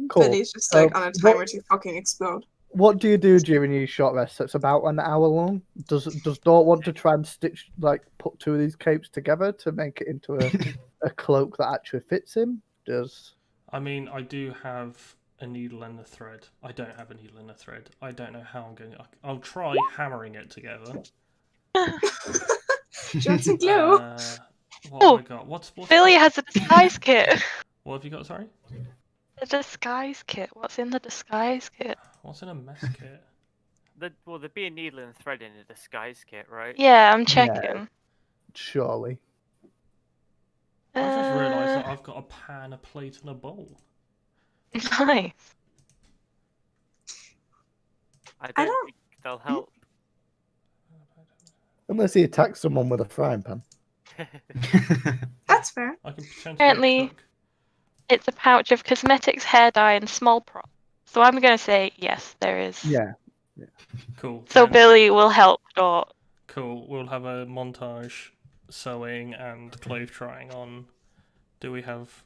Speaker 3: Cool.
Speaker 2: Billy's just like
Speaker 3: So,
Speaker 2: on a timer
Speaker 3: what-
Speaker 2: to fucking explode.
Speaker 3: What do you do during your short rest? It's about an hour long. Does Dort want to try and stitch, like, put two of these capes together to make it into a cloak that actually fits him?
Speaker 7: I mean, I do have a needle and a thread. I don't have a needle and a thread. I don't know how I'm going to... I'll try hammering it together.
Speaker 2: Do you want some glue?
Speaker 7: What
Speaker 4: Oh,
Speaker 7: have I got? What's
Speaker 4: Billy has a disguise kit.
Speaker 7: What have you got, sorry?
Speaker 4: A disguise kit. What's in the disguise kit?
Speaker 7: What's in a mess kit?
Speaker 5: there'd be a needle and thread in a disguise kit, right?
Speaker 4: Yeah, I'm checking.
Speaker 3: Surely.
Speaker 7: I just realised that
Speaker 4: Uh,
Speaker 7: I've got a pan, a plate, and a bowl.
Speaker 4: Nice.
Speaker 5: I
Speaker 2: I
Speaker 5: don't
Speaker 2: don't-
Speaker 5: think they'll help.
Speaker 3: Unless he attacks someone with a frying pan.
Speaker 2: That's fair.
Speaker 7: I can potentially
Speaker 4: Apparently-
Speaker 7: cook.
Speaker 4: It's a pouch of cosmetics, hair dye, and small props. So I'm gonna say yes, there is.
Speaker 3: Yeah.
Speaker 7: Cool.
Speaker 4: So
Speaker 7: then-
Speaker 4: Billy will help Dort.
Speaker 7: Cool. We'll have a montage, sewing and clothes trying on. Do we have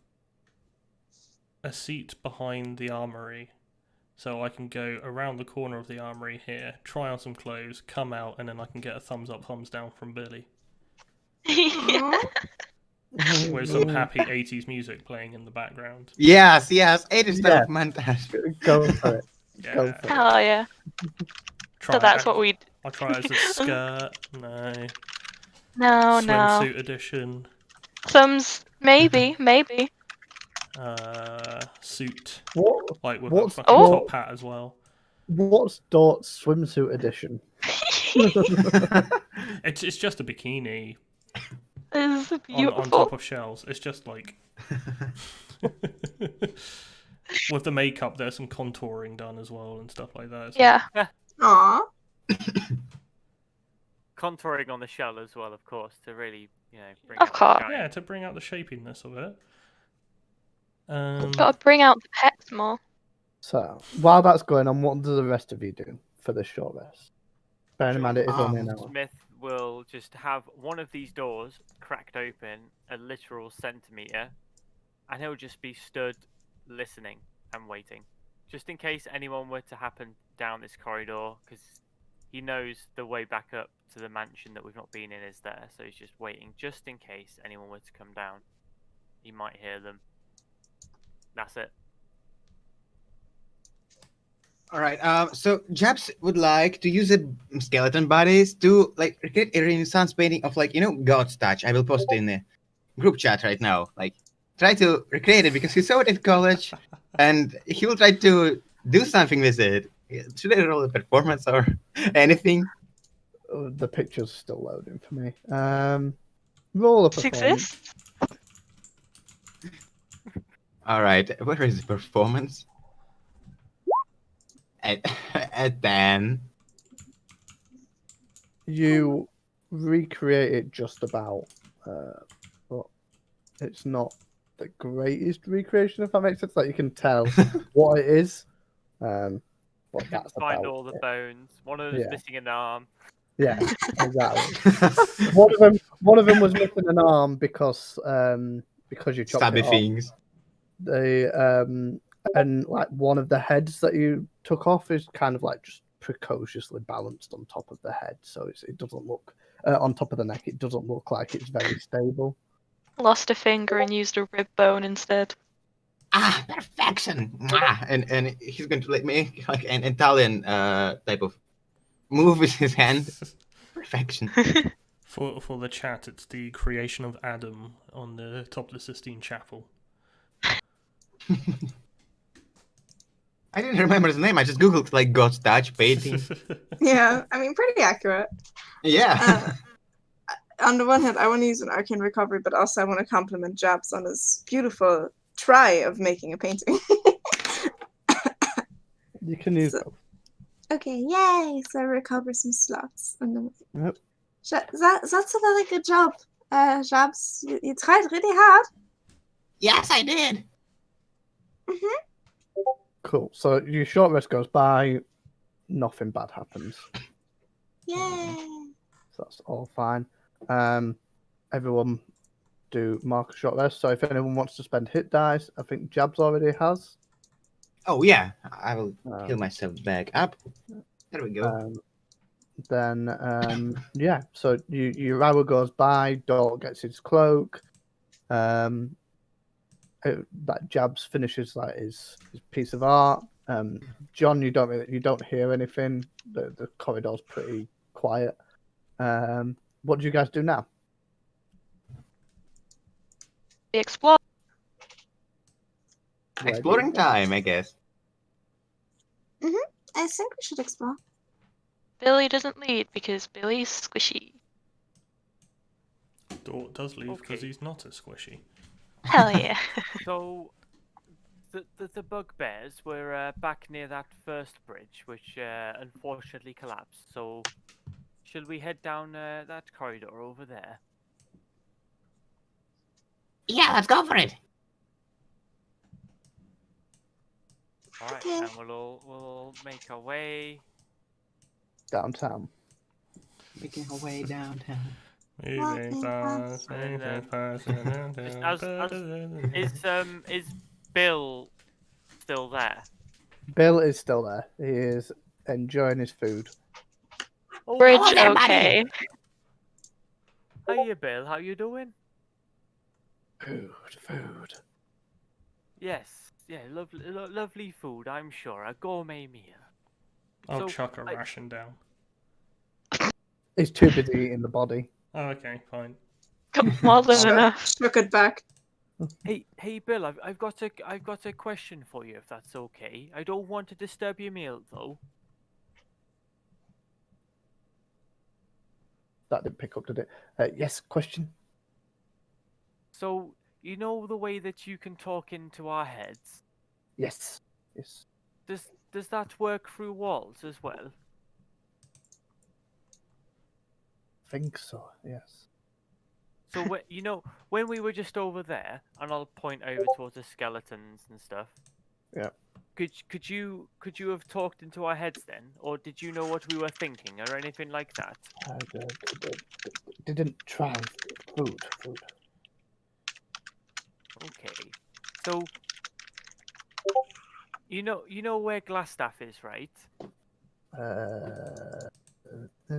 Speaker 7: a seat behind the armory? So I can go around the corner of the armory here, try on some clothes, come out, and then I can get a thumbs up, thumbs down from Billy.
Speaker 2: Aw.
Speaker 7: With some happy 80s music playing in the background.
Speaker 1: Yes, 80s style
Speaker 3: Yeah.
Speaker 1: of montage.
Speaker 3: Go for it.
Speaker 7: Yeah.
Speaker 3: Go for it.
Speaker 4: Hell yeah.
Speaker 7: Try
Speaker 4: So
Speaker 7: it
Speaker 4: that's
Speaker 7: as-
Speaker 4: what we.
Speaker 7: I'll try it as a skirt. No.
Speaker 4: No, no.
Speaker 7: Swimsuit edition.
Speaker 4: Maybe.
Speaker 7: Suit.
Speaker 3: What?
Speaker 7: Like with
Speaker 3: What's-
Speaker 7: a fucking
Speaker 4: Oh.
Speaker 7: top hat as well.
Speaker 3: What's Dort's swimsuit edition?
Speaker 7: It's just a bikini
Speaker 4: This is
Speaker 7: on
Speaker 4: beautiful.
Speaker 7: top of shells. It's just like with the makeup, there's some contouring done as well and stuff like that. So
Speaker 4: Yeah.
Speaker 2: Aw.
Speaker 5: Contouring on the shell as well, of course, to really, bring
Speaker 4: Of
Speaker 5: out the
Speaker 4: course.
Speaker 5: shine.
Speaker 7: yeah, to bring out the shapiness of it.
Speaker 4: Gotta bring out the pets more.
Speaker 3: So, while that's going on, what do the rest of you do for the short rest? Bearing in mind it is only an hour.
Speaker 5: Smith will just have one of these doors cracked open a literal centimetre, and he'll just be stood listening and waiting, just in case anyone were to happen down this corridor, because he knows the way back up to the mansion that we've not been in is there, so he's just waiting just in case anyone were to come down. He might hear them. That's it.
Speaker 1: All right. So Japs would like to use the skeleton bodies to like recreate a Renaissance painting of God's touch. I will post it in the group chat right now. Like, try to recreate it because he saw it in college, and he will try to do something with it. Should I roll a performance or anything?
Speaker 3: The picture's still loading for me. Roll a
Speaker 4: This
Speaker 3: performance.
Speaker 4: exists.
Speaker 1: All right. Where is the performance? At 10.
Speaker 3: You recreate it just about, but it's not the greatest recreation, if that makes sense. Like, you can tell what it is, but that's
Speaker 5: Find
Speaker 3: about
Speaker 5: all the
Speaker 3: it.
Speaker 5: bones. One of them's
Speaker 3: Yeah.
Speaker 5: missing an arm.
Speaker 3: Yeah, exactly. One of them was missing an arm because you chopped
Speaker 1: Stabby
Speaker 3: it off.
Speaker 1: things.
Speaker 3: and like one of the heads that you took off is kind of like just precociously balanced on top of the head, so it doesn't look on top of the neck. It doesn't look like it's very stable.
Speaker 4: Lost a finger and used a rib bone instead.
Speaker 1: Ah, perfection! Mwah! And he's going to let me like an Italian type of move with his hand. Perfection.
Speaker 7: For the chat, it's the creation of Adam on the top of the Sistine Chapel.
Speaker 1: I didn't remember his name. I just googled like God's touch painting.
Speaker 2: Yeah, I mean, pretty accurate.
Speaker 1: Yeah.
Speaker 2: On the one hand, I want to use an arcane recovery, but also I want to compliment Jabs on his beautiful try of making a painting.
Speaker 3: You can use both.
Speaker 2: Okay, yay! So I recover some slots. And then...
Speaker 3: Yep.
Speaker 2: That's a really good job, Jabs. You tried really hard.
Speaker 1: Yes, I did.
Speaker 3: Cool. So your short rest goes by, nothing bad happens.
Speaker 2: Yay!
Speaker 3: So that's all fine. Everyone do mark a short rest. So if anyone wants to spend hit dice, I think Jabs already has.
Speaker 1: Oh yeah, I will heal myself back up. There we go.
Speaker 3: Then yeah, so your hour goes by. Dort gets his cloak. That Jabs finishes like his piece of art. John, you don't hear anything. The corridor's pretty quiet. What do you guys do now?
Speaker 4: We explore.
Speaker 1: Exploring time, I guess.
Speaker 2: I think we should explore.
Speaker 4: Billy doesn't lead because Billy's squishy.
Speaker 7: Dort does leave because
Speaker 5: Okay.
Speaker 7: he's not as squishy.
Speaker 4: Hell yeah.
Speaker 5: So, the Bugbears were back near that first bridge, which unfortunately collapsed. So, should we head down that corridor over there?
Speaker 1: Yeah, let's go for it.
Speaker 5: All right,
Speaker 2: Okay.
Speaker 5: and we'll make our way.
Speaker 3: Downtown.
Speaker 1: Making our way downtown.
Speaker 7: Moving fast,
Speaker 5: And,
Speaker 7: moving fast,
Speaker 5: Is Bill still there?
Speaker 3: Bill is still there. He is enjoying his food.
Speaker 5: Oh,
Speaker 4: Bridge
Speaker 1: Hello there, buddy.
Speaker 4: okay.
Speaker 5: hiya, Bill. How you doing?
Speaker 3: Food.
Speaker 5: Yes, yeah, lovely food. I'm sure, a gourmet meal.
Speaker 7: I'll
Speaker 5: So,
Speaker 7: chuck a
Speaker 5: I-
Speaker 7: ration down.
Speaker 3: He's too busy eating the body.
Speaker 7: Oh, okay, fine.
Speaker 4: More than
Speaker 2: Sure.
Speaker 4: enough.
Speaker 2: Took it back.
Speaker 5: Hey, Bill. I've got a question for you, if that's okay. I don't want to disturb your meal, though.
Speaker 3: That didn't pick up, did it? Yes, question?
Speaker 5: So, you know the way that you can talk into our heads?
Speaker 3: Yes.
Speaker 5: Does that work through walls as well?
Speaker 3: Think so, yes.
Speaker 5: So, when we were just over there, and I'll point over towards the skeletons and stuff.
Speaker 3: Yeah.
Speaker 5: Could you have talked into our heads then, or did you know what we were thinking, or anything like that?
Speaker 3: Didn't try food.
Speaker 5: Okay. So, you know where Glassstaff is, right?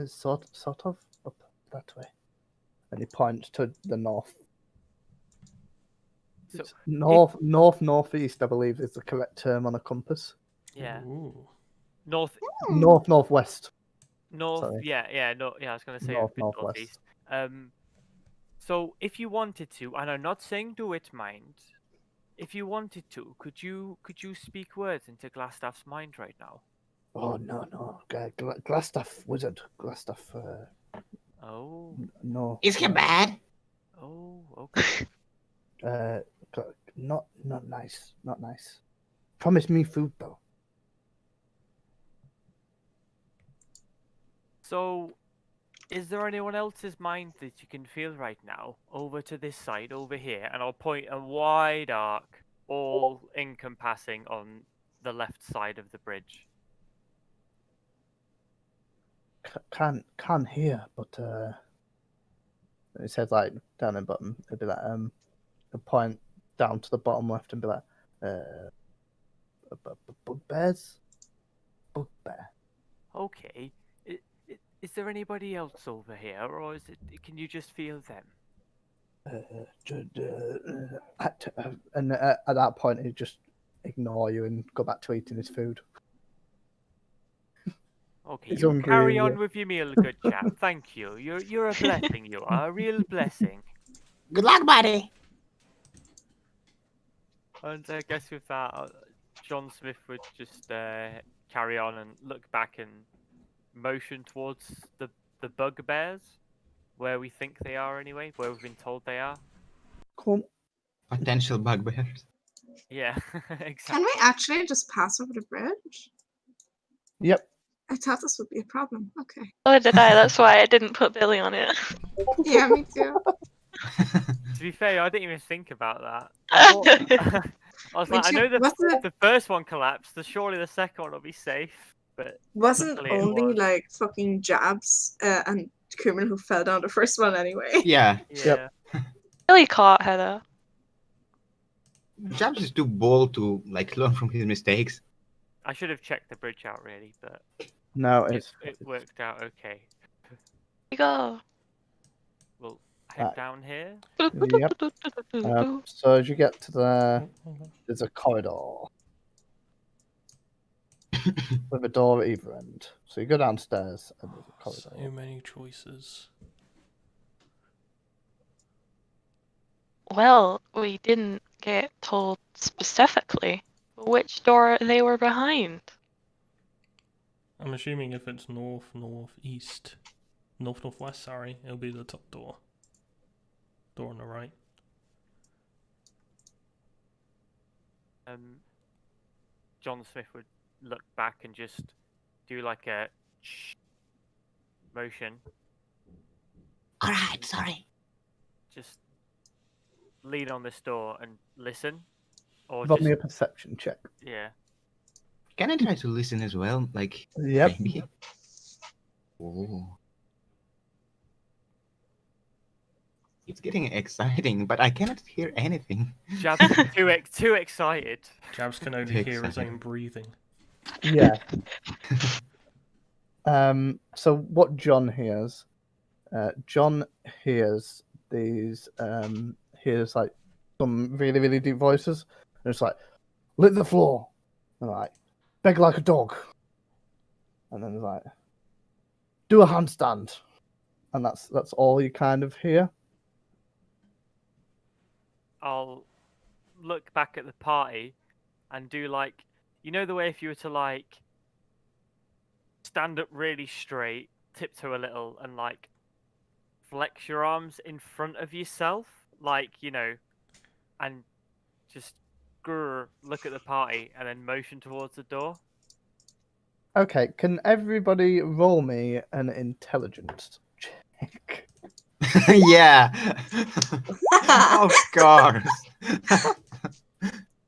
Speaker 3: Sort of up that way. And he points to the north.
Speaker 5: So,
Speaker 3: It's northeast, I believe, is the correct term on a compass.
Speaker 5: yeah,
Speaker 7: Ooh.
Speaker 5: north,
Speaker 3: Northwest. Sorry.
Speaker 5: yeah, no, yeah. I was gonna say a bit
Speaker 3: Northwest.
Speaker 5: northeast. So if you wanted to, and I'm not saying do it, mind. If you wanted to, could you speak words into Glassstaff's mind right now?
Speaker 3: Oh no, Glassstaff wizard, Glassstaff.
Speaker 5: Oh,
Speaker 3: No.
Speaker 1: Is he bad?
Speaker 5: oh, okay.
Speaker 3: Not nice. Promise me food though.
Speaker 5: So, is there anyone else's mind that you can feel right now? Over to this side, over here, and I'll point a wide arc, all encompassing on the left side of the bridge.
Speaker 3: Can't hear, but it says like down in bottom. It'd be like a point down to the bottom left and be like, Bugbears. Bugbear.
Speaker 5: Okay. Is there anybody else over here, or is it? Can you just feel them?
Speaker 3: And at that point, he'd just ignore you and go back to eating his food.
Speaker 5: Okay,
Speaker 3: He's
Speaker 5: you
Speaker 3: hungry,
Speaker 5: carry
Speaker 3: yeah.
Speaker 5: on with your meal, good chap. Thank you. You're a blessing. You are a real blessing.
Speaker 1: Good luck, buddy.
Speaker 5: And I guess with that, John Smith would just carry on and look back and motion towards the bugbears, where we think they are anyway, where we've been told they are.
Speaker 3: Come.
Speaker 1: Potential bugbears.
Speaker 5: Yeah, exactly.
Speaker 2: Can we actually just pass over the bridge?
Speaker 3: Yep.
Speaker 2: I thought this would be a problem. Okay.
Speaker 4: Oh, did I? That's why I didn't put Billy on it.
Speaker 2: Yeah, me too.
Speaker 5: To be fair, I didn't even think about that. I was like, I know the first one collapsed, so surely the second one will be safe. But
Speaker 2: Wasn't
Speaker 5: luckily it
Speaker 2: only
Speaker 5: was.
Speaker 2: like fucking Jabs and Kuman who fell down the first one anyway.
Speaker 1: Yeah.
Speaker 5: Yeah.
Speaker 4: Billy caught Heather.
Speaker 1: Jabs is too bold to like learn from his mistakes.
Speaker 5: I should have checked the bridge out really, but
Speaker 3: No,
Speaker 5: it
Speaker 3: it's
Speaker 5: worked out okay.
Speaker 4: You go.
Speaker 5: We'll head
Speaker 3: Right.
Speaker 5: down here.
Speaker 3: Yep. So as you get to there, there's a corridor with a door at either end. So you go downstairs and there's a corridor.
Speaker 7: So many choices.
Speaker 4: Well, we didn't get told specifically which door they were behind.
Speaker 7: I'm assuming if it's north, northeast, northwest, sorry, it'll be the top door. Door on the right.
Speaker 5: John Smith would look back and just do like a shh motion.
Speaker 1: All right, sorry.
Speaker 5: Just lean on this door and listen, or
Speaker 3: Roll
Speaker 5: just
Speaker 3: me a perception check.
Speaker 5: yeah.
Speaker 1: Can I try to listen as well? Like,
Speaker 3: Yep.
Speaker 1: maybe? Oh. It's getting exciting, but I cannot hear anything.
Speaker 5: Jabs is too excited.
Speaker 7: Jabs can only
Speaker 1: Takes
Speaker 7: hear his
Speaker 1: second.
Speaker 7: own breathing.
Speaker 3: Yeah. So what John hears these hears like some really, really deep voices. And it's like, lick the floor. And like, beg like a dog. And then it's like, do a handstand. And that's all you kind of hear.
Speaker 5: I'll look back at the party and do like, you know, the way if you were to like stand up really straight, tiptoe a little, and like flex your arms in front of yourself, like, you know, and just look at the party and then motion towards the door.
Speaker 3: Okay, can everybody roll me an intelligence check?
Speaker 1: Yeah. Of course.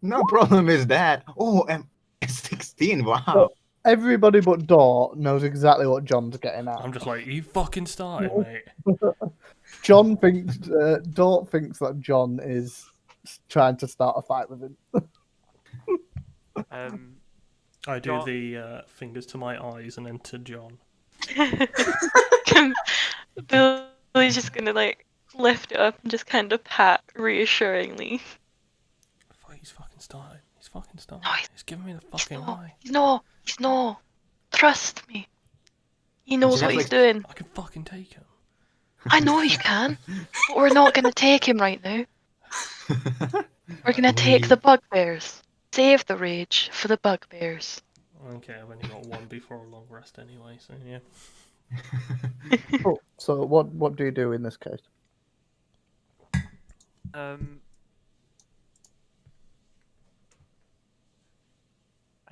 Speaker 1: No problem is that. Oh, 16. Wow.
Speaker 3: Everybody but Dort knows exactly what John's getting at.
Speaker 7: I'm just like, you fucking started, mate.
Speaker 3: John thinks Dort thinks that John is trying to start a fight with him.
Speaker 7: I do
Speaker 5: John-
Speaker 7: the fingers to my eyes and then to John.
Speaker 4: Billy's just gonna like lift it up and just kind of pat reassuringly.
Speaker 7: He's fucking started. He's fucking started.
Speaker 4: No,
Speaker 7: He's giving me the fucking eye.
Speaker 4: He's no. Trust me. He knows what he's doing.
Speaker 7: I can fucking take him.
Speaker 4: I know you can, but we're not gonna take him right now. We're gonna take the bugbears. Save the rage for the bugbears.
Speaker 7: Okay, I've only got one before a long rest anyway, so yeah.
Speaker 3: Cool. So what do you do in this case?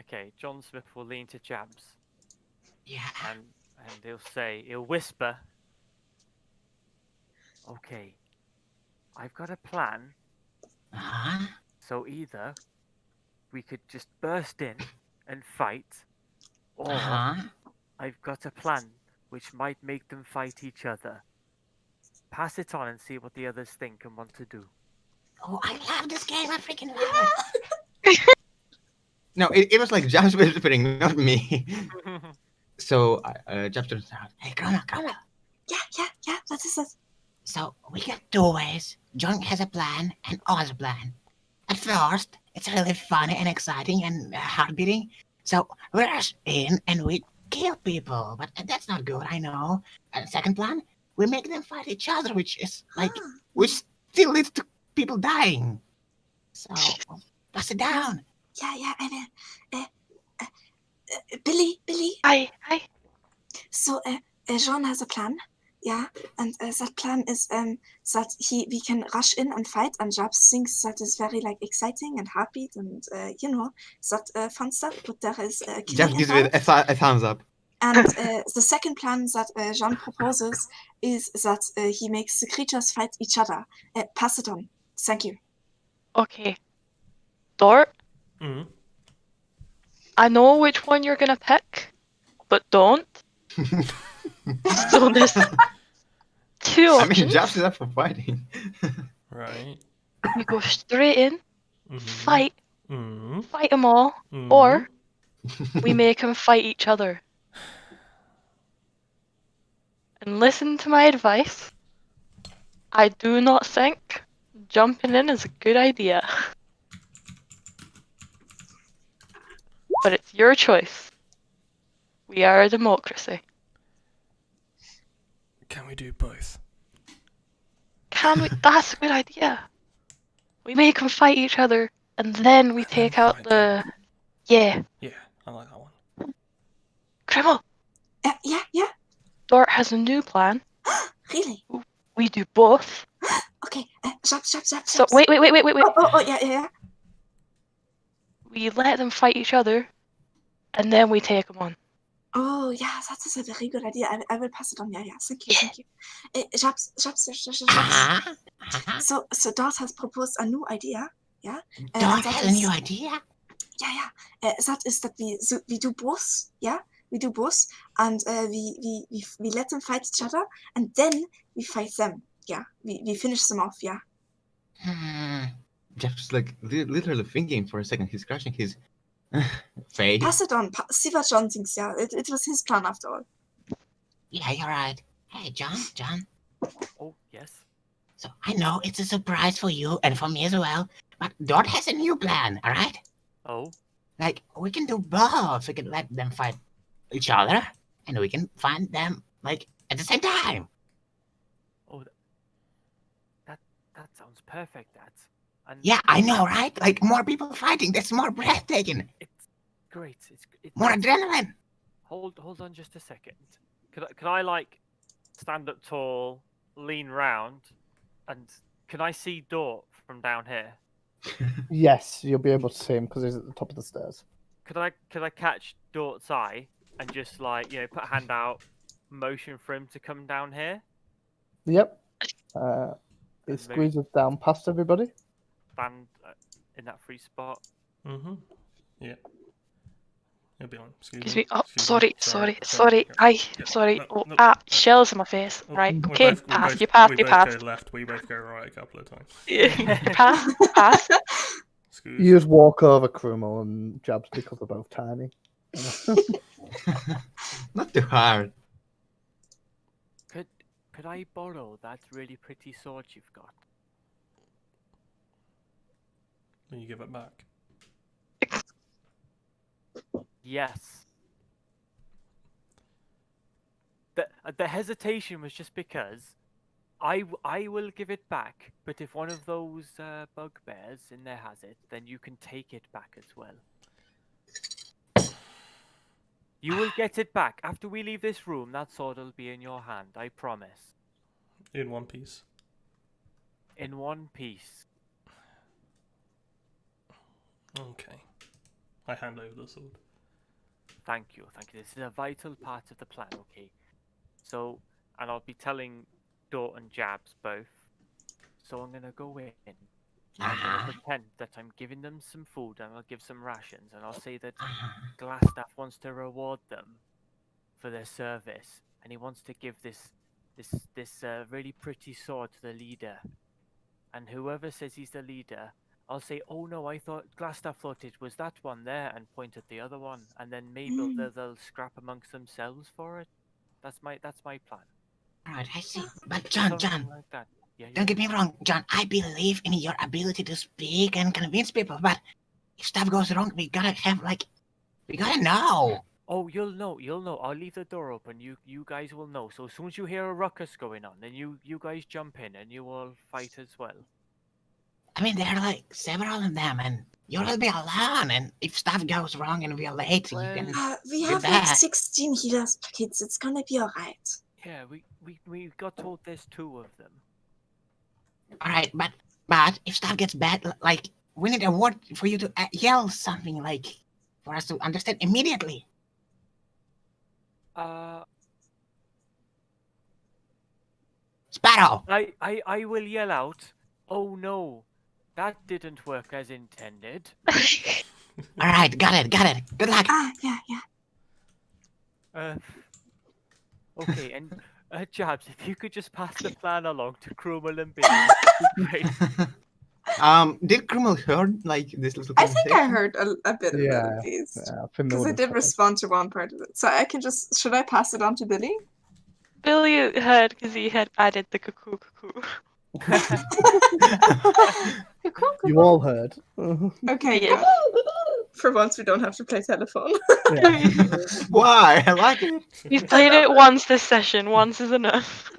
Speaker 5: Okay, John Smith will lean to Jabs.
Speaker 1: Yeah.
Speaker 5: And he'll whisper. Okay, I've got a plan.
Speaker 1: Uh-huh.
Speaker 5: So either we could just burst in and fight, or
Speaker 1: Uh-huh.
Speaker 5: I've got a plan which might make them fight each other. Pass it on and see what the others think and want to do.
Speaker 1: Oh, I love this game. I freaking love it. No, it was like Jabs whispering, not me. So Jabs turns out, hey, Chroma.
Speaker 2: Yeah, what is it?
Speaker 1: So we got two ways. John has a plan and I has a plan. At first, it's really funny and exciting and heart-beating. So we rush in and we kill people, but that's not good, I know. And second plan, we make them fight each other, which is like, which still leads to people dying. So pass it down.
Speaker 2: Yeah, I know. Billy.
Speaker 4: Hi.
Speaker 2: So Jean has a plan. Yeah, and that plan is that we can rush in and fight, and Jabs thinks that is very like exciting and heartbeat and that fun stuff. But there is
Speaker 1: Jabs
Speaker 2: killing
Speaker 1: gives it
Speaker 2: involved.
Speaker 1: a thumbs up.
Speaker 2: And the second plan that Jean proposes is that he makes the creatures fight each other. Pass it on. Thank you.
Speaker 4: Okay. Dort,
Speaker 7: Mm.
Speaker 4: I know which one you're gonna pick, but don't. So there's two
Speaker 1: I mean,
Speaker 4: options.
Speaker 1: Jabs is up for fighting.
Speaker 7: Right.
Speaker 4: We go straight in,
Speaker 7: Mhm.
Speaker 4: fight
Speaker 7: Mhm.
Speaker 4: them all,
Speaker 7: Mhm.
Speaker 4: or we make them fight each other. And listen to my advice. I do not think jumping in is a good idea. But it's your choice. We are a democracy.
Speaker 7: Can we do both?
Speaker 4: Can we? That's a good idea. We make them fight each other, and then we
Speaker 7: And then
Speaker 4: take out
Speaker 7: fight
Speaker 4: the.
Speaker 7: them.
Speaker 4: Yeah.
Speaker 7: Yeah, I like that one.
Speaker 4: Criminal!
Speaker 2: Yeah.
Speaker 4: Dort has a new plan.
Speaker 2: Really?
Speaker 4: We do both.
Speaker 2: Okay. Jabs.
Speaker 4: So wait.
Speaker 2: Oh, yeah.
Speaker 4: We let them fight each other, and then we take them on.
Speaker 2: Oh, yeah, that is a very good idea. I will pass it on. Yeah. Thank you. Jabs. So Dart has proposed a new idea. Yeah.
Speaker 1: Dart has a new idea?
Speaker 2: Yeah. That is that we do both. Yeah. We do both, and we let them fight each other, and then we fight them. Yeah. We finish them off. Yeah.
Speaker 1: Jeff's like literally thinking for a second. He's scratching his face.
Speaker 2: Pass it on. See what John thinks. Yeah. It was his plan after all.
Speaker 1: Yeah, you're right. Hey, John.
Speaker 5: Oh, yes.
Speaker 1: So I know it's a surprise for you and for me as well, but Dot has a new plan, all right?
Speaker 5: Oh.
Speaker 1: Like, we can do both. We can let them fight each other, and we can find them, like, at the same time.
Speaker 5: Oh, that sounds perfect, Dad. And
Speaker 1: yeah, I know, right? Like, more people fighting. That's more breathtaking.
Speaker 5: It's great. It's
Speaker 1: more adrenaline.
Speaker 5: Hold on just a second. Could I like stand up tall, lean round, and can I see Dort from down here?
Speaker 3: Yes, you'll be able to see him because he's at the top of the stairs.
Speaker 5: Could I catch Dort's eye and just like put a hand out, motion for him to come down here?
Speaker 3: Yep. He squeezes down past everybody.
Speaker 5: Stand in that free spot.
Speaker 7: Mm-hmm. Yeah. He'll be on.
Speaker 4: Excuse me. Oh, sorry. Sorry. Shells in my face. Right. Okay. You pass.
Speaker 7: We both go left. We both go right a couple of times.
Speaker 4: Pass.
Speaker 3: You just walk over Krummel and Jabs because they're both tiny.
Speaker 1: Not too hard.
Speaker 5: Could I borrow that really pretty sword you've got?
Speaker 7: Will you give it back?
Speaker 5: Yes. The hesitation was just because I will give it back, but if one of those bugbears in there has it, then you can take it back as well. You will get it back. After we leave this room, that sword will be in your hand, I promise.
Speaker 7: In one piece.
Speaker 5: In one piece.
Speaker 7: Okay. I hand over the sword.
Speaker 5: Thank you. This is a vital part of the plan, okay? So, and I'll be telling Dort and Jabs both. So I'm gonna go in. I'm gonna pretend that I'm giving them some food, and I'll give some rations, and I'll say that Glassstaff wants to reward them for their service, and he wants to give this really pretty sword to the leader. And whoever says he's the leader, I'll say, "Oh no, I thought Glassstaff thought it was that one there," and point at the other one, and then maybe they'll scrap amongst themselves for it. That's my plan.
Speaker 1: Alright, I see. But John,
Speaker 5: Something like that. Yeah,
Speaker 1: don't get me wrong, John. I believe in your ability to speak and convince people, but if stuff goes wrong, we gotta know.
Speaker 5: Oh, you'll know. I'll leave the door open. You guys will know. So as soon as you hear a ruckus going on, then you guys jump in and you all fight as well.
Speaker 1: I mean, there are like several of them, and you'll be alone. And if stuff goes wrong and we're late, you can.
Speaker 2: We
Speaker 1: Get
Speaker 2: have like
Speaker 1: back.
Speaker 2: 16 healers, kids. It's gonna be alright.
Speaker 5: Yeah, we got told there's 2 of them.
Speaker 1: All right, but if stuff gets bad, like we need a word for you to yell something, like for us to understand immediately. Sparrow.
Speaker 5: I will yell out. Oh no, that didn't work as intended.
Speaker 1: All right, got it. Good luck.
Speaker 2: Yeah.
Speaker 5: Okay, and Jabs, if you could just pass the plan along to Krumel and Billy, that'd be great.
Speaker 1: Did Krumel heard like this little
Speaker 2: I
Speaker 1: conversation?
Speaker 2: think I heard a bit of it
Speaker 3: Yeah,
Speaker 2: at least.
Speaker 3: yeah, I think they
Speaker 2: Because
Speaker 3: would
Speaker 2: I
Speaker 3: have
Speaker 2: did
Speaker 3: heard.
Speaker 2: respond to one part of it. So I can just, should I pass it on to Billy?
Speaker 4: Billy heard because he had added the cuckoo.
Speaker 3: You all heard.
Speaker 2: Okay,
Speaker 4: Yeah.
Speaker 2: good. For once, we don't have to play telephone.
Speaker 3: Yeah.
Speaker 1: Why? I like it.
Speaker 4: You've played it once this session. Once is enough.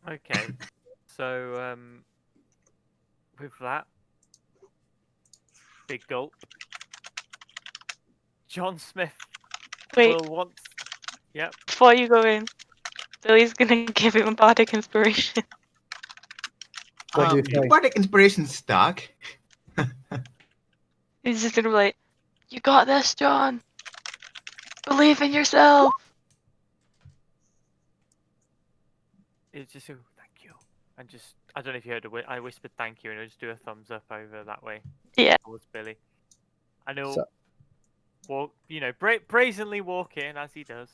Speaker 5: Okay, so with that, big gulp. John Smith
Speaker 4: Wait,
Speaker 5: will want. Yep.
Speaker 4: before you go in, Billy's gonna give him a bardic inspiration.
Speaker 3: What do you think?
Speaker 1: Bardic inspiration stuck.
Speaker 4: He's just gonna be like, "You got this, John. Believe in yourself."
Speaker 5: It's just thank you, and just I don't know if you heard I whispered thank you, and I just do a thumbs up over that way.
Speaker 4: Yeah.
Speaker 5: Towards Billy. I know.
Speaker 3: So-
Speaker 5: Walk, brazenly walk in as he does.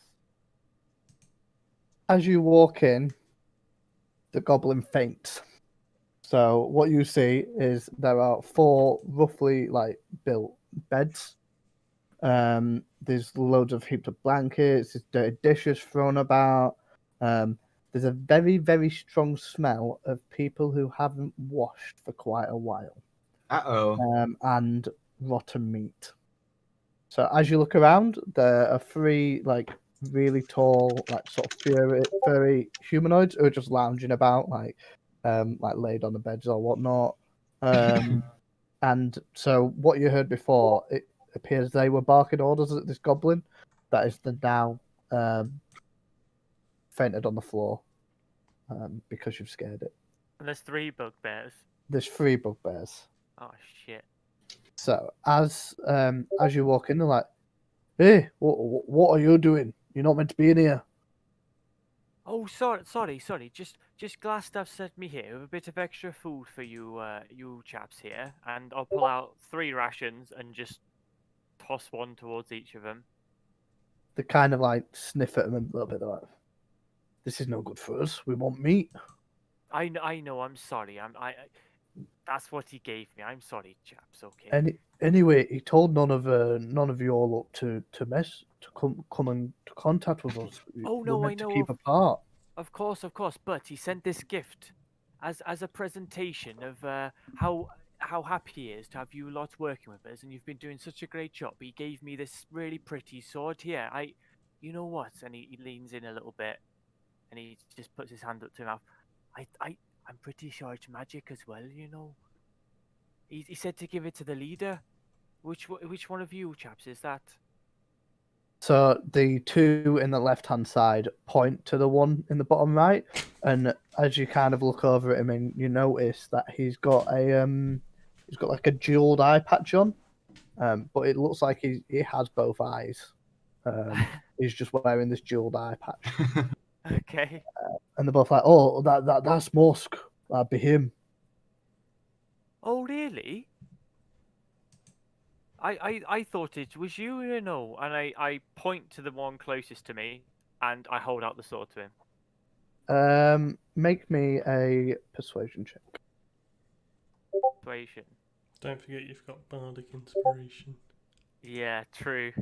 Speaker 3: As you walk in, the goblin faints. So what you see is there are 4 roughly like built beds. There's loads of heaped up blankets. There's dirty dishes thrown about. There's a very, very strong smell of people who haven't washed for quite a while. And rotten meat. So as you look around, there are 3 like really tall, like sort of furry humanoids who are just lounging about, like laid on the beds or whatnot. And so what you heard before, it appears they were barking orders at this goblin. That is the now fainted on the floor because you've scared it.
Speaker 5: And there's 3 bugbears.
Speaker 3: There's 3 bugbears.
Speaker 5: Oh shit.
Speaker 3: So as you walk in, they're like, "Hey, what are you doing? You're not meant to be in here."
Speaker 5: Oh, sorry. Just Glassstaff sent me here with a bit of extra food for you, you chaps here, and I'll pull out 3 rations and just toss one towards each of them.
Speaker 3: They kind of like sniff at them a little bit. They're like, "This is no good for us. We want meat."
Speaker 5: I know. I'm sorry. That's what he gave me. I'm sorry, chaps. Okay.
Speaker 3: Anyway, he told none of you all up to come into contact with us.
Speaker 5: Oh
Speaker 3: We're
Speaker 5: no, I
Speaker 3: meant to
Speaker 5: know.
Speaker 3: keep apart.
Speaker 5: Of course. But he sent this gift as a presentation of how happy he is to have you lot working with us, and you've been doing such a great job. He gave me this really pretty sword here. You know what? And he leans in a little bit, and he just puts his hand up to his mouth. I'm pretty sure it's magic as well. He said to give it to the leader. Which one of you chaps is that?
Speaker 3: So the 2 in the left-hand side point to the one in the bottom right, and as you kind of look over at him, and you notice that he's got like a jeweled eye patch on, but it looks like he has both eyes. He's just wearing this jeweled eye patch.
Speaker 5: Okay.
Speaker 3: And they're both like, "Oh, that's Musk. That'd be him."
Speaker 5: Oh really? I thought it was you, and I point to the one closest to me, and I hold out the sword to him.
Speaker 3: Make me a persuasion check.
Speaker 5: persuasion.
Speaker 7: Don't forget you've got bardic inspiration.
Speaker 5: Yeah, true.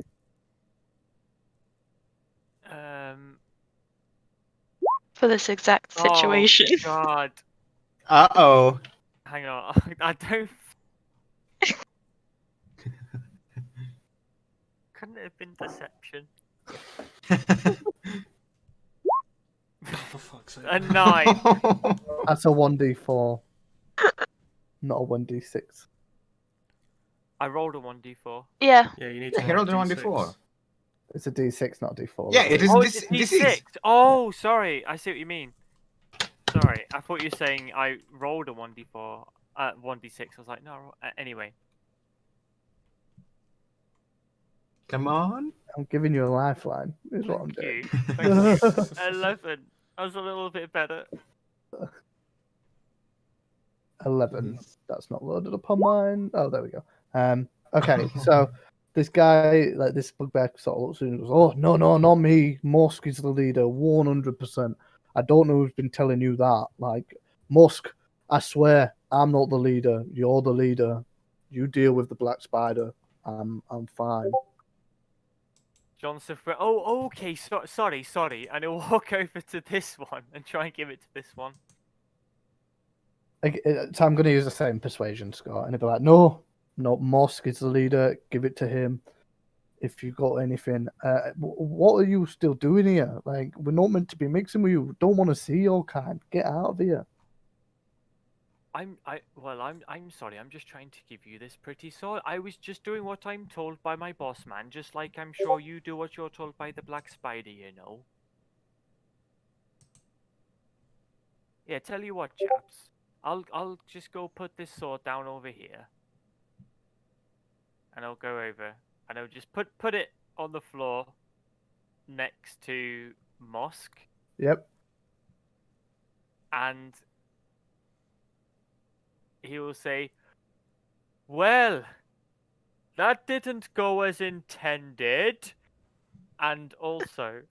Speaker 4: For this exact situation.
Speaker 5: Oh God.
Speaker 1: Uh-oh.
Speaker 5: Hang on. I don't. Couldn't it have been deception?
Speaker 7: Oh, for fuck's sake.
Speaker 5: A 9.
Speaker 3: That's a 1d4, not a 1d6.
Speaker 5: I rolled a 1d4.
Speaker 4: Yeah.
Speaker 7: Yeah, you need
Speaker 1: Yeah,
Speaker 7: to
Speaker 1: he
Speaker 7: roll
Speaker 1: rolled
Speaker 7: a
Speaker 1: a
Speaker 7: d6.
Speaker 1: 1d4.
Speaker 3: It's a d6, not a d4.
Speaker 1: Yeah, it is
Speaker 5: Oh,
Speaker 1: this.
Speaker 5: it's a
Speaker 1: This
Speaker 5: d6.
Speaker 1: is.
Speaker 5: Oh, sorry. I see what you mean. Sorry, I thought you were saying I rolled a 1d4, 1d6. I was like, no. Anyway,
Speaker 1: Come on.
Speaker 3: I'm giving you a lifeline, is what I'm
Speaker 5: thank you.
Speaker 3: doing.
Speaker 5: Thank you. 11. I was a little bit better.
Speaker 3: 11. That's not loaded up on mine. Oh, there we go. Okay, so this guy, like this bugbear, sort of looks at him and goes, "Oh, no, not me. Musk is the leader, 100%. I don't know who's been telling you that. Like, Musk, I swear, I'm not the leader. You're the leader. You deal with the black spider. I'm fine."
Speaker 5: John Sifra. Oh, okay. Sorry. And he'll walk over to this one and try and give it to this one.
Speaker 3: So I'm going to use the same persuasion score, and he'll be like, "No, Musk is the leader. Give it to him. If you got anything, what are you still doing here? Like, we're not meant to be mixing with you. Don't want to see your kind. Get out of here."
Speaker 5: I'm sorry. I'm just trying to give you this pretty sword. I was just doing what I'm told by my boss man, just like I'm sure you do what you're told by the black spider, you know. Yeah, tell you what, chaps. I'll just go put this sword down over here. And I'll go over and I'll just put it on the floor next to Mosque,
Speaker 3: Yep.
Speaker 5: and he will say, "Well, that didn't go as intended." And also,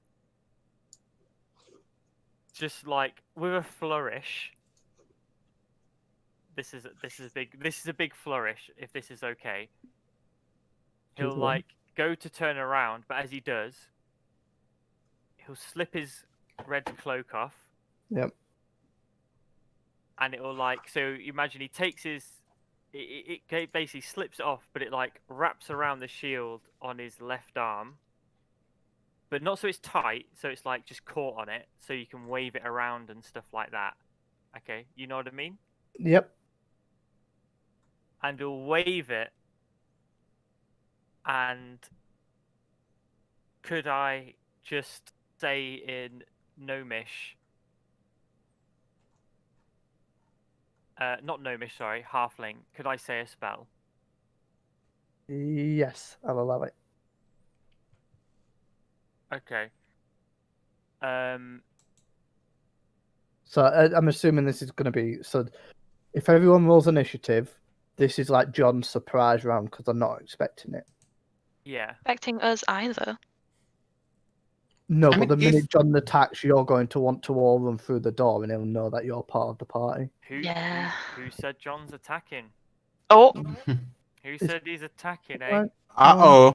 Speaker 5: just like with a flourish, this is a big flourish. If this is okay, he'll
Speaker 3: Keep going.
Speaker 5: like go to turn around, but as he does, he'll slip his red cloak off.
Speaker 3: Yep.
Speaker 5: And it will like, so imagine he takes his, it basically slips it off, but it like wraps around the shield on his left arm, but not so it's tight, so it's like just caught on it, so you can wave it around and stuff like that. Okay, you know what I mean?
Speaker 3: Yep.
Speaker 5: And he'll wave it, and could I just say in Gnomish, not Gnomish, sorry, Halfling, could I say a spell?
Speaker 3: Yes, I'll allow it.
Speaker 5: Okay.
Speaker 3: So I'm assuming this is going to be, so if everyone rolls initiative, this is like John's surprise round because I'm not expecting it.
Speaker 5: Yeah.
Speaker 4: Expecting us either.
Speaker 3: No,
Speaker 1: I
Speaker 3: but
Speaker 1: mean,
Speaker 3: the minute
Speaker 1: if-
Speaker 3: John attacks, you're going to want to all run through the door and he'll know that you're part of the party.
Speaker 4: Yeah.
Speaker 5: Who said John's attacking?
Speaker 4: Oh,
Speaker 5: Who said he's attacking, eh?
Speaker 3: Right.
Speaker 1: Uh-oh.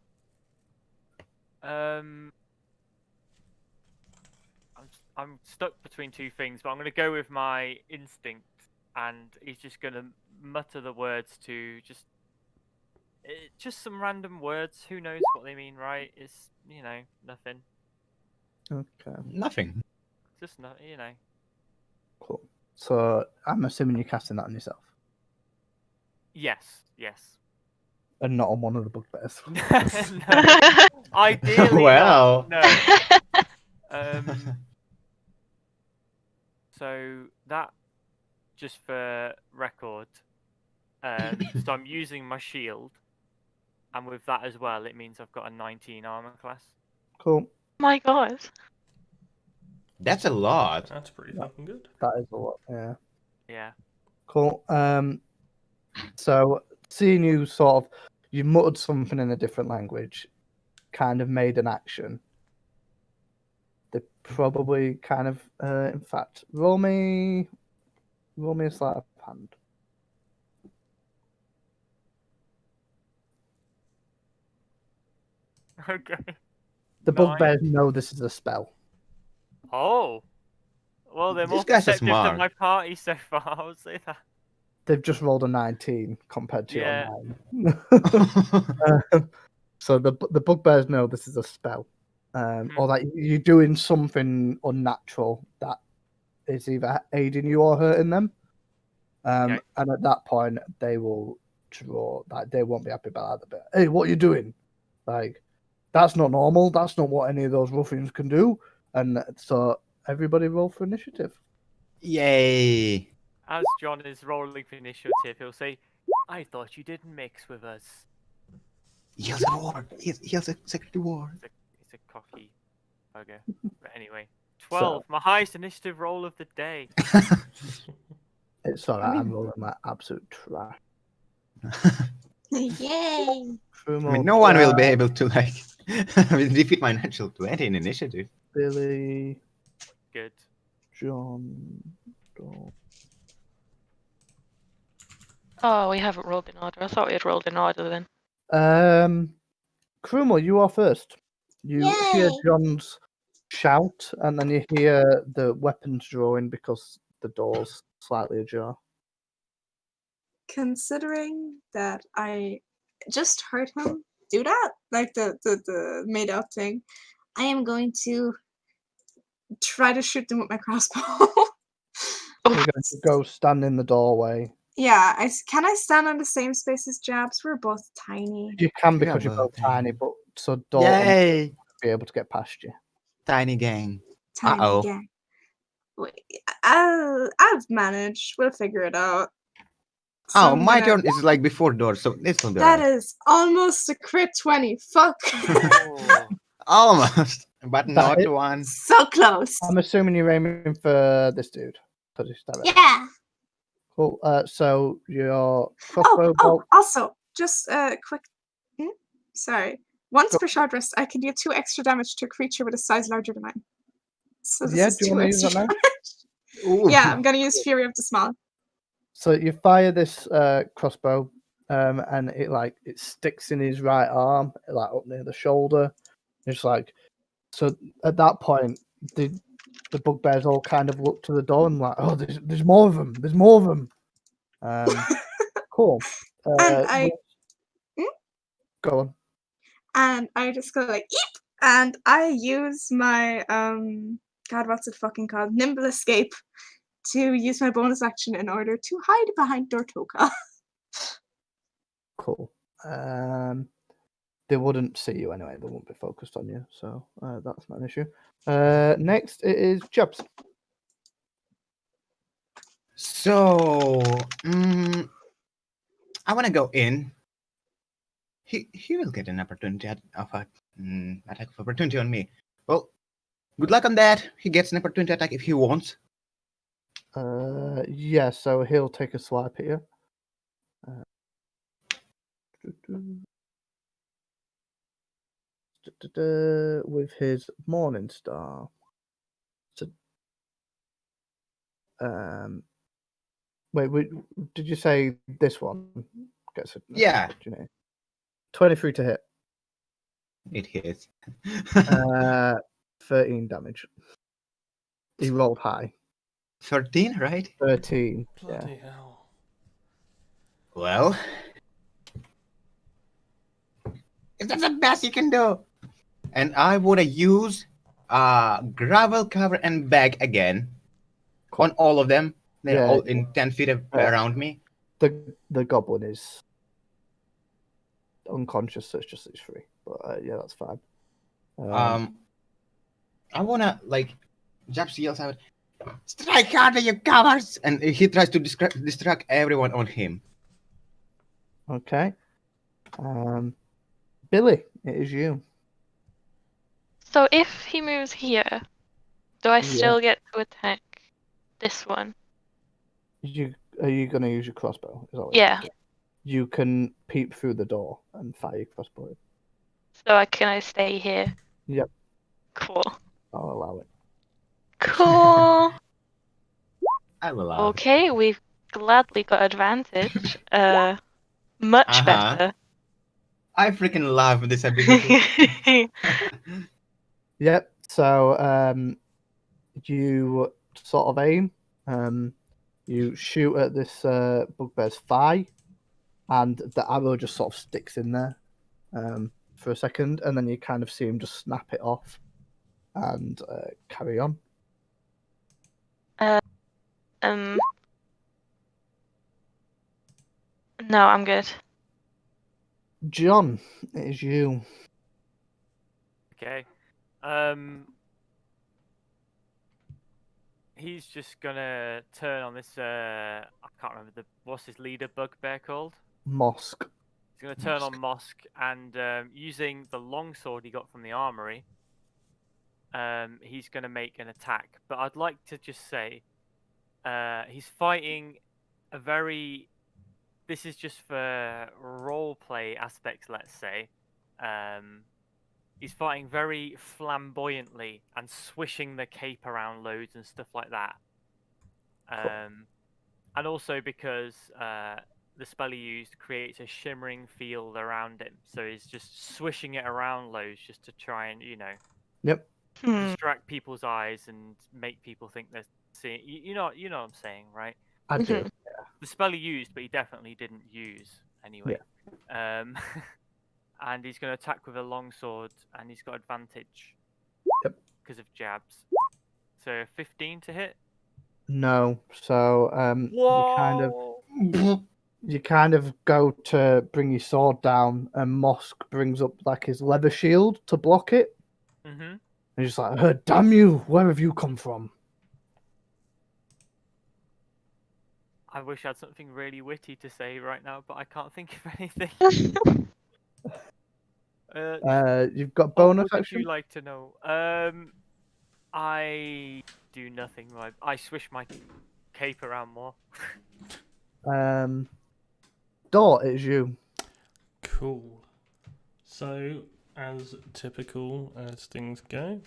Speaker 5: I'm stuck between two things, but I'm going to go with my instinct, and he's just going to mutter the words to just some random words. Who knows what they mean, right? It's, nothing.
Speaker 3: Okay,
Speaker 1: Nothing.
Speaker 5: Just not,
Speaker 3: cool. So I'm assuming you're casting that on yourself
Speaker 5: Yes.
Speaker 3: and not on one of the bugbears.
Speaker 5: No. Ideally,
Speaker 1: Well.
Speaker 5: not. No. So that, just for record, so I'm using my shield, and with that as well, it means I've got a 19 armor class.
Speaker 3: Cool.
Speaker 4: my God.
Speaker 1: That's a lot.
Speaker 7: That's pretty fucking good.
Speaker 3: That is a lot. Yeah.
Speaker 5: Yeah.
Speaker 3: Cool. So seeing you you muttered something in a different language, kind of made an action. They probably kind of, in fact, roll me a sleight of hand.
Speaker 5: Okay.
Speaker 3: The
Speaker 5: 9.
Speaker 3: bugbears know this is a spell.
Speaker 5: Oh. Well, they're
Speaker 1: These
Speaker 5: more
Speaker 1: guys are
Speaker 5: perceptive than
Speaker 1: smart.
Speaker 5: my party so far. I would say that.
Speaker 3: They've just rolled a 19 compared to
Speaker 5: Yeah.
Speaker 3: your 9. So the bugbears know this is a spell, or that you're doing something unnatural that is either aiding you or hurting them.
Speaker 5: Okay.
Speaker 3: And at that point, they will draw. Like they won't be happy about that bit. Hey, what are you doing? Like that's not normal. That's not what any of those ruffians can do. And so everybody roll for initiative.
Speaker 1: Yay!
Speaker 5: As John is rolling for initiative, he'll say, "I thought you didn't mix with us."
Speaker 1: He's a war. He's a secret war.
Speaker 5: It's a cocky bugger. But anyway, 12.
Speaker 3: So-
Speaker 5: My highest initiative roll of the day.
Speaker 3: It's alright. I'm rolling my absolute trash.
Speaker 2: Yay!
Speaker 1: I mean, no one will be able to like defeat my natural 20 in initiative.
Speaker 3: Billy,
Speaker 5: Good.
Speaker 3: John. Dawn.
Speaker 4: Oh, we haven't rolled in order. I thought we had rolled in order then.
Speaker 3: Krumo, you are first. You hear
Speaker 2: Yay!
Speaker 3: John's shout, and then you hear the weapons drawing because the door's slightly ajar.
Speaker 2: Considering that I just heard him do that, like the made out thing, I am going to try to shoot them with my crossbow.
Speaker 3: You're going to go stand in the doorway.
Speaker 2: Yeah, can I stand on the same space as Jabs? We're both tiny.
Speaker 3: You can
Speaker 1: Yeah,
Speaker 3: because you're
Speaker 1: well,
Speaker 3: both tiny, but so Dawn will
Speaker 1: Yay!
Speaker 3: be able to get past you.
Speaker 1: Tiny gang.
Speaker 2: Tiny
Speaker 1: Uh-oh.
Speaker 2: gang. Wait, I've managed. We'll figure it out. So
Speaker 1: Oh,
Speaker 2: I'm
Speaker 1: my
Speaker 2: gonna-
Speaker 1: turn is like before door, so this will be
Speaker 2: That
Speaker 1: alright.
Speaker 2: is almost a crit 20. Fuck.
Speaker 5: Oh.
Speaker 1: Almost, but not
Speaker 3: is-
Speaker 1: one.
Speaker 2: So close.
Speaker 3: I'm assuming you're aiming for this dude. 'Cause he's direct.
Speaker 2: Yeah.
Speaker 3: Cool. So your crossbow
Speaker 2: Oh,
Speaker 3: bolt.
Speaker 2: also, just a quick. Sorry. Once per short rest, I can deal 2 extra damage to a creature with a size larger than mine. So this
Speaker 3: Yeah,
Speaker 2: is
Speaker 3: do you
Speaker 2: 2
Speaker 3: want to use
Speaker 2: extra
Speaker 3: that now?
Speaker 2: damage.
Speaker 1: Ooh.
Speaker 2: Yeah, I'm gonna use Fury of the Small.
Speaker 3: So you fire this crossbow, and it sticks in his right arm, like up near the shoulder. It's like, so at that point, the bugbears all kind of look to the door and like, oh, there's more of them. There's more of them. Cool.
Speaker 2: And I
Speaker 3: Go on.
Speaker 2: and I just go like eep, and I use my God, what's it fucking called? Nimble Escape to use my bonus action in order to hide behind Dortoka.
Speaker 3: Cool. They wouldn't see you anyway. They won't be focused on you, so that's not an issue. Next, it is Chubbs.
Speaker 1: So, I want to go in. He will get an opportunity of attack of opportunity on me. Well, good luck on that. He gets an opportunity attack if he wants.
Speaker 3: Yeah, so he'll take a swipe at you. With his Morning Star. So, wait, did you say this one gets a
Speaker 1: Yeah.
Speaker 3: 23 to hit.
Speaker 1: It hits.
Speaker 3: 13 damage. He rolled high.
Speaker 1: 13, right?
Speaker 3: 13.
Speaker 7: Bloody
Speaker 3: Yeah.
Speaker 7: hell.
Speaker 1: Well, if that's the best you can do. And I want to use gravel cover and bag again on all of them. They're
Speaker 3: Yeah.
Speaker 1: all in 10 feet around me.
Speaker 3: The goblin is unconscious, so it's just these three. But yeah, that's fine.
Speaker 1: I wanna like Japs yells out, "Strike harder, you cowards!" And he tries to distract everyone on him.
Speaker 3: Okay. Billy, it is you.
Speaker 4: So if he moves here, do I
Speaker 3: Yeah.
Speaker 4: still get to attack this one?
Speaker 3: Are you going to use your crossbow? Is that what
Speaker 4: Yeah.
Speaker 3: You can peep through the door and fire your crossbow.
Speaker 4: So can I stay here?
Speaker 3: Yep.
Speaker 4: Cool.
Speaker 3: I'll allow it.
Speaker 4: Cool.
Speaker 1: I will allow.
Speaker 4: Okay, we've gladly got advantage. Much
Speaker 1: Uh-huh.
Speaker 4: better.
Speaker 1: I freaking love this ability.
Speaker 3: Yep. So you sort of aim. You shoot at this bugbear's thigh, and the arrow just sort of sticks in there for a second, and then you kind of see him just snap it off and carry on.
Speaker 4: No, I'm good.
Speaker 3: John, it is you.
Speaker 5: Okay. He's just gonna turn on this. I can't remember what's his leader bugbear called.
Speaker 3: Mosque.
Speaker 5: He's gonna turn on Mosque and using the longsword he got from the armory. He's gonna make an attack. But I'd like to just say, he's fighting a very. This is just for role play aspects, let's say. He's fighting very flamboyantly and swishing the cape around loads and stuff like that. And also because the spell he used creates a shimmering field around him, so he's just swishing it around loads just to try and
Speaker 3: Yep.
Speaker 5: distract people's eyes and make people think they're seeing. You know what I'm saying, right?
Speaker 3: I do.
Speaker 5: The spell he used, but he definitely didn't use anyway. And he's going to attack with a longsword, and he's got advantage.
Speaker 3: Yep.
Speaker 5: Because of jabs. So 15 to hit.
Speaker 3: No. So
Speaker 5: Whoa!
Speaker 3: you kind of go to bring your sword down, and Mosque brings up like his leather shield to block it.
Speaker 5: Mm-hmm.
Speaker 3: And he's like, "Damn you! Where have you come from?"
Speaker 5: I wish I had something really witty to say right now, but I can't think of anything.
Speaker 3: You've got bonus
Speaker 5: what
Speaker 3: action.
Speaker 5: would you like to know? I do nothing. I swish my cape around more.
Speaker 3: Dort, it is you.
Speaker 7: Cool. So, as typical as things go,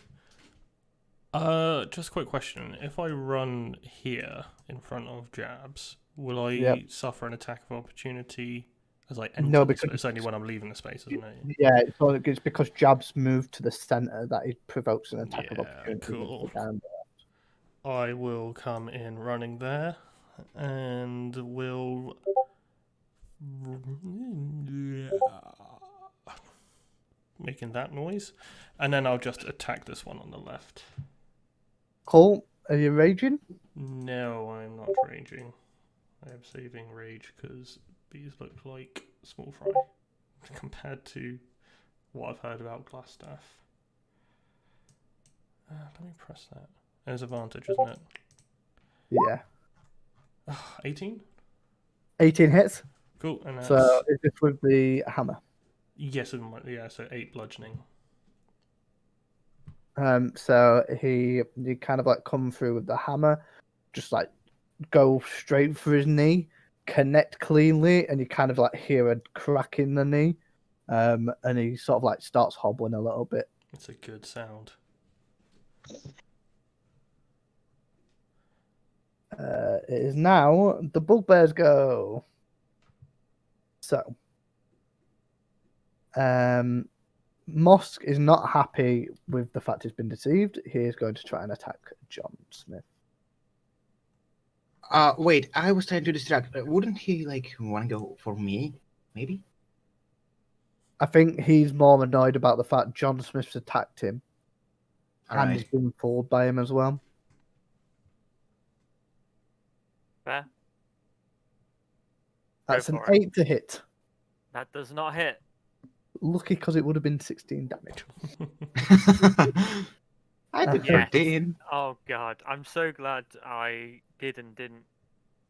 Speaker 7: just a quick question. If I run here in front of Jabs, will I suffer an attack of opportunity as I enter
Speaker 3: No,
Speaker 7: the
Speaker 3: because
Speaker 7: space? It's only when I'm leaving the space, isn't it?
Speaker 3: Yeah, it's because Jabs moved to the center that it provokes an attack of
Speaker 7: Yeah,
Speaker 3: opportunity.
Speaker 7: cool. I will come in running there, and will making that noise, and then I'll just attack this one on the left.
Speaker 3: Cool. Are you raging?
Speaker 7: No, I'm not raging. I am saving rage because these look like small fry compared to what I've heard about glass staff. Let me press that. There's advantage, isn't it?
Speaker 3: Yeah.
Speaker 7: 18?
Speaker 3: 18 hits.
Speaker 7: Cool. And that's...
Speaker 3: So is this with the hammer?
Speaker 7: Yes, yeah, so 8 bludgeoning.
Speaker 3: So you kind of like come through with the hammer, just like go straight for his knee, connect cleanly, and you kind of like hear a crack in the knee. And he sort of like starts hobbling a little bit.
Speaker 7: It's a good sound.
Speaker 3: It is now the Bugbears go. So, Mosque is not happy with the fact he's been deceived. He is going to try and attack John Smith.
Speaker 1: Wait, I was trying to distract. Wouldn't he want to go for me? Maybe.
Speaker 3: I think he's more annoyed about the fact John Smith's attacked him, and he's been fooled by him as well.
Speaker 5: Fair.
Speaker 3: That's an 8 to hit.
Speaker 5: That does not hit.
Speaker 3: Lucky because it would have been 16 damage.
Speaker 1: I did 13.
Speaker 5: Oh god, I'm so glad I didn't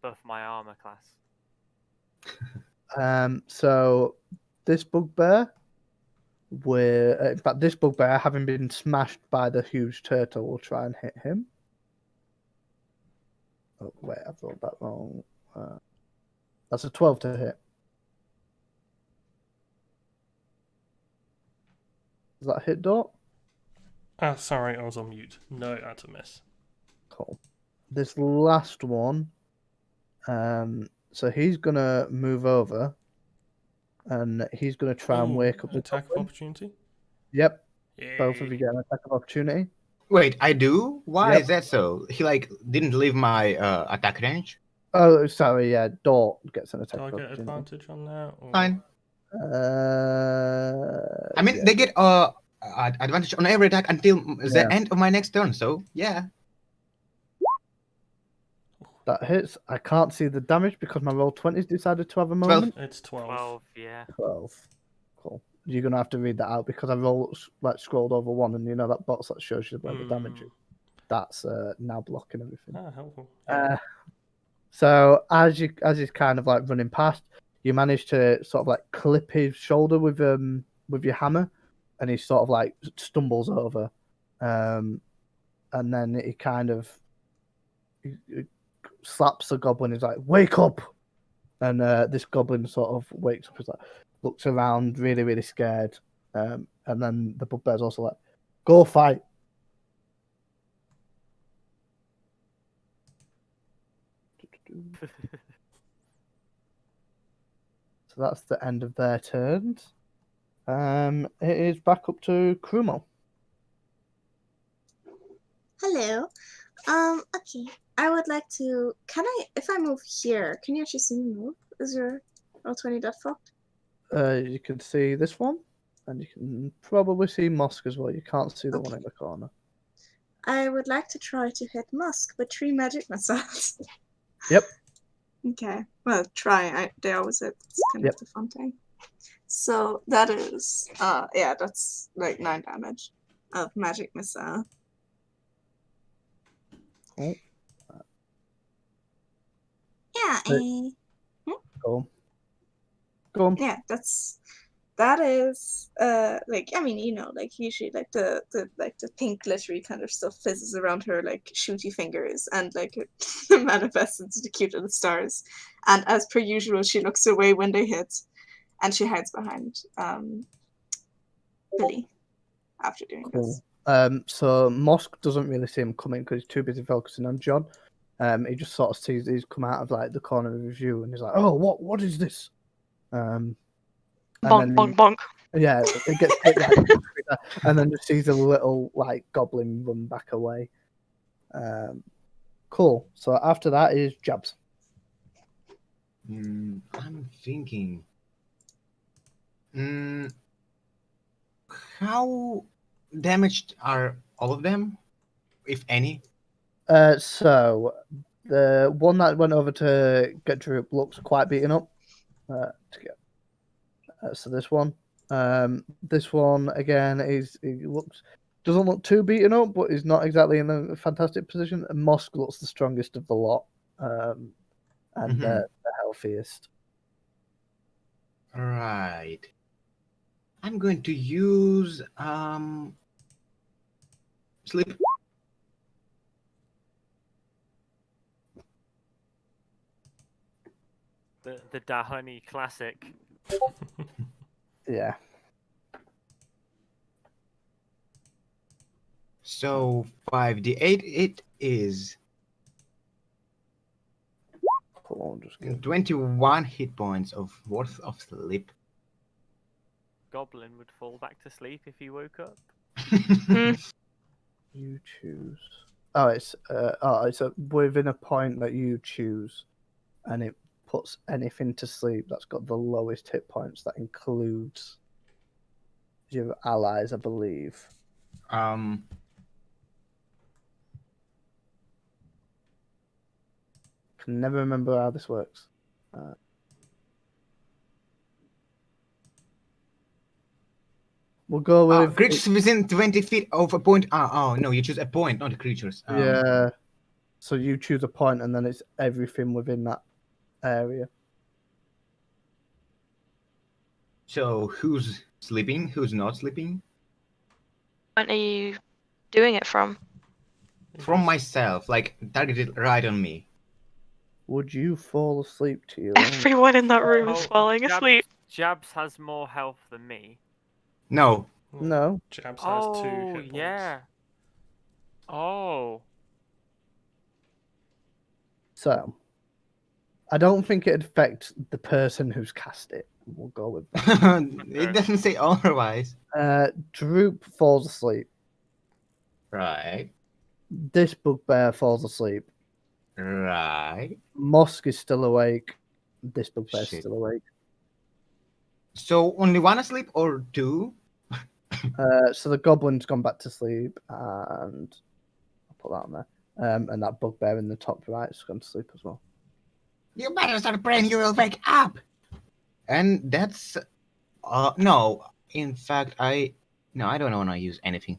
Speaker 5: buff my armor class.
Speaker 3: So this bugbear, in fact, this bugbear, having been smashed by the huge turtle, will try and hit him. Oh wait, I thought that wrong. That's a 12 to hit. Is that a hit, Dot?
Speaker 7: Sorry, I was on mute. No, that's a miss.
Speaker 3: Cool. This last one, so he's gonna move over and he's going to try and
Speaker 7: Ooh,
Speaker 3: wake up the
Speaker 7: attack of
Speaker 3: goblin.
Speaker 7: opportunity.
Speaker 3: Yep,
Speaker 7: Yeah.
Speaker 3: both of you get an attack of opportunity.
Speaker 1: Wait, I do? Why
Speaker 3: Yep.
Speaker 1: is that so? He like didn't leave my attack range.
Speaker 3: Oh, sorry, yeah, Dort gets an attack
Speaker 7: Do I
Speaker 3: of
Speaker 7: get
Speaker 3: opportunity.
Speaker 7: advantage on that? Or...
Speaker 1: Fine. I mean,
Speaker 3: Yeah,
Speaker 1: they get advantage on every attack until the
Speaker 3: Yeah.
Speaker 1: end of my next turn. So yeah.
Speaker 3: that hits. I can't see the damage because my roll 20's decided to have a
Speaker 1: 12.
Speaker 3: moment.
Speaker 7: It's 12.
Speaker 5: 12, yeah.
Speaker 3: 12. Cool. You're gonna have to read that out because I scrolled over one, and you know that box that shows you where the damage is. That's now blocking everything.
Speaker 7: Ah, helpful. Yeah.
Speaker 3: So as he's kind of like running past, you manage to sort of like clip his shoulder with your hammer, and he sort of like stumbles over, and then he kind of he slaps the goblin. He's like, "Wake up!" And this goblin sort of wakes up. He's like, looks around, really, really scared. And then the bugbear's also like, "Go fight." So that's the end of their turns. It is back up to Krumo.
Speaker 2: Hello. Okay. I would like to. Can I? If I move here, can you actually see me move? Is your roll 20 that fucked?
Speaker 3: You can see this one, and you can probably see Mosk as well. You can't see the one
Speaker 2: Okay.
Speaker 3: in the corner.
Speaker 2: I would like to try to hit Musk with 3 magic missiles.
Speaker 3: Yep.
Speaker 2: Okay. Well, try. They always hit. It's kind
Speaker 3: Yep.
Speaker 2: of the fun thing. So that is, yeah, that's like 9 damage of magic missile.
Speaker 3: Oh.
Speaker 2: Yeah,
Speaker 3: Go on.
Speaker 2: yeah, that is like, I mean, you know, like usually like the pink glittery kind of stuff fizzes around her like shooty fingers, and like it manifests into the cute little stars, and as per usual she looks away when they hit, and she hides behind Billy after doing this.
Speaker 3: So Mosk doesn't really see him coming because he's too busy focusing on John. He just sort of sees he's come out of like the corner of his view, and he's like, "Oh, what is this?" And
Speaker 4: Bonk, bonk, bonk.
Speaker 3: Yeah, it gets hit like, and then just sees a little like goblin run back away. Cool. So after that is Jabs.
Speaker 1: I'm thinking. How damaged are all of them, if any?
Speaker 3: So the one that went over to get Drew looks quite beaten up. So this one again doesn't look too beaten up, but he's not exactly in a fantastic position. And Mosk looks the strongest of the lot, and the healthiest.
Speaker 1: All right. I'm going to use sleep.
Speaker 5: The Dahoney classic.
Speaker 3: Yeah.
Speaker 1: So 5d8 it is.
Speaker 3: Cool, just get
Speaker 1: 21 hit points worth of sleep.
Speaker 5: Goblin would fall back to sleep if he woke up.
Speaker 3: You choose. Oh, it's within a point that you choose, and it puts anything to sleep that's got the lowest hit points. That includes your allies, I believe. Can never remember how this works. We'll go with
Speaker 1: creatures within 20 feet of a point. Oh no, you choose a point, not the creatures.
Speaker 3: Yeah. So you choose a point, and then it's everything within that area.
Speaker 1: So who's sleeping? Who's not sleeping?
Speaker 4: When are you doing it from?
Speaker 1: From myself, like targeted right on me.
Speaker 3: Would you fall asleep to your
Speaker 4: Everyone in that room is falling asleep.
Speaker 5: Jabs has more health than me.
Speaker 1: No.
Speaker 3: No.
Speaker 7: Jabs has 2 hit points.
Speaker 5: Yeah. Oh.
Speaker 3: So, I don't think it'd affect the person who's cast it. We'll go with that.
Speaker 1: It doesn't say otherwise.
Speaker 3: Droop falls asleep.
Speaker 1: Right.
Speaker 3: This bugbear falls asleep.
Speaker 1: Right.
Speaker 3: Mosk is still awake. This bugbear's
Speaker 1: Shit.
Speaker 3: still awake.
Speaker 1: So only one asleep or two?
Speaker 3: So the goblin's gone back to sleep, and I'll put that on there. And that bugbear in the top right has gone to sleep as well.
Speaker 1: You better start praying you will wake up. And that's no. In fact, I don't want to use anything.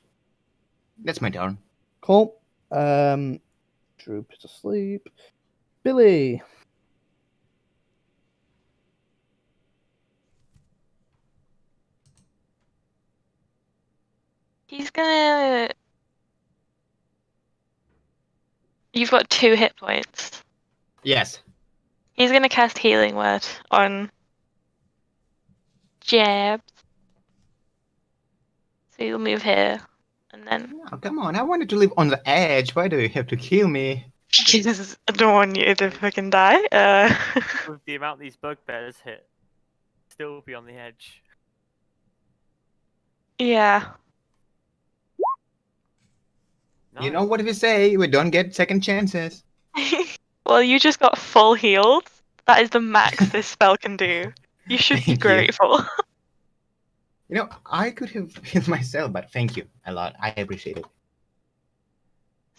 Speaker 1: That's my turn.
Speaker 3: Cool. Droop is asleep. Billy.
Speaker 4: He's gonna. You've got 2 hit points.
Speaker 1: Yes.
Speaker 4: He's gonna cast Healing Word on Jab. So you'll move here, and then
Speaker 1: Oh, come on, I wanted to live on the edge. Why do you have to kill me?
Speaker 4: Jesus, I don't want you to fucking die.
Speaker 5: With the amount these bugbears hit, still be on the edge.
Speaker 4: Yeah.
Speaker 1: You know what we say? We don't get second chances.
Speaker 4: Well, you just got full healed. That is the max this spell can do. You should be
Speaker 1: Thank you.
Speaker 4: grateful.
Speaker 1: You know, I could have healed myself, but thank you a lot. I appreciate it.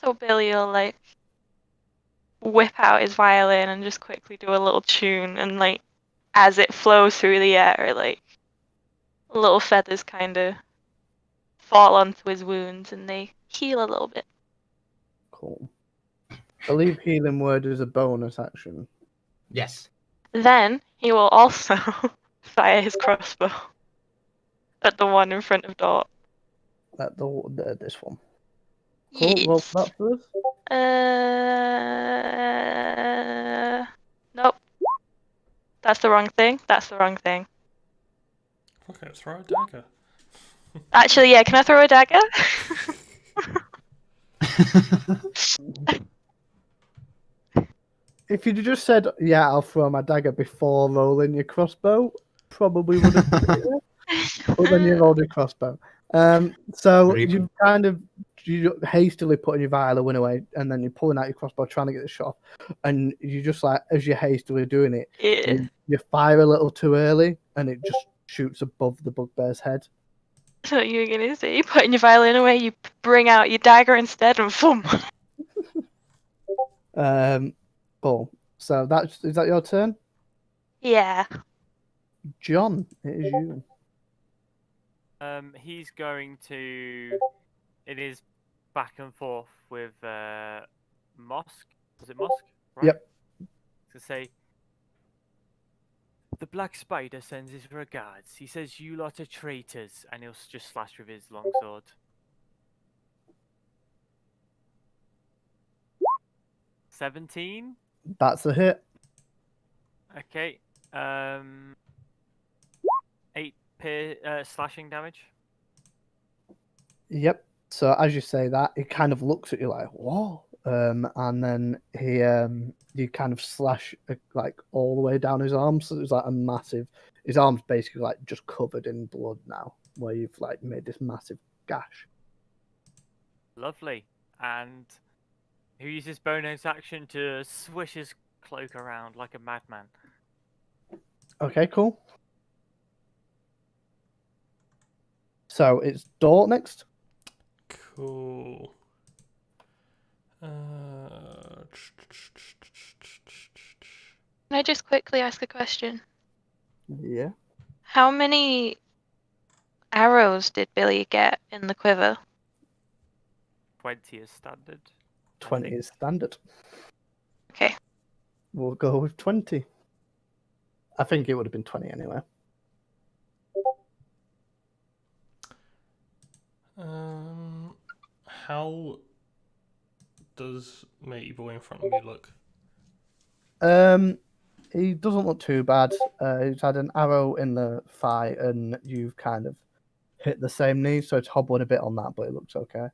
Speaker 4: So Billy will like whip out his violin and just quickly do a little tune, and like as it flows through the air, like little feathers kind of fall onto his wounds and they heal a little bit.
Speaker 3: Cool. I believe healing word is a bonus action.
Speaker 1: Yes.
Speaker 4: Then he will also fire his crossbow at the one in front of Dot.
Speaker 3: At this one. Cool. Roll for that for us.
Speaker 4: Nope. That's the wrong thing. That's the wrong thing.
Speaker 7: Okay, throw a dagger.
Speaker 4: Actually, yeah, can I throw a dagger?
Speaker 3: If you'd just said, "Yeah, I'll throw my dagger" before rolling your crossbow, probably would have. But then you rolled your crossbow. So
Speaker 1: Rip.
Speaker 3: you hastily putting your violin away, and then you're pulling out your crossbow, trying to get the shot off, and you just like as you're hastily doing it,
Speaker 4: Yeah.
Speaker 3: you fire a little too early, and it just shoots above the bugbear's head.
Speaker 4: So you were gonna say, putting your violin away, you bring out your dagger instead, and boom.
Speaker 3: Cool. So is that your turn,
Speaker 4: Yeah.
Speaker 3: John? It is you.
Speaker 5: He's going to. It is back and forth with Mosk. Was it Mosk? Right?
Speaker 3: Yep.
Speaker 5: To say. The Black Spider sends his regards. He says you lot are traitors, and he'll just slash with his longsword. $17.
Speaker 3: That's a hit.
Speaker 5: Okay. 8 slashing damage.
Speaker 3: Yep. So as you say that, he kind of looks at you like, "Whoa!" And then you kind of slash like all the way down his arms. So it's like a massive. His arm's basically like just covered in blood now, where you've like made this massive gash.
Speaker 5: Lovely. And he uses bonus action to swish his cloak around like a madman.
Speaker 3: Okay, cool. So it's Dort next.
Speaker 7: Cool.
Speaker 4: Can I just quickly ask a question?
Speaker 3: Yeah.
Speaker 4: How many arrows did Billy get in the quiver?
Speaker 5: 20 is standard.
Speaker 3: 20 is standard.
Speaker 4: Okay.
Speaker 3: We'll go with 20. I think it would have been 20 anyway.
Speaker 7: How does matey boy in front of me look?
Speaker 3: He doesn't look too bad. He's had an arrow in the thigh, and you've kind of hit the same knee, so it's hobbling a bit on that, but it looks okay.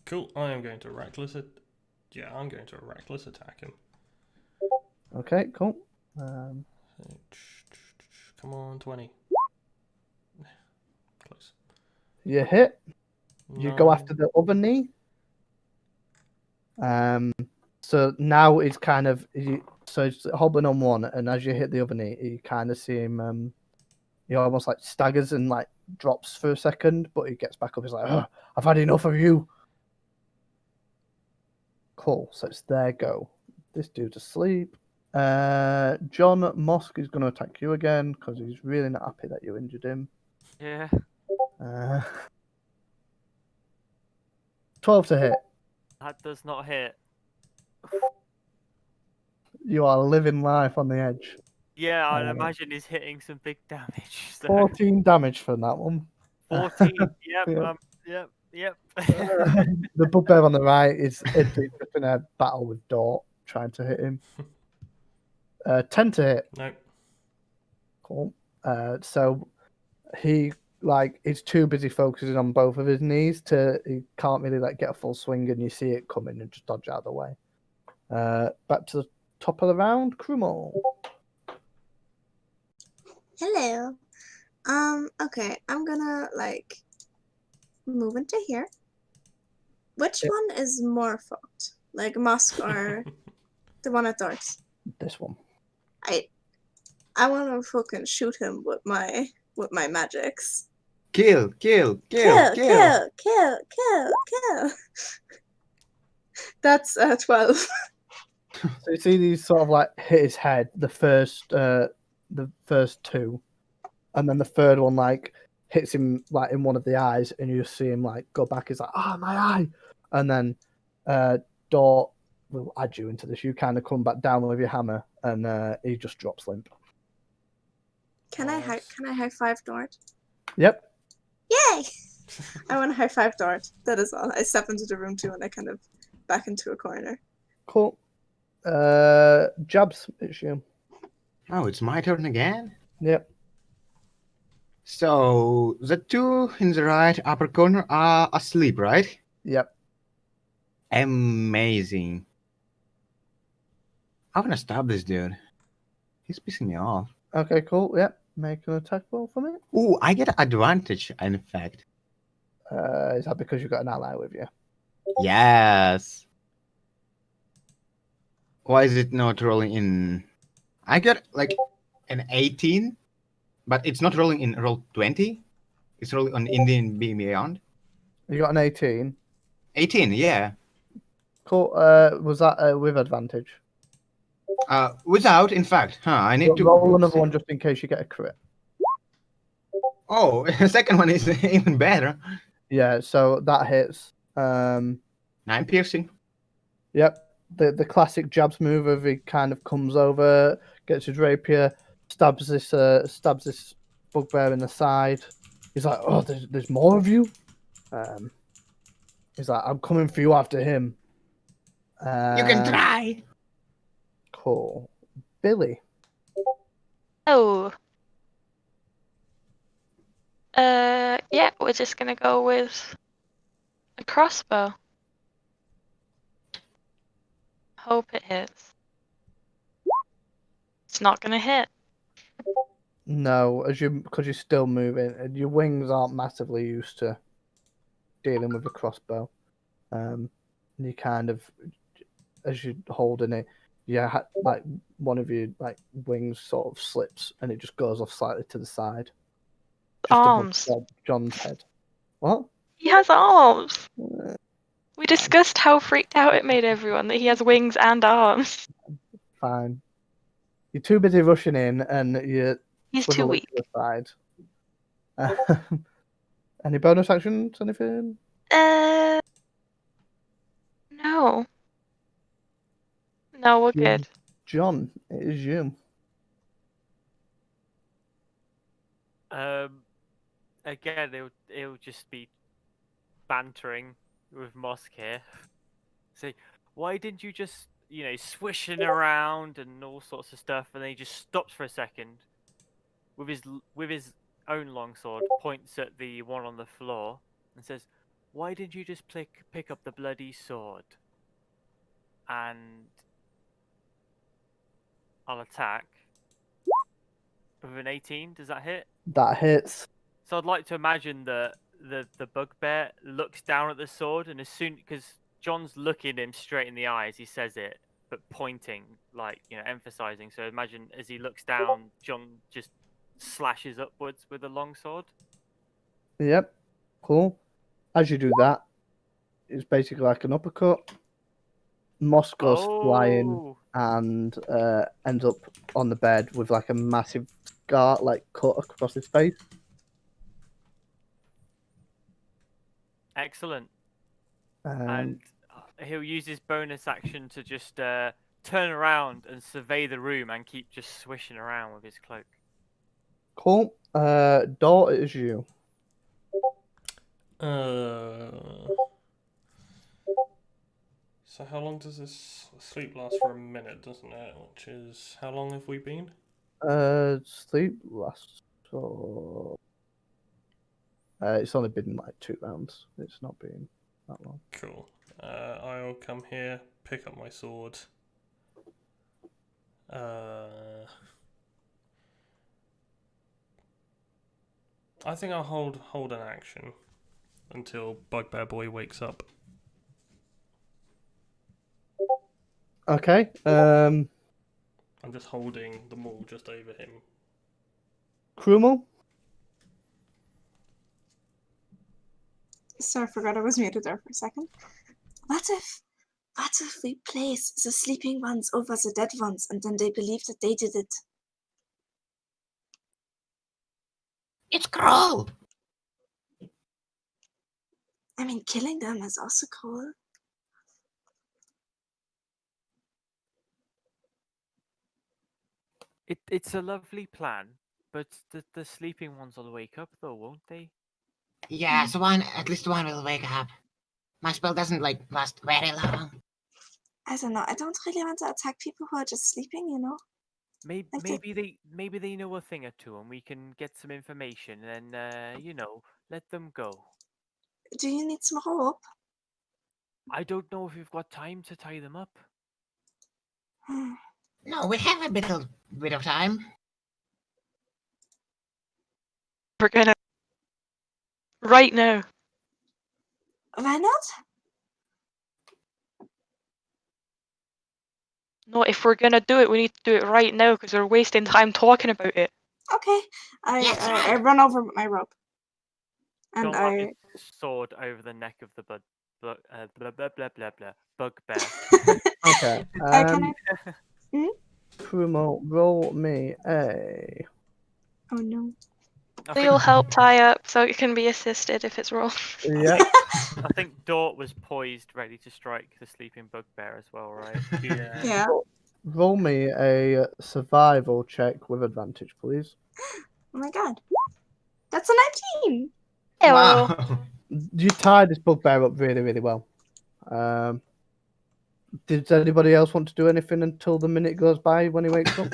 Speaker 7: Cool. I am going to reckless it. Yeah, I'm going to reckless attack him.
Speaker 3: Okay, cool.
Speaker 7: Come Come on, 20. Close.
Speaker 3: You hit. You go
Speaker 7: No.
Speaker 3: after the other knee. So now it's kind of so it's hobbling on one, and as you hit the other knee, you kind of see him. He almost like staggers and like drops for a second, but he gets back up. He's like, "Oh, I've had enough of you." Cool. So it's their go. This dude's asleep. John Mosk is going to attack you again because he's really not happy that you injured him.
Speaker 5: Yeah.
Speaker 3: 12 to hit.
Speaker 5: That does not hit.
Speaker 3: You are living life on the edge.
Speaker 5: Yeah, I'd imagine he's hitting some big damage. So.
Speaker 3: 14 damage from that one.
Speaker 5: 14. Yep.
Speaker 3: Yeah.
Speaker 5: Yep.
Speaker 3: The bugbear on the right is just in a battle with Dort, trying to hit him. 10 to hit.
Speaker 7: No.
Speaker 3: Cool. So he he's too busy focusing on both of his knees he can't really get a full swing, and you see it coming and just dodge out of the way. Back to the top of the round, Krumo.
Speaker 2: Hello. Okay, I'm gonna move into here. Which one is more fucked? Like Musk or the one at Dart?
Speaker 3: This one.
Speaker 2: I wanna fucking shoot him with my magics.
Speaker 1: Kill.
Speaker 2: Kill. That's 12.
Speaker 3: So you see these sort of hit his head, the first two, and then the third one hits him in one of the eyes, and you see him go back. He's like, "Ah, my eye!" And then Dort will add you into this. You kind of come back down with your hammer, and he just drops limp.
Speaker 2: Can I high five Dort?
Speaker 3: Yep.
Speaker 2: Yay! I want to high five Dort. That is all. I step into the room too, and I kind of back into a corner.
Speaker 3: Cool. Jabs, it's you.
Speaker 1: Oh, it's my turn again?
Speaker 3: Yep.
Speaker 1: So, the two in the right upper corner are asleep, right?
Speaker 3: Yep.
Speaker 1: Amazing. I'm gonna stop this dude. He's pissing me off.
Speaker 3: Okay, cool. Yep. Make an attack roll for me.
Speaker 1: Ooh, I get advantage, in fact.
Speaker 3: Is that because you've got an ally with you?
Speaker 1: Yes. Why is it not rolling in? I got an 18, but it's not rolling in roll 20. It's rolling on Indian Beyond.
Speaker 3: You got an 18.
Speaker 1: 18, yeah.
Speaker 3: Cool. Was that with advantage?
Speaker 1: Without, in fact. I need to
Speaker 3: roll another one just in case you get a crit.
Speaker 1: Oh, the second one is even better.
Speaker 3: Yeah, so that hits.
Speaker 1: 9 piercing.
Speaker 3: Yep. The classic Jabs move of he kind of comes over, gets his rapier, stabs this bugbear in the side. He's like, "Oh, there's more of you." He's like, "I'm coming for you after him."
Speaker 1: You can try.
Speaker 3: Cool. Billy.
Speaker 4: Oh. Yeah, we're just gonna go with a crossbow. Hope it hits. It's not gonna hit.
Speaker 3: No, because you're still moving, and your wings aren't massively used to dealing with a crossbow. You kind of, as you're holding it, one of your wings sort of slips, and it just goes off slightly to the side. Just
Speaker 4: Arms.
Speaker 3: above John's head. What?
Speaker 4: He has arms. We discussed how freaked out it made everyone that he has wings and arms.
Speaker 3: Fine. You're too busy rushing in, and you're
Speaker 4: He's too weak.
Speaker 3: to the side. Any bonus actions? Anything?
Speaker 4: No. No, we're good.
Speaker 3: John, it is you.
Speaker 5: Again, it'll just be bantering with Mosk here. Say, why didn't you just, swishing around and all sorts of stuff, and then he just stops for a second with his own longsword, points at the one on the floor, and says, "Why didn't you just pick up the bloody sword?" And I'll attack. With an 18, does that hit?
Speaker 3: That hits.
Speaker 5: So I'd like to imagine that the bugbear looks down at the sword, and as soon because John's looking him straight in the eyes, he says it, but pointing, like emphasizing. So imagine as he looks down, John just slashes upwards with a long sword.
Speaker 3: Yep. Cool. As you do that, it's basically like an uppercut. Moss goes flying and ends up on the bed with like a massive scar, like cut across his face.
Speaker 5: Excellent.
Speaker 3: Um,
Speaker 5: And he'll use his bonus action to just turn around and survey the room and keep just swishing around with his cloak.
Speaker 3: Cool. Dort, it is you.
Speaker 7: So how long does this sleep last? For a minute, doesn't it? Which is, how long have we been?
Speaker 3: Sleep lasts for. It's only been like 2 rounds. It's not been that long.
Speaker 7: Cool. I'll come here, pick up my sword. I think I'll hold an action until Bugbear Boy wakes up.
Speaker 3: Okay.
Speaker 7: I'm just holding the maul just over him.
Speaker 3: Krumel?
Speaker 2: So I forgot I was muted there for a second. What if we place the sleeping ones over the dead ones and then they believe that they did it?
Speaker 1: It's cruel.
Speaker 2: I mean, killing them is also cool.
Speaker 5: It's a lovely plan, but the sleeping ones will wake up though, won't they?
Speaker 1: Yeah, so at least one will wake up. My spell doesn't last very long.
Speaker 2: I don't know. I don't really want to attack people who are just sleeping, you know?
Speaker 5: Maybe they know a thing or two, and we can get some information, and let them go.
Speaker 2: Do you need some rope?
Speaker 5: I don't know if we've got time to tie them up.
Speaker 1: No, we have a bit of time.
Speaker 4: We're gonna right now.
Speaker 2: Why not?
Speaker 4: No, if we're gonna do it, we need to do it right now because we're wasting time talking about it.
Speaker 2: Okay. I run over with my rope. And
Speaker 5: John ran his sword over the neck of the blah blah blah blah blah bugbear.
Speaker 3: Okay.
Speaker 2: Can I?
Speaker 3: Krumel, roll me a.
Speaker 2: Oh no.
Speaker 4: We'll help tie up so it can be assisted if it's wrong.
Speaker 3: Yeah.
Speaker 5: I think Dort was poised, ready to strike the sleeping bugbear as well, right?
Speaker 7: Yeah.
Speaker 2: Yeah.
Speaker 3: Roll me a survival check with advantage, please.
Speaker 2: Oh my god. That's a 19.
Speaker 1: Wow.
Speaker 3: You tied this bugbear up really, really well. Does anybody else want to do anything until the minute goes by when he wakes up?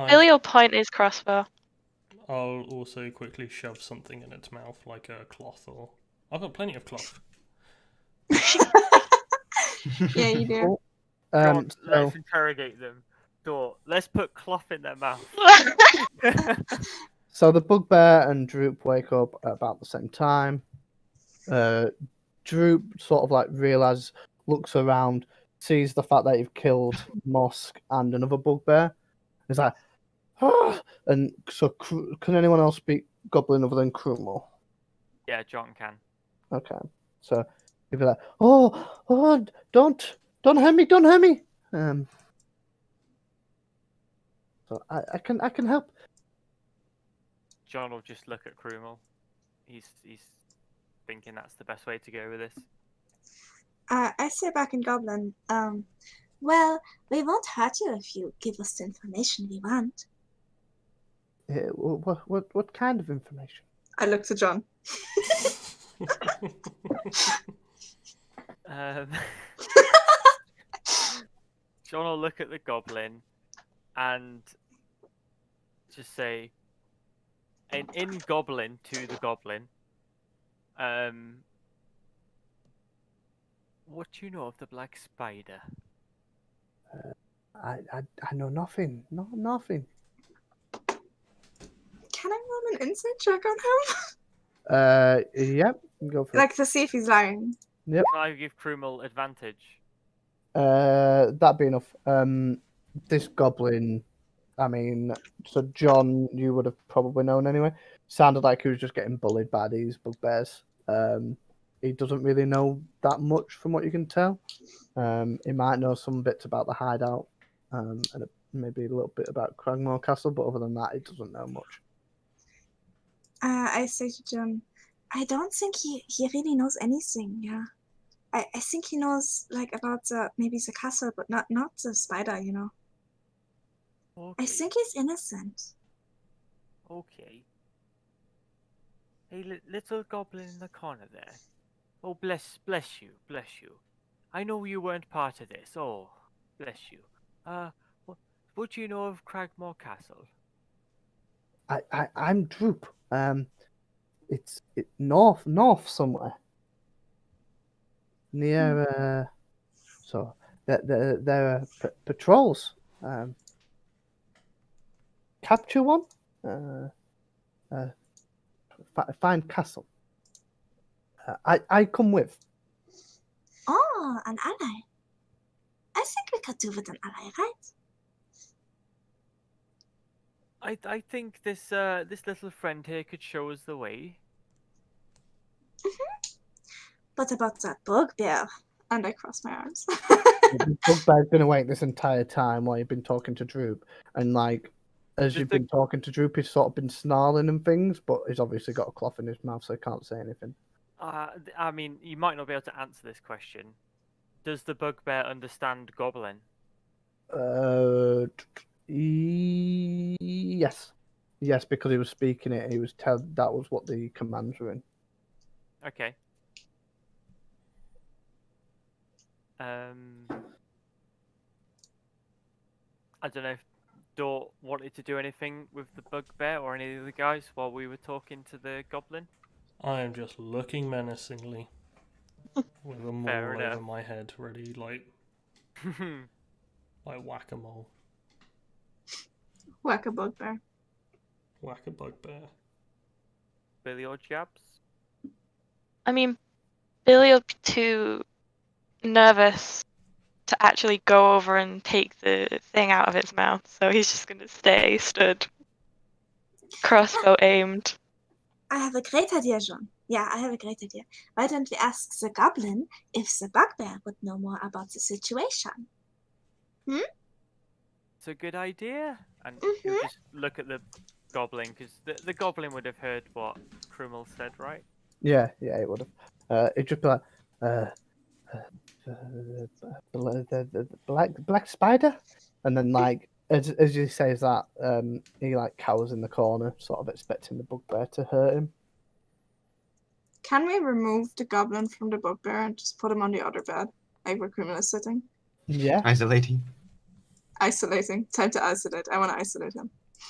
Speaker 4: Billy will point his crossbow.
Speaker 7: I'll also quickly shove something in its mouth, like a cloth, or I've got plenty of cloth.
Speaker 2: Yeah, you do.
Speaker 5: John,
Speaker 3: So,
Speaker 5: let's interrogate them. Dort, let's put cloth in their mouth.
Speaker 3: so the bugbear and Droop wake up at about the same time. Droop sort of like realizes, looks around, sees the fact that you've killed Mosk and another bugbear. He's like, ah! And so can anyone else speak Goblin other than Krumel?
Speaker 5: Yeah, John can.
Speaker 3: Okay, so he'd be like, oh, don't hurt me, don't hurt me. So I can help.
Speaker 5: John will just look at Krumel. He's thinking that's the best way to go with this.
Speaker 2: I say back in Goblin, well, we won't hurt you if you give us the information we want.
Speaker 3: What kind of information?
Speaker 2: I look to John.
Speaker 5: John will look at the goblin and just say, in Goblin to the goblin, what do you know of the Black Spider?
Speaker 3: I know nothing. No, nothing.
Speaker 2: Can I roll an insight check on him?
Speaker 3: Yep, go for it.
Speaker 2: Like to see if he's lying.
Speaker 3: Yep.
Speaker 5: Can I give Krumel advantage?
Speaker 3: That'd be enough. This goblin, I mean, so John, you would have probably known anyway. Sounded like he was just getting bullied by these bugbears. He doesn't really know that much from what you can tell. He might know some bits about the hideout, and maybe a little bit about Cragmore Castle, but other than that, he doesn't know much.
Speaker 2: I say to John, I don't think he really knows anything. Yeah, I think he knows like about maybe the castle, but not the spider. You know.
Speaker 5: Okay.
Speaker 2: I think he's innocent.
Speaker 5: Okay. Hey, little goblin in the corner there. Oh, bless you. I know you weren't part of this. Oh, bless you. What do you know of Cragmore Castle?
Speaker 3: I'm Droop. It's north somewhere. Near so there are patrols. Capture one. Find castle. I come with.
Speaker 2: Oh, an ally. I think we could do with an ally, right?
Speaker 5: I think this little friend here could show us the way.
Speaker 2: What about that bugbear? And I cross my arms.
Speaker 3: The bugbear's been awake this entire time while you've been talking to Droop, and like as you've been talking to Droop, he's sort of been snarling and things, but he's obviously got a cloth in his mouth, so he can't say anything.
Speaker 5: I mean, you might not be able to answer this question. Does the bugbear understand Goblin?
Speaker 3: Yes, because he was speaking it. He was that was what the commands were in.
Speaker 5: Okay. I don't know if Dort wanted to do anything with the bugbear or any of the guys while we were talking to the goblin.
Speaker 7: I am just looking menacingly with a maul over my head, ready like whack-a-mole.
Speaker 2: Whack a bugbear.
Speaker 7: Whack a bugbear.
Speaker 5: Billy or Jabs?
Speaker 4: I mean, Billy will be too nervous to actually go over and take the thing out of its mouth, so he's just gonna stay stood, crossbow aimed.
Speaker 2: I have a great idea, John. Yeah, I have a great idea. Why don't we ask the goblin if the bugbear would know more about the situation?
Speaker 5: It's a good idea. And he'll just look at the goblin, because the goblin would have heard what Krumel said, right?
Speaker 3: Yeah, it would have. It just be like, the black spider, and then like as he says that, he like cowers in the corner, sort of expecting the bugbear to hurt him.
Speaker 2: Can we remove the goblin from the bugbear and just put him on the other bed, like where Criminal is sitting?
Speaker 3: Yeah.
Speaker 1: Isolating.
Speaker 2: Isolating. Time to isolate. I want to isolate him.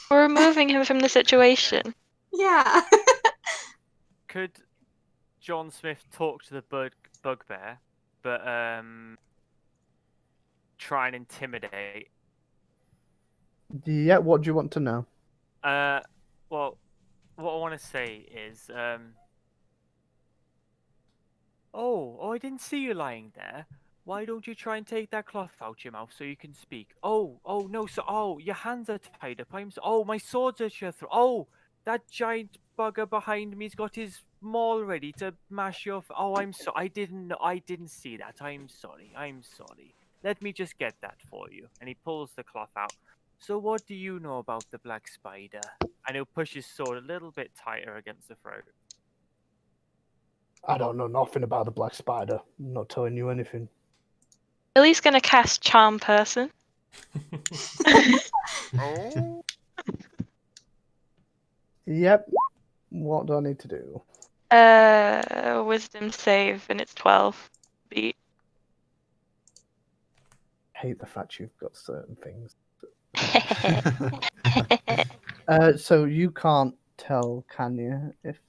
Speaker 4: We're removing him from the situation.
Speaker 2: Yeah.
Speaker 5: Could John Smith talk to the bugbear, but try and intimidate?
Speaker 3: Yeah. What do you want to know?
Speaker 5: Well, what I want to say is, oh, I didn't see you lying there. Why don't you try and take that cloth out your mouth so you can speak? Oh, no, so, your hands are tied up. My sword's at your throat. Oh, that giant bugger behind me's got his maul ready to mash your. I'm sorry. I didn't see that. I'm sorry. Let me just get that for you. And he pulls the cloth out. So what do you know about the black spider? And he'll push his sword a little bit tighter against the throat.
Speaker 3: I don't know nothing about the black spider. I'm not telling you anything.
Speaker 4: Billy's gonna cast Charm Person.
Speaker 5: Oh.
Speaker 3: Yep. What do I need to do?
Speaker 4: Wisdom save, and it's 12. Beat.
Speaker 3: Hate the fact you've got certain things. So you can't tell, can you? If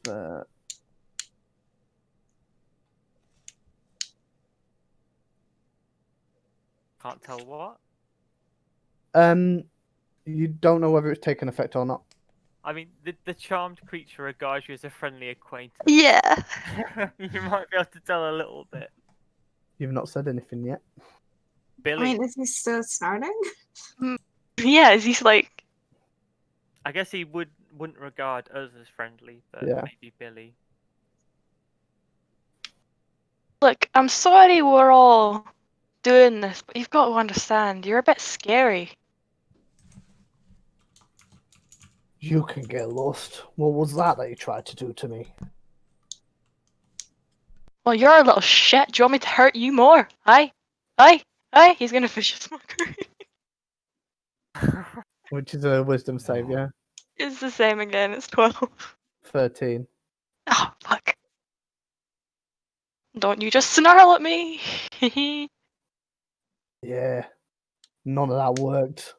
Speaker 5: Can't tell what?
Speaker 3: you don't know whether it's taken effect or not.
Speaker 5: I mean, the charmed creature regards you as a friendly acquaintance.
Speaker 4: Yeah.
Speaker 5: You might be able to tell a little bit.
Speaker 3: You've not said anything yet.
Speaker 5: Billy,
Speaker 2: I mean, is he still starting?
Speaker 4: Yeah, is he like...
Speaker 5: I guess he wouldn't regard us as friendly, but
Speaker 3: Yeah.
Speaker 5: maybe Billy.
Speaker 4: Look, I'm sorry we're all doing this, but you've got to understand, you're a bit scary.
Speaker 3: You can get lost. What was that you tried to do to me?
Speaker 4: Well, you're a little shit. Do you want me to hurt you more? Aye? Aye? Aye? He's gonna vicious mockery.
Speaker 3: Which is a wisdom save, yeah?
Speaker 4: It's the same again, it's 12.
Speaker 3: 13.
Speaker 4: Oh, fuck. Don't you just snarl at me!
Speaker 3: Yeah. None of that worked.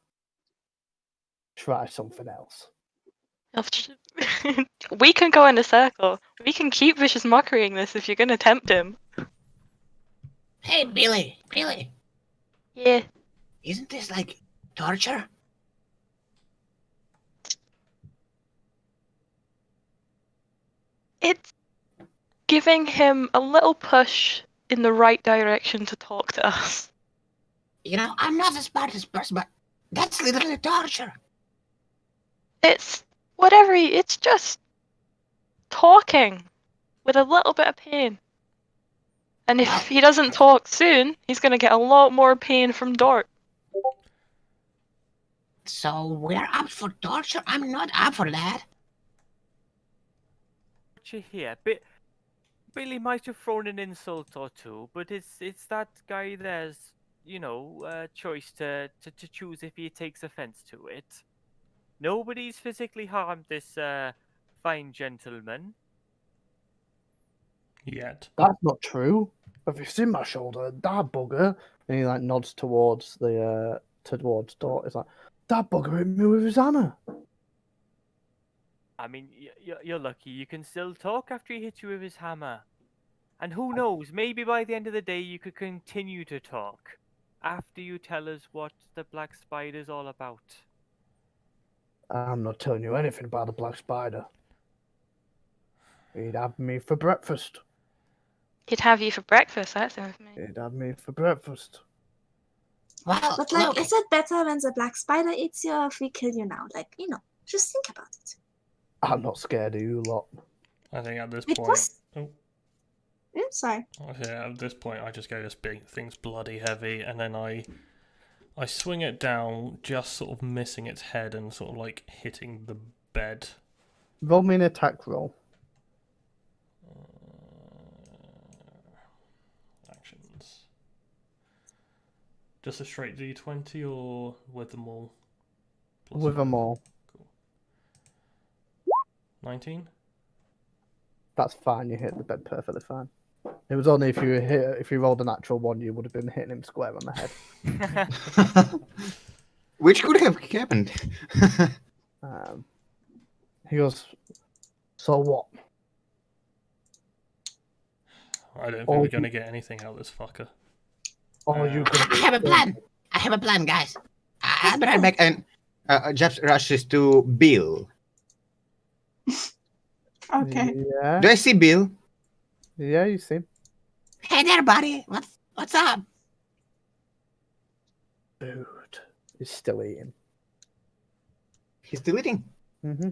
Speaker 3: Try something else.
Speaker 4: We can go in a circle. We can keep vicious mockerying this if you're gonna tempt him.
Speaker 9: Hey, Billy.
Speaker 4: Yeah.
Speaker 9: Isn't this like torture?
Speaker 4: It's giving him a little push in the right direction to talk to us.
Speaker 9: You know, I'm not the smartest person, but that's literally torture.
Speaker 4: It's whatever, it's just talking with a little bit of pain. And if
Speaker 9: Well-
Speaker 4: he doesn't talk soon, he's gonna get a lot more pain from Dort.
Speaker 9: So we're up for torture? I'm not up for that.
Speaker 5: What you hear? Billy might have thrown an insult or two, but it's that guy there's choice to choose if he takes offense to it. Nobody's physically harmed this fine gentleman.
Speaker 7: Yet.
Speaker 3: That's not true. Have you seen my shoulder? That bugger. And he like nods towards the towards Dort. It's like, that bugger hit me with his hammer.
Speaker 5: I mean, you're lucky you can still talk after he hits you with his hammer. And who knows, maybe by the end of the day you could continue to talk after you tell us what the black spider's all about.
Speaker 3: I'm not telling you anything about the black spider. He'd have me for breakfast.
Speaker 4: He'd have you for breakfast, that's information.
Speaker 3: He'd have me for breakfast.
Speaker 9: Well,
Speaker 2: But like,
Speaker 9: look,
Speaker 2: is it better when the black spider eats you or if we kill you now? Like, just think about it.
Speaker 3: I'm not scared of you lot.
Speaker 7: I think at this
Speaker 2: Because-
Speaker 7: point.
Speaker 2: Sorry.
Speaker 7: Yeah, at this point, I just go, this big thing's bloody heavy, and then I swing it down, just sort of missing its head and sort of like hitting the bed.
Speaker 3: Roll me an attack roll.
Speaker 7: Actions. Just a straight D20 or with them all? Plus
Speaker 3: With them
Speaker 7: five?
Speaker 3: all.
Speaker 7: Cool. 19?
Speaker 3: That's fine. You hit the bed perfectly fine. It was only if you rolled a natural one, you would have been hitting him square on the head.
Speaker 1: Which could have happened.
Speaker 3: He goes, so what?
Speaker 7: I don't think
Speaker 3: Oh,
Speaker 7: we're going to get anything out of this fucker.
Speaker 3: Oh, you
Speaker 9: I
Speaker 3: could.
Speaker 9: have a plan. I have a plan, guys.
Speaker 1: I'll be right back. And Jeff rushes to Bill.
Speaker 2: Okay.
Speaker 3: Yeah.
Speaker 1: Do I see Bill?
Speaker 3: Yeah, you see.
Speaker 9: Hey there, buddy. What's up?
Speaker 3: Dude, he's still eating.
Speaker 1: He's still eating.
Speaker 3: Mm-hmm.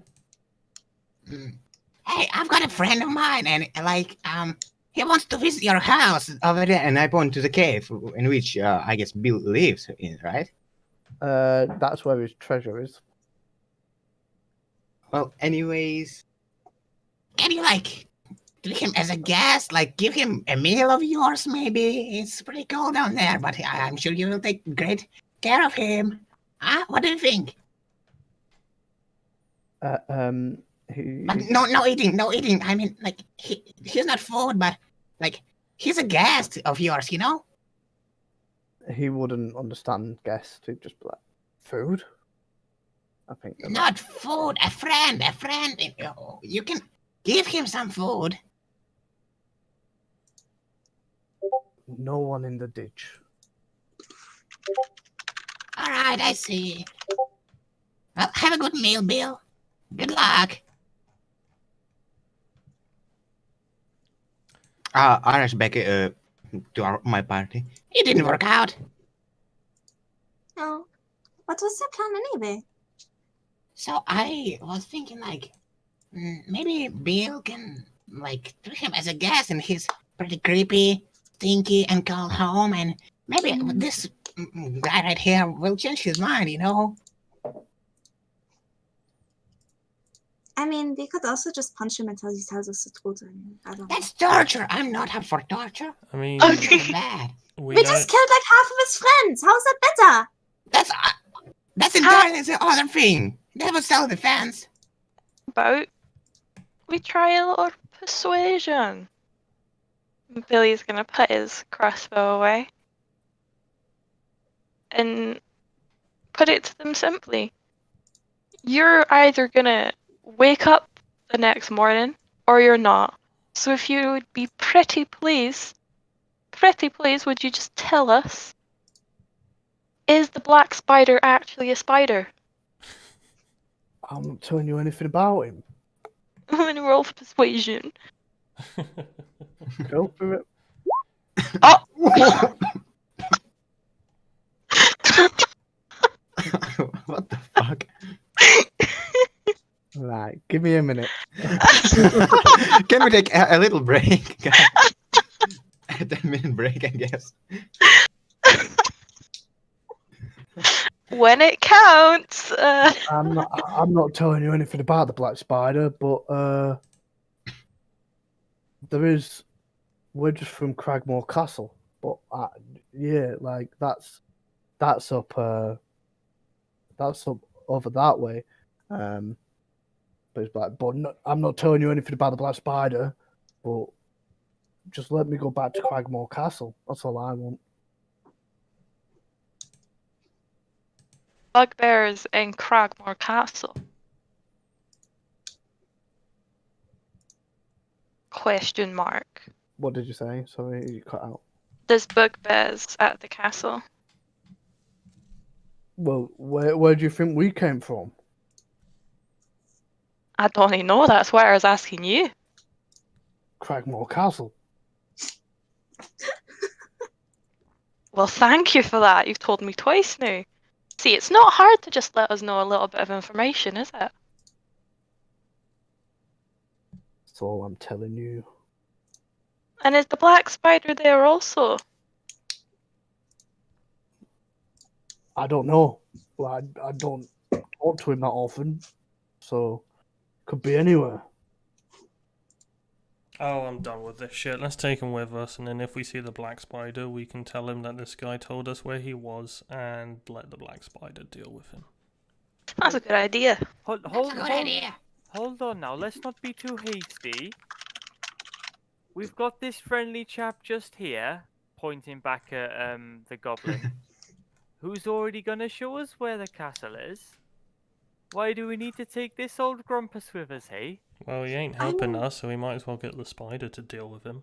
Speaker 9: Hey, I've got a friend of mine, and he wants to visit your house.
Speaker 1: Over there, and I point to the cave in which I guess Bill lives in, right?
Speaker 3: That's where his treasure is.
Speaker 1: Well, anyways,
Speaker 9: Can you treat him as a guest? Like, give him a meal of yours, maybe? It's pretty cold down there, but I'm sure you will take great care of him. Huh? What do you think?
Speaker 3: He,
Speaker 9: But no eating, no eating. I mean, he's not food, but he's a guest of yours, you know?
Speaker 3: he wouldn't understand guest. He'd just be like, food? I think.
Speaker 9: Not food, a friend. You can give him some food.
Speaker 3: No one in the ditch.
Speaker 9: All right, I see. Well, have a good meal, Bill. Good luck.
Speaker 1: I rush back to my party.
Speaker 9: It didn't work out.
Speaker 2: Oh, what was your plan anyway?
Speaker 9: So I was thinking like, maybe Bill can like treat him as a guest, and he's pretty creepy, stinky, and call home, and maybe this guy right here will change his mind, you know?
Speaker 2: I mean, we could also just punch him until he tells us the truth. I mean, I don't know.
Speaker 9: That's torture. I'm not up for torture.
Speaker 7: I mean,
Speaker 9: That's bad.
Speaker 7: we
Speaker 2: We
Speaker 7: know.
Speaker 2: just killed like half of his friends. How's that better?
Speaker 9: That's entirely the other thing. That was self-defense.
Speaker 4: About we try a little persuasion. Billy's gonna put his crossbow away and put it to them simply. You're either gonna wake up the next morning or you're not. So if you would be pretty please, would you just tell us, is the black spider actually a spider?
Speaker 3: I'm not telling you anything about him.
Speaker 4: And roll for persuasion.
Speaker 3: Go for it.
Speaker 4: Oh!
Speaker 1: What the fuck?
Speaker 3: Right, give me a minute.
Speaker 1: Can we take a little break? A 10-minute break, I guess.
Speaker 4: When it counts.
Speaker 3: I'm not telling you anything about the black spider, but we're just from Cragmore Castle, but yeah, like that's up over that way. But it's like, I'm not telling you anything about the black spider, but just let me go back to Cragmore Castle. That's all I want.
Speaker 4: Bugbears in Cragmore Castle. Question mark.
Speaker 3: What did you say? Sorry, you cut out.
Speaker 4: There's bugbears at the castle.
Speaker 3: Well, where do you think we came from?
Speaker 4: I don't even know, that's why I was asking you.
Speaker 3: Cragmore Castle.
Speaker 4: Well, thank you for that. You've told me twice now. See, it's not hard to just let us know a little bit of information, is it?
Speaker 3: That's all I'm telling you.
Speaker 4: And is the black spider there also?
Speaker 3: I don't know. Well, I don't talk to him that often, so could be anywhere.
Speaker 7: Oh, I'm done with this shit. Let's take him with us, and then if we see the black spider, we can tell him that this guy told us where he was, and let the black spider deal with him.
Speaker 4: That's a good idea.
Speaker 5: Hold on now. Let's not be too hasty. We've got this friendly chap just here, pointing back at the goblin, who's already gonna show us where the castle is. Why do we need to take this old grumpus with us, hey?
Speaker 7: Well, he ain't helping us, so we might as well get the spider to deal with him.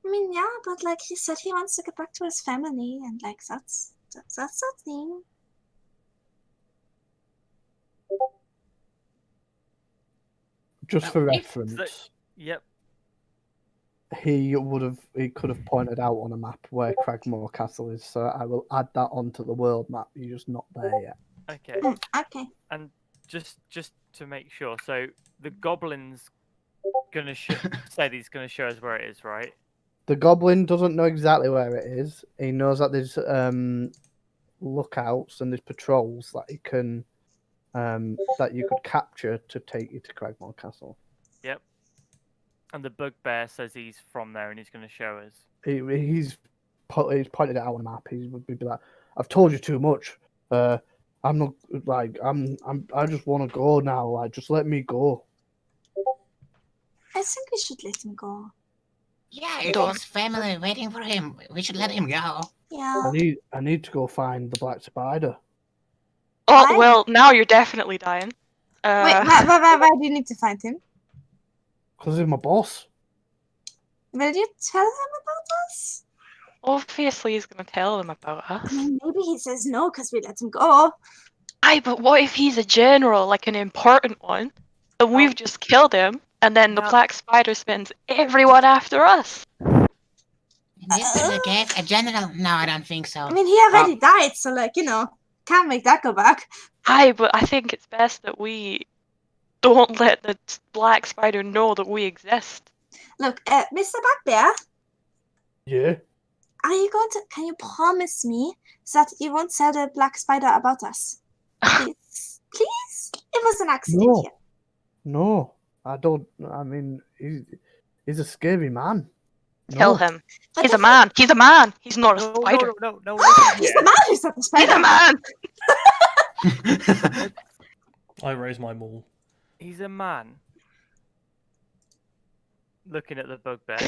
Speaker 2: I mean, yeah, but like he said, he wants to get back to his family, and like that's the thing.
Speaker 3: Just for reference,
Speaker 5: Yep.
Speaker 3: he could have pointed out on a map where Cragmore Castle is, so I will add that onto the world map. You're just not there yet.
Speaker 5: Okay.
Speaker 2: Okay.
Speaker 5: And just to make sure, so the goblin's gonna said he's gonna show us where it is, right?
Speaker 3: The goblin doesn't know exactly where it is. He knows that there's lookouts and there's patrols that he can that you could capture to take you to Cragmore Castle.
Speaker 5: Yep. And the bugbear says he's from there and he's gonna show us.
Speaker 3: He's pointed it out on a map. He would be like, "I've told you too much. I'm not like I just want to go now. Like, just let me go."
Speaker 2: I think we should let him go.
Speaker 9: Yeah, if his family waiting for him, we should let him go.
Speaker 2: Yeah.
Speaker 3: I need to go find the black spider.
Speaker 4: Oh,
Speaker 2: Why?
Speaker 4: well, now you're definitely dying.
Speaker 2: Wait, why do you need to find him?
Speaker 3: Because he's my boss.
Speaker 2: Will you tell him about us?
Speaker 4: Obviously, he's going to tell them about us.
Speaker 2: I mean, maybe he says no because we let him go.
Speaker 4: Aye, but what if he's a general, like an important one, and we've just killed him, and then the
Speaker 2: No.
Speaker 4: black spider spins everyone after us?
Speaker 9: In this particular case, a general? No, I don't think so.
Speaker 2: I mean, he already died, so can't make that go back.
Speaker 4: Aye, but I think it's best that we don't let the black spider know that we exist.
Speaker 2: Look, Mr. Bugbear,
Speaker 3: Yeah.
Speaker 2: can you promise me that you won't tell the black spider about us? Please? Please? It was an accident
Speaker 3: No.
Speaker 2: here.
Speaker 3: No, I don't. I mean, he's a scary man.
Speaker 4: Kill
Speaker 3: No.
Speaker 4: him.
Speaker 2: But
Speaker 4: He's
Speaker 2: if
Speaker 4: a man. He's a man. He's not a
Speaker 5: No,
Speaker 4: spider.
Speaker 5: no.
Speaker 2: He's the man who's at the
Speaker 4: He's
Speaker 2: spider.
Speaker 4: a man.
Speaker 7: I raise my maul.
Speaker 5: He's a man. Looking at the bugbear.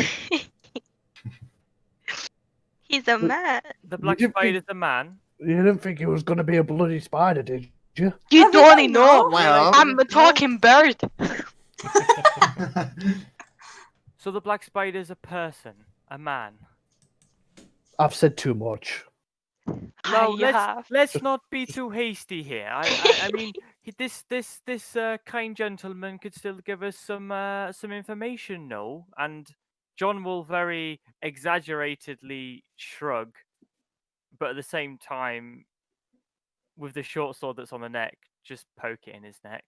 Speaker 4: He's a man.
Speaker 5: The black
Speaker 3: You think-
Speaker 5: spider's a man.
Speaker 3: You didn't think it was going to be a bloody spider, did you?
Speaker 4: You
Speaker 2: Well, we
Speaker 4: don't
Speaker 2: don't
Speaker 4: know.
Speaker 2: know.
Speaker 9: Well,
Speaker 4: I'm a talking bird.
Speaker 5: So the black spider's a person, a man.
Speaker 3: I've said too much.
Speaker 5: No,
Speaker 4: You have.
Speaker 5: let's not be too hasty here. I mean, this kind gentleman could still give us some information, no? And John will very exaggeratedly shrug, but at the same time, with the short sword that's on the neck, just poke it in his neck.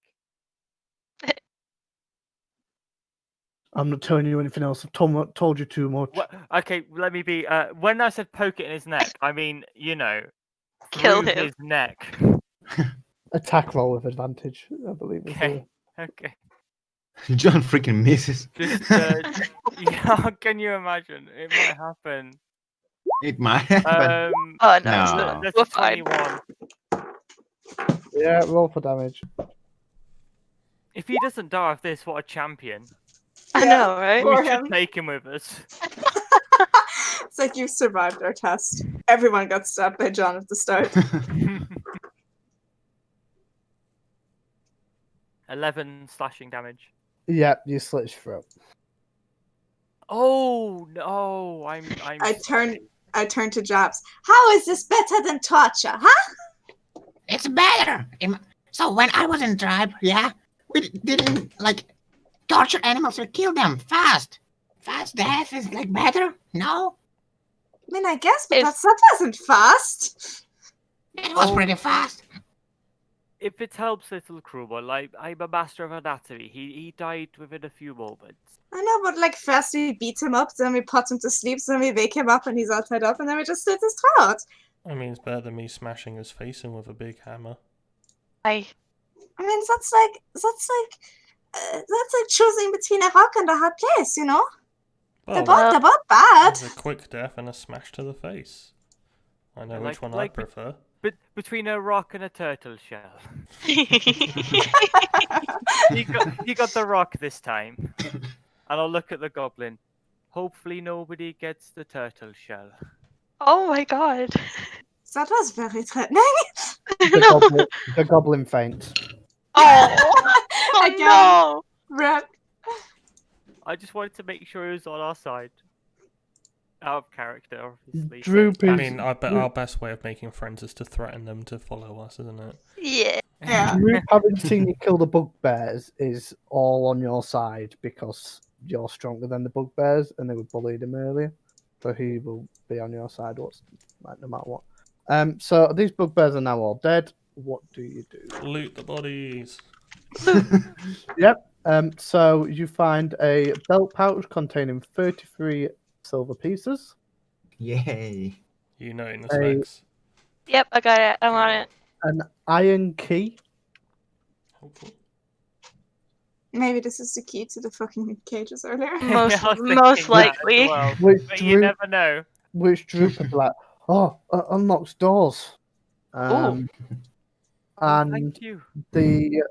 Speaker 3: I'm not telling you anything else. I've told you too much.
Speaker 5: What? Okay, let me be. When I said poke it in his neck, I mean
Speaker 4: Kill
Speaker 5: through
Speaker 4: him.
Speaker 5: his neck.
Speaker 3: Attack roll with advantage, I believe. is
Speaker 5: Okay, okay.
Speaker 1: John freaking misses.
Speaker 5: Just yeah, can you imagine? It might happen.
Speaker 1: It might happen.
Speaker 4: Oh no.
Speaker 1: No.
Speaker 5: That's
Speaker 4: We're
Speaker 5: a
Speaker 4: fine.
Speaker 5: 21.
Speaker 3: Yeah, roll for damage.
Speaker 5: If he doesn't die of this, what a champion.
Speaker 4: I
Speaker 2: Yeah.
Speaker 4: know, right?
Speaker 2: Or
Speaker 5: We should
Speaker 2: him.
Speaker 5: take him with us.
Speaker 2: It's like you survived our test. Everyone got stabbed by John at the start.
Speaker 5: 11 slashing damage.
Speaker 3: Yeah, you slit his throat.
Speaker 5: Oh no! I'm.
Speaker 2: I turn to Jobs. How is this better than torture, huh?
Speaker 9: It's better. So when I was in tribe, yeah, we didn't torture animals or kill them fast. Fast death is better. No,
Speaker 2: I mean, I guess, but
Speaker 4: If-
Speaker 2: that wasn't fast.
Speaker 9: it was pretty fast.
Speaker 5: If it helps, little crewboy, I'm a master of anatomy. He died within a few moments.
Speaker 2: I know, but first we beat him up, then we put him to sleep, then we wake him up and he's all tied up, and then we just slit his throat.
Speaker 7: I mean, it's better than me smashing his face in with a big hammer.
Speaker 4: I
Speaker 2: mean, that's like choosing between a rock and a hard place, you know? They're
Speaker 7: Well,
Speaker 2: both bad.
Speaker 7: there's a quick death and a smash to the face. I know
Speaker 5: I
Speaker 7: which one I
Speaker 5: like-
Speaker 7: prefer.
Speaker 5: But between a rock and a turtle shell. You got the rock this time. And I'll look at the goblin. Hopefully nobody gets the turtle shell.
Speaker 4: Oh my god.
Speaker 2: That was very threatening.
Speaker 3: The goblin faints.
Speaker 4: Oh
Speaker 2: Again.
Speaker 4: no.
Speaker 2: Rip.
Speaker 5: I just wanted to make sure he was on our side. Out of character, obviously.
Speaker 3: Droop
Speaker 7: I
Speaker 3: is,
Speaker 7: mean, I bet our best way of making friends is to threaten them to follow us, isn't it?
Speaker 4: Yeah.
Speaker 2: Yeah.
Speaker 3: Droop having seen you kill the bugbears is all on your side because you're stronger than the bugbears and they were bullied him earlier. So he will be on your side no matter what. So these bugbears are now all dead. What do you do?
Speaker 7: Loot the bodies.
Speaker 3: Yep. So you find a belt pouch containing 33 silver pieces,
Speaker 1: Yay.
Speaker 7: You know in the
Speaker 3: Hey.
Speaker 7: specs.
Speaker 4: Yep, I got it. I'm on it.
Speaker 3: an iron key,
Speaker 7: Helpful.
Speaker 2: Maybe this is the key to the fucking cages earlier.
Speaker 4: Most,
Speaker 5: I was thinking
Speaker 4: most
Speaker 5: that as
Speaker 4: likely.
Speaker 5: well,
Speaker 3: which
Speaker 5: but you
Speaker 3: Droop,
Speaker 5: never know.
Speaker 3: Droop would be like, unlocks doors.
Speaker 5: Oh,
Speaker 3: And
Speaker 5: thank you.
Speaker 3: the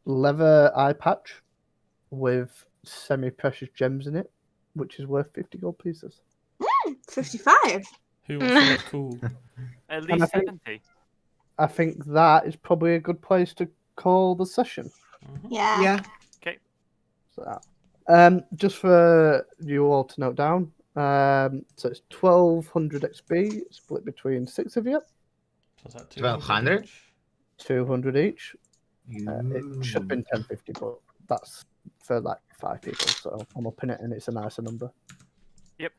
Speaker 3: leather eye patch with semi-precious gems in it, which is worth 50 gold pieces.
Speaker 2: 55.
Speaker 7: Who wants to look cool?
Speaker 5: At
Speaker 3: And I
Speaker 5: least
Speaker 3: think-
Speaker 5: 70.
Speaker 3: I think that is probably a good place to call the session.
Speaker 7: Mhm.
Speaker 2: Yeah.
Speaker 1: Yeah.
Speaker 3: So, just for you all to note down, so it's 1200 XP split between 6 of you.
Speaker 7: So is that
Speaker 1: 1200?
Speaker 7: each?
Speaker 3: 200 each. It should have been 1050, but that's for like 5 people, so I'm upping it, and it's a nicer number.
Speaker 5: Yep.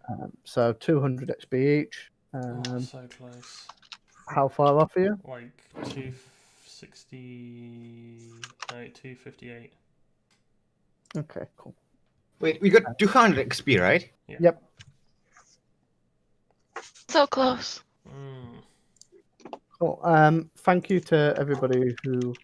Speaker 3: So 200 XP each.
Speaker 7: Oh, so close.
Speaker 3: How far off are you?
Speaker 7: Like 260. No, 258.
Speaker 3: Okay, cool.
Speaker 1: Wait, we got 200 XP, right?
Speaker 7: Yeah.
Speaker 3: Yep.
Speaker 4: So close.
Speaker 3: Cool. Thank you to everybody who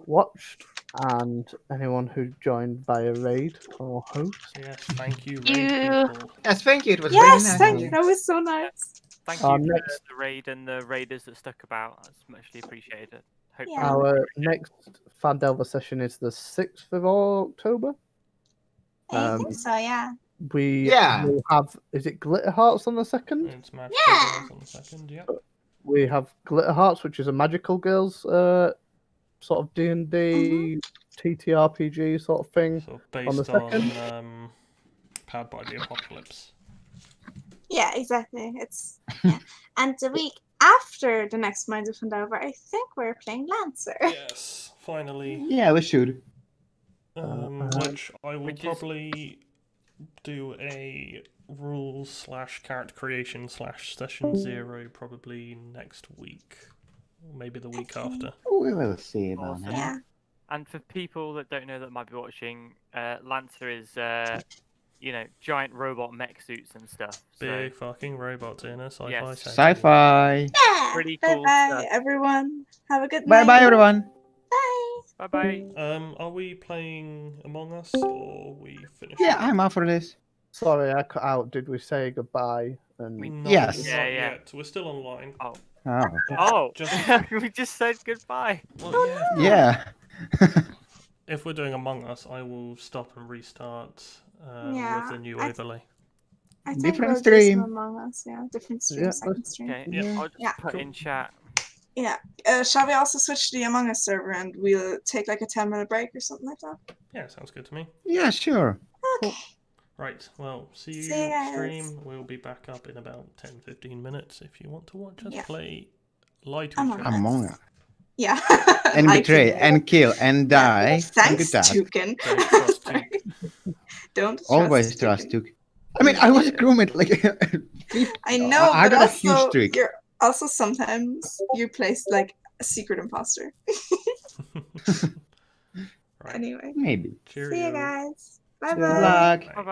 Speaker 3: watched and anyone who joined via raid or host.
Speaker 7: Yes, thank you, raid
Speaker 4: You.
Speaker 7: people.
Speaker 1: Yes, thank you. It was
Speaker 2: Yes,
Speaker 1: very nice.
Speaker 2: thank you. That was so nice.
Speaker 5: Thank you
Speaker 3: Our
Speaker 5: for
Speaker 3: next-
Speaker 5: the raid and the raiders that stuck about. That's muchly appreciated. Hope
Speaker 2: Yeah.
Speaker 3: Our next Phandelver session is the 6th of October.
Speaker 2: I think so, yeah.
Speaker 3: We
Speaker 1: Yeah.
Speaker 3: will have, is it Glitter Hearts on the 2nd?
Speaker 7: It's magical
Speaker 2: Yeah.
Speaker 7: girls on the 2nd, yep.
Speaker 3: We have Glitter Hearts, which is a magical girls sort of D&D TTRPG sort of thing.
Speaker 7: So
Speaker 3: On the
Speaker 7: based on,
Speaker 3: 2nd?
Speaker 7: Powered by the Apocalypse.
Speaker 2: Yeah, exactly. It's yeah. And the week after the next Minds of Phandelver, I think we're playing Lancer.
Speaker 7: Yes, finally.
Speaker 1: Yeah, we should.
Speaker 7: Which I will
Speaker 5: Which is-
Speaker 7: probably do a rules / character creation / session 0 probably next week. Or maybe the week
Speaker 2: Okay.
Speaker 7: after.
Speaker 1: We will see about
Speaker 5: Awesome.
Speaker 1: that.
Speaker 2: Yeah.
Speaker 5: And for people that don't know that might be watching, Lancer is, giant robot mech suits and stuff.
Speaker 7: Big fucking robots in a sci-fi
Speaker 5: Yes.
Speaker 7: setting.
Speaker 1: Sci-fi.
Speaker 2: Yeah.
Speaker 5: Pretty
Speaker 2: bye
Speaker 5: cool
Speaker 2: bye,
Speaker 5: stuff.
Speaker 2: everyone. Have a good night.
Speaker 1: Bye-bye, everyone.
Speaker 2: Bye.
Speaker 5: Bye bye.
Speaker 7: Are we playing Among Us or we finished?
Speaker 1: Yeah, I'm up for this.
Speaker 3: Sorry, I cut out. Did we say goodbye? And
Speaker 7: No,
Speaker 1: Yes.
Speaker 7: not
Speaker 5: Yeah.
Speaker 7: yet. We're still online.
Speaker 5: Oh.
Speaker 1: Oh.
Speaker 5: Oh,
Speaker 7: Just-
Speaker 5: we just said goodbye.
Speaker 7: Well, yeah.
Speaker 1: Yeah.
Speaker 7: If we're doing Among Us, I will stop and restart
Speaker 2: Yeah,
Speaker 7: with the new
Speaker 2: I-
Speaker 7: overlay.
Speaker 2: I think
Speaker 1: Different
Speaker 2: we'll do some
Speaker 1: stream.
Speaker 2: Among Us, yeah. Different stream,
Speaker 3: Yeah,
Speaker 2: second stream.
Speaker 5: Okay,
Speaker 7: Yeah.
Speaker 5: I'll just
Speaker 2: Yeah.
Speaker 5: put in chat.
Speaker 2: Yeah. Shall we also switch to the Among Us server and we'll take like a 10-minute break or something like that?
Speaker 7: Yeah, sounds good to me.
Speaker 1: Yeah, sure.
Speaker 2: Okay.
Speaker 7: Right, well, see you
Speaker 2: See you guys.
Speaker 7: stream. We'll be back up in about 10-15 minutes if you want to watch us
Speaker 2: Yeah.
Speaker 7: play Lie to
Speaker 2: Among
Speaker 7: Each
Speaker 2: Us.
Speaker 7: Other.
Speaker 1: Among Us.
Speaker 2: Yeah.
Speaker 1: And
Speaker 2: I
Speaker 1: betray,
Speaker 2: can-
Speaker 1: and kill, and die.
Speaker 2: Yeah.
Speaker 1: and
Speaker 2: Thanks,
Speaker 1: good task.
Speaker 2: Toucan.
Speaker 7: Don't trust
Speaker 2: Sorry. Don't
Speaker 1: Always trust
Speaker 2: Toucan.
Speaker 1: Tuk. I mean, I was a crewmate like
Speaker 2: I know,
Speaker 1: I
Speaker 2: but
Speaker 1: got a huge
Speaker 2: also
Speaker 1: streak.
Speaker 2: you're also sometimes you place like a secret imposter.
Speaker 7: Right.
Speaker 2: Anyway.
Speaker 1: Maybe.
Speaker 7: Cheerio.
Speaker 2: See you guys. Bye
Speaker 3: Yeah.
Speaker 1: Good
Speaker 2: bye.
Speaker 1: luck.
Speaker 5: Bye bye.